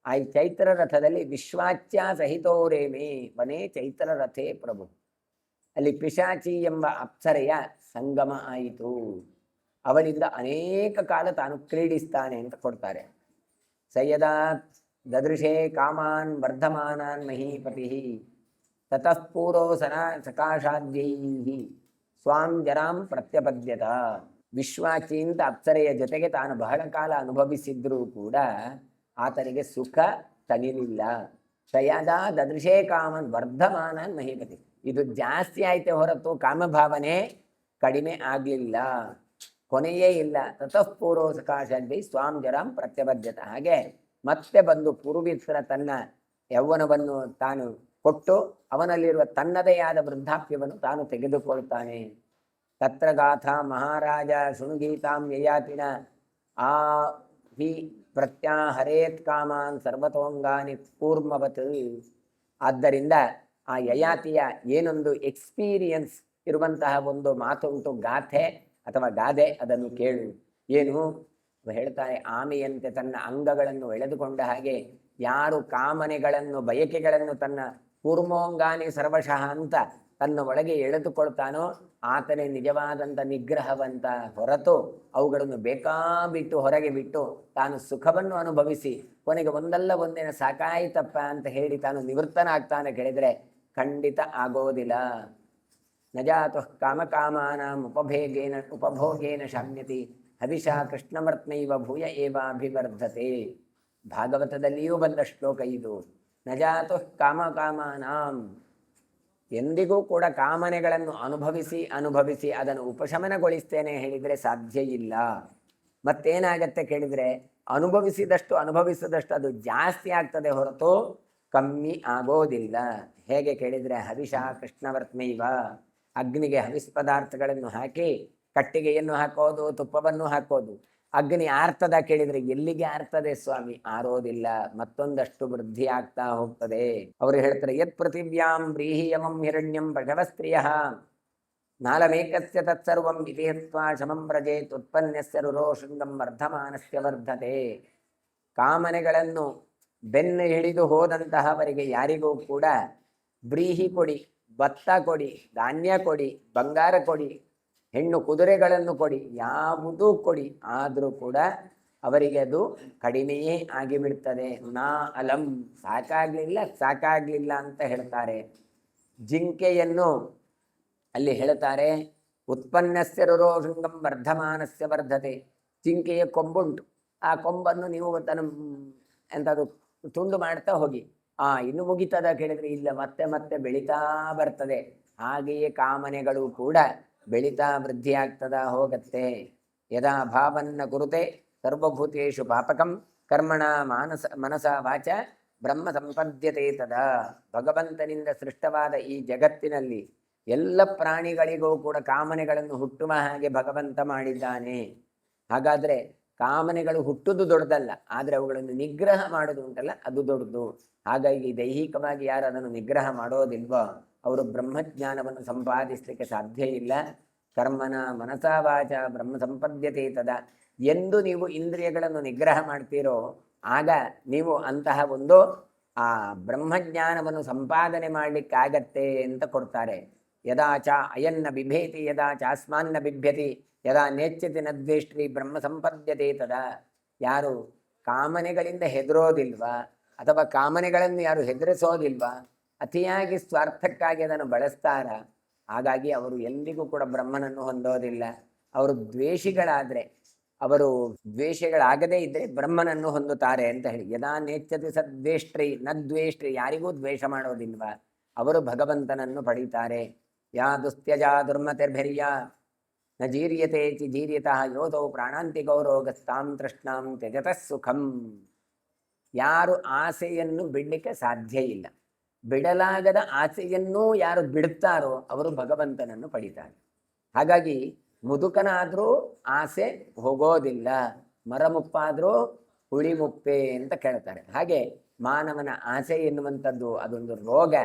ಆ ಚೈತ್ರರಥದಲ್ಲಿ ವಿಶ್ವಾಚ್ಯ ಸಹಿತೋರೇಮಿ ವನೇ ಚೈತ್ರರಥೇ ಪ್ರಭು. ಅಲ್ಲಿ ಪಿಶಾಚಿ ಎಂಬ ಅಪ್ಸರೆಯ ಸಂಗಮ ಆಯಿತು. ಅವಳಿಂದ ಅನೇಕ ಕಾಲ ತಾನು ಕ್ರೀಡಿಸ್ತಾನೆ ಅಂತ ಕೊಡ್ತಾರೆ. ಸಯದಾ ದದೃಶೇ ಕಾಮಾನ್ ವರ್ಧಮಾನಾನ್ ಮಹೀಪತಿ ತತಃ ಪೂರೋ ಸಕಾಶಾದ್ಯೈ ಸ್ವಾಂ ಜರಾಂ ಪ್ರತ್ಯಪದ್ಯತ. ವಿಶ್ವಾಚಿ ಅಂತ ಅಪ್ಸರೆಯ ಜೊತೆಗೆ ತಾನು ಬಹಳ ಕಾಲ ಅನುಭವಿಸಿದ್ರೂ ಕೂಡ ಆತನಿಗೆ ಸುಖ ತನಿಲಿಲ್ಲ. ಸಯದಾ ದದೃಶೇ ಕಾಮನ್ ವರ್ಧಮಾನಾನ್ ಮಹೀಪತಿ. ಇದು ಜಾಸ್ತಿ ಆಯ್ತೆ ಹೊರತು ಕಾಮಭಾವನೆ ಕಡಿಮೆ ಆಗಲಿಲ್ಲ, ಕೊನೆಯೇ ಇಲ್ಲ. ತತಃ ಪೂರ್ವ ಸಕಾಶಾದ್ಯೈ ಸ್ವಾಂ ಜರಾಂ ಪ್ರತ್ಯಪದ್ಯತ. ಹಾಗೆ ಮತ್ತೆ ಬಂದು ಪೂರ್ವಿಸ್ರ ತನ್ನ ಯೌವನವನ್ನು ತಾನು ಕೊಟ್ಟು ಅವನಲ್ಲಿರುವ ತನ್ನದೇ ಆದ ವೃದ್ಧಾಪ್ಯವನ್ನು ತಾನು ತೆಗೆದುಕೊಳ್ತಾನೆ. ತತ್ರ ಗಾಥಾ ಮಹಾರಾಜ ಶೃಣುಗೀತಾಂ ಯಯಾತಿನ ಆ ಹಿ ಪ್ರತ್ಯಾಹರೇತ್ ಕಾಮಾನ್ ಸರ್ವತೋಂಗಾನಿ ಕೂರ್ಮವತ್. ಆದ್ದರಿಂದ ಆ ಯಯಾತಿಯ ಏನೊಂದು ಎಕ್ಸ್ಪೀರಿಯನ್ಸ್ ಇರುವಂತಹ ಒಂದು ಮಾತು ಉಂಟು, ಗಾಥೆ ಅಥವಾ ಗಾದೆ, ಅದನ್ನು ಕೇಳು. ಏನು ಹೇಳ್ತಾರೆ, ಆಮೆಯಂತೆ ತನ್ನ ಅಂಗಗಳನ್ನು ಎಳೆದುಕೊಂಡ ಹಾಗೆ ಯಾರು ಕಾಮನೆಗಳನ್ನು ಬಯಕೆಗಳನ್ನು ತನ್ನ ಕೂರ್ಮೋಂಗಾನಿ ಸರ್ವಶಃ ಅಂತ ತನ್ನ ಒಳಗೆ ಎಳೆದುಕೊಳ್ತಾನೋ ಆತನೇ ನಿಜವಾದಂಥ ನಿಗ್ರಹವಂತ ಹೊರತು ಅವುಗಳನ್ನು ಬೇಕಾಬಿಟ್ಟು ಹೊರಗೆ ಬಿಟ್ಟು ತಾನು ಸುಖವನ್ನು ಅನುಭವಿಸಿ ಕೊನೆಗೆ ಒಂದಲ್ಲ ಒಂದಿನ ಸಾಕಾಯಿತಪ್ಪ ಅಂತ ಹೇಳಿ ತಾನು ನಿವೃತ್ತನಾಗ್ತಾನೆ ಕೇಳಿದರೆ ಖಂಡಿತ ಆಗೋದಿಲ್ಲ. ನಜಾತು ಕಾಮಕಾಮಾನಾಂ ಉಪಭೋಗೇನ ಶಾಮ್ಯತಿ ಹವಿಷಾ ಕೃಷ್ಣಮರ್ತ್ನೈವ ಭೂಯ ಏವಾಭಿವರ್ಧತೆ. ಭಾಗವತದಲ್ಲಿಯೂ ಬಂದ ಶ್ಲೋಕ ಇದು. ನಜಾತು ಕಾಮಕಾಮಾನಾಂ, ಎಂದಿಗೂ ಕೂಡ ಕಾಮನೆಗಳನ್ನು ಅನುಭವಿಸಿ ಅದನ್ನು ಉಪಶಮನಗೊಳಿಸ್ತೇನೆ ಹೇಳಿದರೆ ಸಾಧ್ಯ ಇಲ್ಲ. ಮತ್ತೇನಾಗತ್ತೆ ಕೇಳಿದರೆ ಅನುಭವಿಸಿದಷ್ಟು ಅದು ಜಾಸ್ತಿ ಆಗ್ತದೆ ಹೊರತು ಕಮ್ಮಿ ಆಗೋದಿಲ್ಲ. ಹೇಗೆ ಕೇಳಿದರೆ ಹವಿಷಾ ಕೃಷ್ಣವರ್ತ್ನೈವ, ಅಗ್ನಿಗೆ ಹವಿಸ್ ಪದಾರ್ಥಗಳನ್ನು ಹಾಕಿ ಕಟ್ಟಿಗೆಯನ್ನು ಹಾಕೋದು, ತುಪ್ಪವನ್ನು ಹಾಕೋದು. ಅಗ್ನಿ ಆರ್ತದ ಕೇಳಿದರೆ ಎಲ್ಲಿಗೆ ಆರ್ತದೆ ಸ್ವಾಮಿ? ಆರೋದಿಲ್ಲ, ಮತ್ತೊಂದಷ್ಟು ವೃದ್ಧಿ ಆಗ್ತಾ ಹೋಗ್ತದೆ. ಅವರು ಹೇಳ್ತಾರೆ, ಯತ್ ಪೃಥಿವ್ಯಾಂ ವ್ರೀಹಿಯಮಂ ಹಿರಣ್ಯಂ ಪ್ರಜವಸ್ತ್ರೀಯ ನಾಲಮೇಕಸ್ಯ ತತ್ಸರ್ವಂ ಇತಿ ಹತ್ವಾ ಶಮಂ ವ್ರಜೇತ್ ಉತ್ಪನ್ನಸ್ಯ ರುರೋಶೃಂಗಂ ವರ್ಧಮಾನಸ್ಯ ವರ್ಧತೆ. ಕಾಮನೆಗಳನ್ನು ಬೆನ್ನು ಹಿಡಿದು ಹೋದಂತಹವರಿಗೆ ಯಾರಿಗೂ ಕೂಡ ವ್ರೀಹಿ ಕೊಡಿ, ಭತ್ತ ಕೊಡಿ, ಧಾನ್ಯ ಕೊಡಿ, ಬಂಗಾರ ಕೊಡಿ, ಹೆಣ್ಣು ಕುದುರೆಗಳನ್ನು ಕೊಡಿ, ಯಾವುದೂ ಕೊಡಿ, ಆದರೂ ಕೂಡ ಅವರಿಗೆ ಅದು ಕಡಿಮೆಯೇ ಆಗಿಬಿಡ್ತದೆ. ನಾ ಅಲಂ, ಸಾಕಾಗಲಿಲ್ಲ ಅಂತ ಹೇಳ್ತಾರೆ. ಜಿಂಕೆಯನ್ನು ಅಲ್ಲಿ ಹೇಳ್ತಾರೆ, ಉತ್ಪನ್ನಸ್ಯ ರುರೋಶೃಂಗಂ ವರ್ಧಮಾನಸ್ಯ ವರ್ಧತೆ. ಜಿಂಕೆಯ ಕೊಂಬುಂಟು, ಆ ಕೊಂಬನ್ನು ನೀವು ಎಂಥದ್ದು ತುಂಡು ಮಾಡ್ತಾ ಹೋಗಿ, ಇನ್ನು ಮುಗಿತದ ಕೇಳಿದರೆ ಇಲ್ಲ, ಮತ್ತೆ ಬೆಳೀತಾ ಬರ್ತದೆ. ಹಾಗೆಯೇ ಕಾಮನೆಗಳು ಕೂಡ ಬೆಳೀತಾ ವೃದ್ಧಿ ಆಗ್ತದ ಹೋಗತ್ತೆ. ಯದಾ ಭಾವನ್ನ ಕುರುತೆ ಸರ್ವಭೂತೇಷು ಪಾಪಕಂ ಕರ್ಮಣ ಮನಸ ವಾಚ ಬ್ರಹ್ಮ ಸಂಪದ್ಯತೆ ತದಾ. ಭಗವಂತನಿಂದ ಸೃಷ್ಟವಾದ ಈ ಜಗತ್ತಿನಲ್ಲಿ ಎಲ್ಲ ಪ್ರಾಣಿಗಳಿಗೂ ಕೂಡ ಕಾಮನೆಗಳನ್ನು ಹುಟ್ಟುವ ಹಾಗೆ ಭಗವಂತ ಮಾಡಿದ್ದಾನೆ. ಹಾಗಾದರೆ ಕಾಮನೆಗಳು ಹುಟ್ಟುವುದು ದೊಡ್ಡದಲ್ಲ, ಆದರೆ ಅವುಗಳನ್ನು ನಿಗ್ರಹ ಮಾಡೋದು ಉಂಟಲ್ಲ, ಅದು ದೊಡ್ಡದು. ಹಾಗಾಗಿ ದೈಹಿಕವಾಗಿ ಯಾರು ಅದನ್ನು ನಿಗ್ರಹ ಮಾಡೋದಿಲ್ವೋ ಅವರು ಬ್ರಹ್ಮಜ್ಞಾನವನ್ನು ಸಂಪಾದಿಸಲಿಕ್ಕೆ ಸಾಧ್ಯ ಇಲ್ಲ. ಕರ್ಮನ ಮನಸಾ ವಾಚ ಬ್ರಹ್ಮ ಸಂಪದ್ಯತೆ ತದ. ಎಂದು ನೀವು ಇಂದ್ರಿಯಗಳನ್ನು ನಿಗ್ರಹ ಮಾಡ್ತೀರೋ ಆಗ ನೀವು ಅಂತಹ ಒಂದು ಆ ಬ್ರಹ್ಮಜ್ಞಾನವನ್ನು ಸಂಪಾದನೆ ಮಾಡಲಿಕ್ಕಾಗತ್ತೆ ಅಂತ ಕೊಡ್ತಾರೆ. ಯದಾ ಚ ಅಯನ್ನ ಬಿಭೇತಿ ಯದಾ ಚಾಸ್ಮಾನ್ನ ಬಿಭ್ಯತಿ ಯದಾ ನೇಚ್ಯತಿ ನದ್ವೇಷ್ಟ್ರಿ ಬ್ರಹ್ಮ ಸಂಪದ್ಯತೆ ತದ. ಯಾರು ಕಾಮನೆಗಳಿಂದ ಹೆದರೋದಿಲ್ವಾ ಅಥವಾ ಕಾಮನೆಗಳನ್ನು ಯಾರು ಹೆದರಿಸೋದಿಲ್ವಾ ಅತಿಯಾಗಿ ಸ್ವಾರ್ಥಕ್ಕಾಗಿ ಅದನ್ನು ಬಳಸ್ತಾರ, ಹಾಗಾಗಿ ಅವರು ಎಂದಿಗೂ ಕೂಡ ಬ್ರಹ್ಮನನ್ನು ಹೊಂದೋದಿಲ್ಲ. ಅವರು ದ್ವೇಷಿಗಳಾದರೆ, ಅವರು ದ್ವೇಷಗಳಾಗದೇ ಇದ್ದರೆ ಬ್ರಹ್ಮನನ್ನು ಹೊಂದುತ್ತಾರೆ ಅಂತ ಹೇಳಿ. ಯದಾ ನೇಚ್ಯತೆ ಸದ್ವೇಷ್ಟ್ರಿ ನ ದ್ವೇಷ್ಟ್ರಿ, ಯಾರಿಗೂ ದ್ವೇಷ ಮಾಡೋದಿಲ್ವ ಅವರು ಭಗವಂತನನ್ನು ಪಡೀತಾರೆ. ಯಾ ದುಸ್ತ್ಯಜ ದುರ್ಮತಿರ್ಭಿರ್ಯ ನ ಜೀರ್ಯತೆ ಚಿ ಜೀರ್ಯತಃ ಯೋಧೌ ಪ್ರಾಣಾಂತಿ ಗೌರೋಗಸ್ತಾಂ ತೃಷ್ಣಾಂ ತ್ಯಜತಃ ಸುಖಂ. ಯಾರು ಆಸೆಯನ್ನು ಬಿಡಲಿಕ್ಕೆ ಸಾಧ್ಯ ಇಲ್ಲ, ಬಿಡಲಾಗದ ಆಸೆಯನ್ನೂ ಯಾರು ಬಿಡುತ್ತಾರೋ ಅವರು ಭಗವಂತನನ್ನು ಪಡೀತಾರೆ. ಹಾಗಾಗಿ ಮುದುಕನಾದರೂ ಆಸೆ ಹೋಗೋದಿಲ್ಲ, ಮರಮುಪ್ಪಾದರೂ ಹುಳಿ ಮುಪ್ಪೆ ಅಂತ ಕೇಳ್ತಾರೆ. ಹಾಗೆ ಮಾನವನ ಆಸೆ ಎನ್ನುವಂಥದ್ದು ಅದೊಂದು ರೋಗ.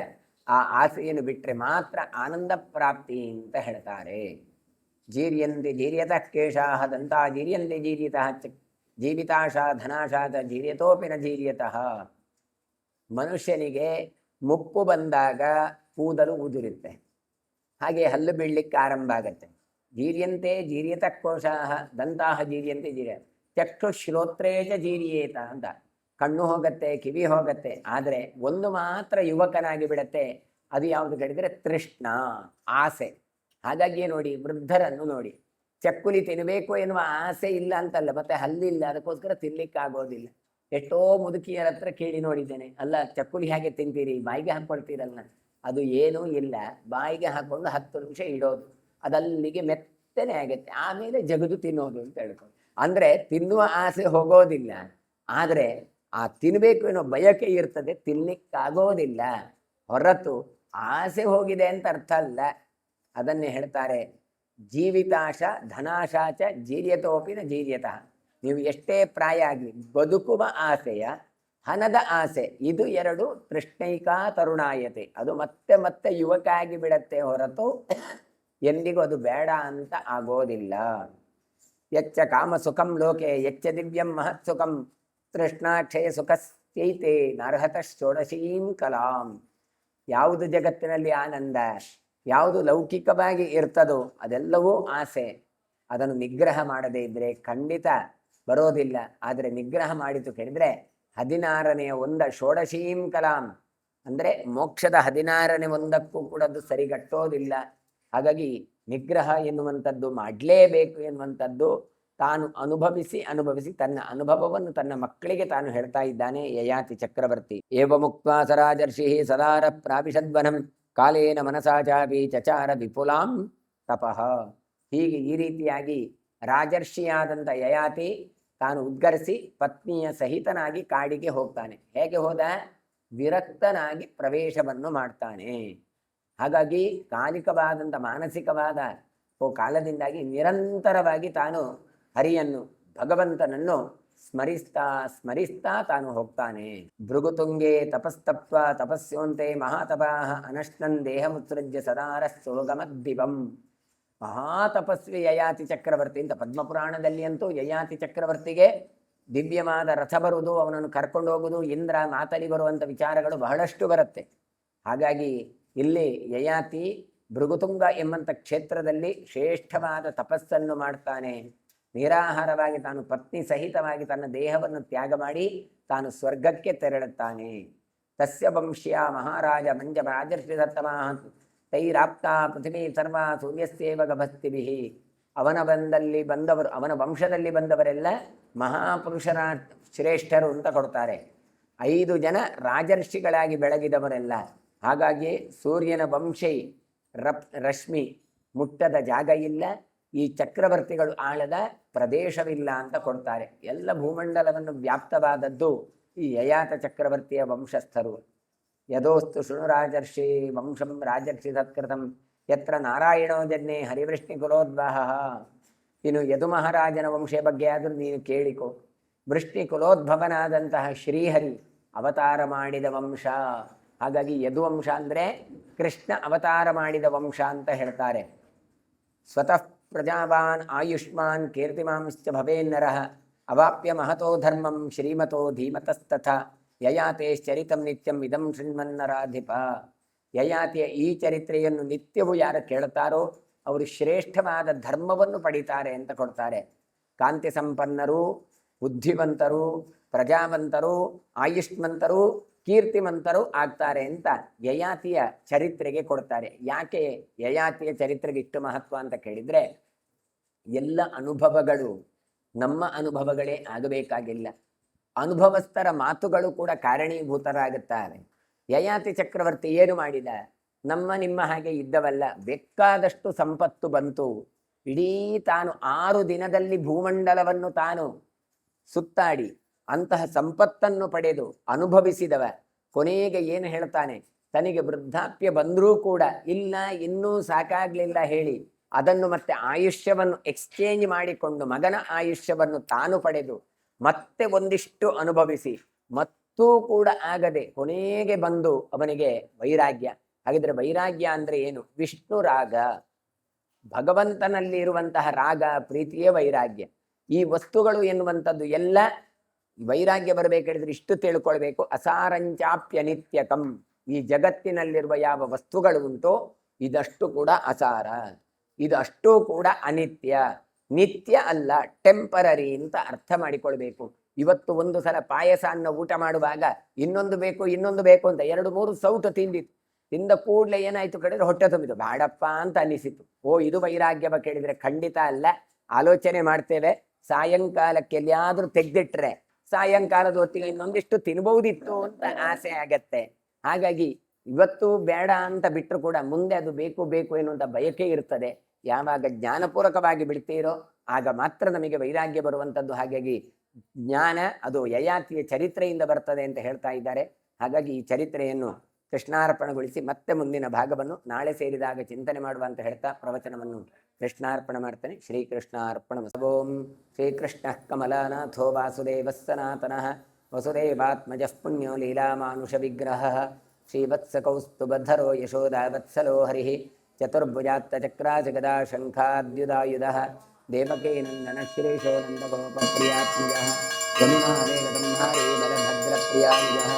ಆ ಆಸೆಯನ್ನು ಬಿಟ್ಟರೆ ಮಾತ್ರ ಆನಂದ ಪ್ರಾಪ್ತಿ ಅಂತ ಹೇಳ್ತಾರೆ. ಜೀರ್ಯಂತೆ ಜೀರ್ಯತಃ ಕೇಶಾಃ ದಂತಾ ಜೀರ್ಯಂತೆ ಜೀರ್ಯತಃ ಜೀವಿತಾಶ ಧನಾಶಾತ ಜೀರ್ಯತೋಪಿ ನ ಜೀರ್ಯತಃ. ಮನುಷ್ಯನಿಗೆ ಮುಪ್ಪು ಬಂದಾಗ ಕೂದಲು ಉದುರುತ್ತೆ, ಹಾಗೆ ಹಲ್ಲು ಬೀಳಲಿಕ್ಕೆ ಆರಂಭ ಆಗತ್ತೆ. ಜೀರ್ಯಂತೆ ಜೀರ್ಯತಃ ಕೋಶಾಃ ದಂತಾಃ ಜೀರ್ಯಂತೆ ಜೀರ್ಯ ಚಕ್ಷು ಶ್ರೋತ್ರೇಜ ಜೀರ್ಯೇತ ಅಂತ. ಕಣ್ಣು ಹೋಗತ್ತೆ, ಕಿವಿ ಹೋಗತ್ತೆ, ಆದರೆ ಒಂದು ಮಾತ್ರ ಯುವಕನಾಗಿ ಬಿಡತ್ತೆ. ಅದು ಯಾವುದು ಕೇಳಿದರೆ ತೃಷ್ಣ, ಆಸೆ. ಹಾಗಾಗಿ ನೋಡಿ, ವೃದ್ಧರನ್ನು ನೋಡಿ, ಚಕ್ಕುಲಿ ತಿನ್ನಬೇಕು ಎನ್ನುವ ಆಸೆ ಇಲ್ಲ ಅಂತಲ್ಲ, ಮತ್ತೆ ಹಲ್ಲಿಲ್ಲ, ಅದಕ್ಕೋಸ್ಕರ ತಿನ್ಲಿಕ್ಕಾಗೋದಿಲ್ಲ. ಎಷ್ಟೋ ಮುದುಕಿಯರ ಹತ್ರ ಕೇಳಿ ನೋಡಿದ್ದೇನೆ, ಅಲ್ಲ ಚಕ್ಕುಲಿ ಹೇಗೆ ತಿಂತೀರಿ, ಬಾಯಿಗೆ ಹಾಕ್ಕೊಳ್ತೀರಲ್ಲ. ಅದು ಏನೂ ಇಲ್ಲ, ಬಾಯಿಗೆ ಹಾಕ್ಕೊಂಡು 10 ನಿಮಿಷ ಇಡೋದು, ಅದಲ್ಲಿಗೆ ಮೆತ್ತನೆ ಆಗತ್ತೆ, ಆಮೇಲೆ ಜಗದು ತಿನ್ನೋದು ಅಂತ ಹೇಳ್ಕೊಂಡು. ಅಂದರೆ ತಿನ್ನುವ ಆಸೆ ಹೋಗೋದಿಲ್ಲ, ಆದರೆ ಆ ತಿನ್ನಬೇಕು ಅನ್ನೋ ಬಯಕೆ ಇರ್ತದೆ, ತಿನ್ಲಿಕ್ಕಾಗೋದಿಲ್ಲ. ಹೊರತು ಆಸೆ ಹೋಗಿದೆ ಅಂತ ಅರ್ಥ ಅಲ್ಲ. ಅದನ್ನೇ ಹೇಳ್ತಾರೆ, ಜೀವಿತಾಶ ಧನಾಶಾಚ ಜೀರ್ಯತೋಪಿ ನ ಜೀರ್ಯತಃ. ನೀವು ಎಷ್ಟೇ ಪ್ರಾಯ ಆಗಲಿ, ಬದುಕುವ ಆಸೆಯ ಹಣದ ಆಸೆ ಇದು ಎರಡು ತೃಷ್ಣೈಕಾ ತರುಣಾಯತೆ, ಅದು ಮತ್ತೆ ಮತ್ತೆ ಯುವಕ ಆಗಿ ಬಿಡತ್ತೆ ಹೊರತು ಎಂದಿಗೂ ಅದು ಬೇಡ ಅಂತ ಆಗೋದಿಲ್ಲ. ಯಚ್ಚ ಕಾಮ ಸುಖಂ ಲೋಕೆ ಯಚ್ಚ ದಿವ್ಯಂ ಮಹತ್ ಸುಖಂ ತೃಷ್ಣಾಕ್ಷಯ ಸುಖಸ್ಥೈತೆ ನರ್ಹತ ಷೋಡಶೀಂ ಕಲಾಂ. ಯಾವುದು ಜಗತ್ತಿನಲ್ಲಿ ಆನಂದ, ಯಾವುದು ಲೌಕಿಕವಾಗಿ ಇರ್ತದೋ ಅದೆಲ್ಲವೂ ಆಸೆ. ಅದನ್ನು ನಿಗ್ರಹ ಮಾಡದೇ ಇದ್ದರೆ ಖಂಡಿತ ಬರೋದಿಲ್ಲ. ಆದರೆ ನಿಗ್ರಹ ಮಾಡಿತು ಕೇಳಿದರೆ 16ನೇ ಒಂದ ಷೋಡಶೀಂ ಕಲಾಂ ಅಂದರೆ ಮೋಕ್ಷದ 16ನೇ ಒಂದಕ್ಕೂ ಕೂಡ ಅದು ಸರಿಗಟ್ಟೋದಿಲ್ಲ. ಹಾಗಾಗಿ ನಿಗ್ರಹ ಎನ್ನುವಂಥದ್ದು ಮಾಡಲೇಬೇಕು ಎನ್ನುವಂಥದ್ದು ತಾನು ಅನುಭವಿಸಿ ತನ್ನ ಅನುಭವವನ್ನು ತನ್ನ ಮಕ್ಕಳಿಗೆ ತಾನು ಹೇಳ್ತಾ ಇದ್ದಾನೆ ಯಯಾತಿ ಚಕ್ರವರ್ತಿ. ಏವ ಮುಕ್ತ್ವಾ ಸರಾಜರ್ಷಿ ಸದಾರ ಪ್ರಾವಿಶದ್ವನಂ ಕಾಲೇನ ಮನಸಾಚಾಪಿ ಚಚಾರ ವಿಪುಲಾಂ ತಪಃ. ಹೀಗೆ ಈ ರೀತಿಯಾಗಿ ರಾಜರ್ಷಿಯಾದಂಥ ಯಯಾತಿ ತಾನು ಉದ್ಗರಿಸಿ ಪತ್ನಿಯ ಸಹಿತನಾಗಿ ಕಾಡಿಗೆ ಹೋಗ್ತಾನೆ. ಹೇಗೆ ಹೋದ? ವಿರಕ್ತನಾಗಿ ಪ್ರವೇಶವನ್ನು ಮಾಡ್ತಾನೆ. ಹಾಗಾಗಿ ಕಾಲಿಕವಾದಂಥ ಮಾನಸಿಕವಾದ ಕಾಲದಿಂದಾಗಿ ನಿರಂತರವಾಗಿ ತಾನು ಹರಿಯನ್ನು ಭಗವಂತನನ್ನು ಸ್ಮರಿಸ್ತಾ ತಾನು ಹೋಗ್ತಾನೆ. ಭೃಗುತುಂಗೆ ತಪಸ್ತಪ್ವ ತಪಸ್ಯೋಂತೆ ಮಹಾತಪಾಃ ಅನಶ್ನನ್ ದೇಹಮುತ್ಸೃಜ್ಯ ಸದಾರ ಸೋಗಮದ್ದಿವಂ. ಮಹಾತಪಸ್ವಿ ಯಯಾತಿ ಚಕ್ರವರ್ತಿ ಅಂತ ಪದ್ಮಪುರಾಣದಲ್ಲಿ ಅಂತೂ ಯಯಾತಿ ಚಕ್ರವರ್ತಿಗೆ ದಿವ್ಯವಾದ ರಥ ಬರುವುದು, ಅವನನ್ನು ಕರ್ಕೊಂಡು ಹೋಗುವುದು, ಇಂದ್ರ ಮಾತಲಿ ಬರುವಂಥ ವಿಚಾರಗಳು ಬಹಳಷ್ಟು ಬರುತ್ತೆ. ಹಾಗಾಗಿ ಇಲ್ಲಿ ಯಯಾತಿ ಭೃಗುತುಂಗ ಎಂಬಂಥ ಕ್ಷೇತ್ರದಲ್ಲಿ ಶ್ರೇಷ್ಠವಾದ ತಪಸ್ಸನ್ನು ಮಾಡ್ತಾನೆ. ನಿರಾಹಾರವಾಗಿ ತಾನು ಪತ್ನಿ ಸಹಿತವಾಗಿ ತನ್ನ ದೇಹವನ್ನು ತ್ಯಾಗ ಮಾಡಿ ತಾನು ಸ್ವರ್ಗಕ್ಕೆ ತೆರಳುತ್ತಾನೆ. ತಸ್ಯ ವಂಶ್ಯ ಮಹಾರಾಜ ಮಂಜ ರಾಜರ್ಷಿ ದತ್ತಮಃ ತೈರಾಪ್ತ ಪೃಥ್ವೀ ಸರ್ವ ಸೂರ್ಯಸ್ಯೇವ ಗಭಸ್ತಿಭಿಃ. ಅವನ ವಂಶದಲ್ಲಿ ಬಂದವರೆಲ್ಲ ಮಹಾಪುರುಷರ ಶ್ರೇಷ್ಠರು ಅಂತ ಕೊಡ್ತಾರೆ. 5 ಜನ ರಾಜರ್ಷಿಗಳಾಗಿ ಬೆಳಗಿದವರೆಲ್ಲ. ಹಾಗಾಗಿ ಸೂರ್ಯನ ವಂಶಿ ರಶ್ಮಿ ಮುಟ್ಟದ ಜಾಗ ಇಲ್ಲ, ಈ ಚಕ್ರವರ್ತಿಗಳು ಆಳದ ಪ್ರದೇಶವಿಲ್ಲ ಅಂತ ಕೊಡ್ತಾರೆ. ಎಲ್ಲ ಭೂಮಂಡಲವನ್ನು ವ್ಯಾಪ್ತವಾದದ್ದು ಈ ಯಯಾತ ಚಕ್ರವರ್ತಿಯ ವಂಶಸ್ಥರು. ಯದೋಸ್ತು ಶೃಣು ರಾಜರ್ಷಿ ವಂಶಂ ರಾಜರ್ಷಿ ಸತ್ಕೃತಂ ಯತ್ರ ನಾರಾಯಣೋ ಜನ್ನೇ ಹರಿವೃಷ್ಣಿ ಕುಲೋದ್ವಾಹ. ಇನ್ನು ಯದು ಮಹಾರಾಜನ ವಂಶ ಬಗ್ಗೆ ಆದರೂ ನೀನು ಕೇಳಿಕೊ. ವೃಷ್ಣಿ ಕುಲೋದ್ಭವನಾದಂತಹ ಶ್ರೀಹರಿ ಅವತಾರ ಮಾಡಿದ ವಂಶ. ಹಾಗಾಗಿ ಯದುವಂಶ ಅಂದರೆ ಕೃಷ್ಣ ಅವತಾರ ಮಾಡಿದ ವಂಶ ಅಂತ ಹೇಳ್ತಾರೆ. ಸ್ವತಃ ಪ್ರಜಾವಾನ್ ಆಯುಷ್ಮಾನ್ ಕೀರ್ತಿಮಾಂಶ್ಚ ಭವೇನ್ನರಃ ಅವಾಪ್ಯ ಮಹತೋ ಧರ್ಮಂ ಶ್ರೀಮತೋ ಧೀಮತಸ್ತಥ ಯಯಾತೇಶ್ಚರಿತಂ ನಿತ್ಯಂ ಇದಂ ಶೃಣ್ವನ್ನರಾಧಿಪ. ಯಯಾತಿಯ ಈ ಚರಿತ್ರೆಯನ್ನು ನಿತ್ಯವೂ ಯಾರು ಕೇಳುತ್ತಾರೋ ಅವರು ಶ್ರೇಷ್ಠವಾದ ಧರ್ಮವನ್ನು ಪಡೀತಾರೆ ಅಂತ ಕೊಡ್ತಾರೆ. ಕಾಂತಿ ಸಂಪನ್ನರು, ಬುದ್ಧಿವಂತರು, ಪ್ರಜಾವಂತರು, ಆಯುಷ್ಮಂತರು, ಕೀರ್ತಿಮಂತರು ಆಗ್ತಾರೆ ಅಂತ ಯಯಾತಿಯ ಚರಿತ್ರೆಗೆ ಕೊಡ್ತಾರೆ. ಯಾಕೆ ಯಯಾತಿಯ ಚರಿತ್ರೆಗೆ ಇಷ್ಟು ಮಹತ್ವ ಅಂತ ಕೇಳಿದ್ರೆ, ಎಲ್ಲ ಅನುಭವಗಳು ನಮ್ಮ ಅನುಭವಗಳೇ ಆಗಬೇಕಾಗಿಲ್ಲ. ಅನುಭವಸ್ಥರ ಮಾತುಗಳು ಕೂಡ ಕಾರಣೀಭೂತರಾಗುತ್ತಾರೆ. ಯಯಾತಿ ಚಕ್ರವರ್ತಿ ಏನು ಮಾಡಿದ? ನಮ್ಮ ನಿಮ್ಮ ಹಾಗೆ ಇದ್ದವಲ್ಲ, ಬೇಕಾದಷ್ಟು ಸಂಪತ್ತು ಬಂತು. ಇಡೀ ತಾನು 6 ದಿನದಲ್ಲಿ ಭೂಮಂಡಲವನ್ನು ತಾನು ಸುತ್ತಾಡಿ ಅಂತಹ ಸಂಪತ್ತನ್ನು ಪಡೆದು ಅನುಭವಿಸಿದವ. ಕೊನೆಗೆ ಏನು ಹೇಳ್ತಾನೆ? ತನಗೆ ವೃದ್ಧಾಪ್ಯ ಬಂದರೂ ಕೂಡ ಇಲ್ಲ, ಇನ್ನೂ ಸಾಕಾಗ್ಲಿಲ್ಲ ಹೇಳಿ ಅದನ್ನು ಮತ್ತೆ ಆಯುಷ್ಯವನ್ನು ಎಕ್ಸ್ಚೇಂಜ್ ಮಾಡಿಕೊಂಡು ಮಗನ ಆಯುಷ್ಯವನ್ನು ತಾನು ಪಡೆದು ಮತ್ತೆ ಒಂದಿಷ್ಟು ಅನುಭವಿಸಿ ಮತ್ತೂ ಕೂಡ ಆಗದೆ ಕೊನೆಗೆ ಬಂದು ಅವನಿಗೆ ವೈರಾಗ್ಯ. ಹಾಗಿದ್ರೆ ವೈರಾಗ್ಯ ಅಂದ್ರೆ ಏನು? ವಿಷ್ಣು ರಾಗ, ಭಗವಂತನಲ್ಲಿ ಇರುವಂತಹ ರಾಗ ಪ್ರೀತಿಯೇ ವೈರಾಗ್ಯ. ಈ ವಸ್ತುಗಳು ಎನ್ನುವಂಥದ್ದು ಎಲ್ಲ ವೈರಾಗ್ಯ ಬರಬೇಕಾದ್ರೆ ಇಷ್ಟು ತಿಳ್ಕೊಳ್ಬೇಕು. ಅಸಾರಂಚಾಪ್ಯನಿತ್ಯಕಂ, ಈ ಜಗತ್ತಿನಲ್ಲಿರುವ ಯಾವ ವಸ್ತುಗಳು ಉಂಟೋ ಇದಷ್ಟು ಕೂಡ ಅಸಾರ, ಇದಷ್ಟು ಕೂಡ ಅನಿತ್ಯ, ನಿತ್ಯ ಅಲ್ಲ, ಟೆಂಪರರಿ ಅಂತ ಅರ್ಥ ಮಾಡಿಕೊಳ್ಬೇಕು. ಇವತ್ತು ಒಂದು ಸಲ ಪಾಯಸ ಅನ್ನ ಊಟ ಮಾಡುವಾಗ ಇನ್ನೊಂದು ಬೇಕು ಅಂತ 2-3 ಸೌಟು ತಿಂದ ಕೂಡಲೇ ಏನಾಯ್ತು ಕೇಳಿದ್ರೆ ಹೊಟ್ಟೆ ತುಂಬಿತು, ಬೇಡಪ್ಪ ಅಂತ ಅನಿಸಿತು. ಇದು ವೈರಾಗ್ಯವ ಕೇಳಿದ್ರೆ ಖಂಡಿತ ಅಲ್ಲ. ಆಲೋಚನೆ ಮಾಡ್ತೇವೆ, ಸಾಯಂಕಾಲಕ್ಕೆ ಎಲ್ಲಿಯಾದ್ರೂ ತೆಗೆದಿಟ್ರೆ ಸಾಯಂಕಾಲದ ಹೊತ್ತಿಗೆ ಇನ್ನೊಂದಿಷ್ಟು ತಿನ್ಬಹುದಿತ್ತು ಅಂತ ಆಸೆ ಆಗತ್ತೆ. ಹಾಗಾಗಿ ಇವತ್ತು ಬೇಡ ಅಂತ ಬಿಟ್ಟರು ಕೂಡ ಮುಂದೆ ಅದು ಬೇಕು ಎನ್ನುವಂತ ಬಯಕೆ ಇರ್ತದೆ. ಯಾವಾಗ ಜ್ಞಾನಪೂರ್ವಕವಾಗಿ ಬಿಡ್ತೀರೋ ಆಗ ಮಾತ್ರ ನಮಗೆ ವೈರಾಗ್ಯ ಬರುವಂಥದ್ದು. ಹಾಗಾಗಿ ಜ್ಞಾನ ಅದು ಯಯಾತಿಯ ಚರಿತ್ರೆಯಿಂದ ಬರ್ತದೆ ಅಂತ ಹೇಳ್ತಾ ಇದ್ದಾರೆ. ಹಾಗಾಗಿ ಈ ಚರಿತ್ರೆಯನ್ನು ಕೃಷ್ಣಾರ್ಪಣಗೊಳಿಸಿ ಮತ್ತೆ ಮುಂದಿನ ಭಾಗವನ್ನು ನಾಳೆ ಸೇರಿದಾಗ ಚಿಂತನೆ ಮಾಡುವ ಅಂತ ಹೇಳ್ತಾ ಪ್ರವಚನವನ್ನು ಕೃಷ್ಣಾರ್ಪಣ ಮಾಡ್ತಾನೆ. ಶ್ರೀಕೃಷ್ಣಾರ್ಪಣ. ಓಂ ಶ್ರೀಕೃಷ್ಣ ಕಮಲಾನಾಥೋ ವಾಸುದೇವ ಸನಾತನಃ ವಸುದೇವಾತ್ಮಜಃ ಪುಣ್ಯೋ ಲೀಲಾಮಾನುಷ ವಿಗ್ರಹ ಶ್ರೀವತ್ಸಕೌಸ್ತುಭಧರೋ ಯಶೋದಾವತ್ಸಲೋ ಹರಿಃ ಚತುರ್ಭುಜಾತ್ತಚಕ್ರಾಜಗದಾ ಶಂಖಾದ್ಯುದಾಯುಧಃ ದೇವಕೀ ನಂದನ ಶ್ರೀಶೋ ನಂದಗೋಪಪ್ರಿಯಾತ್ಮಜಃ ಯಮುನಾವೇಗದಂಹಾರೀ ಬಲಭದ್ರಪ್ರಿಯಾನುಜಃ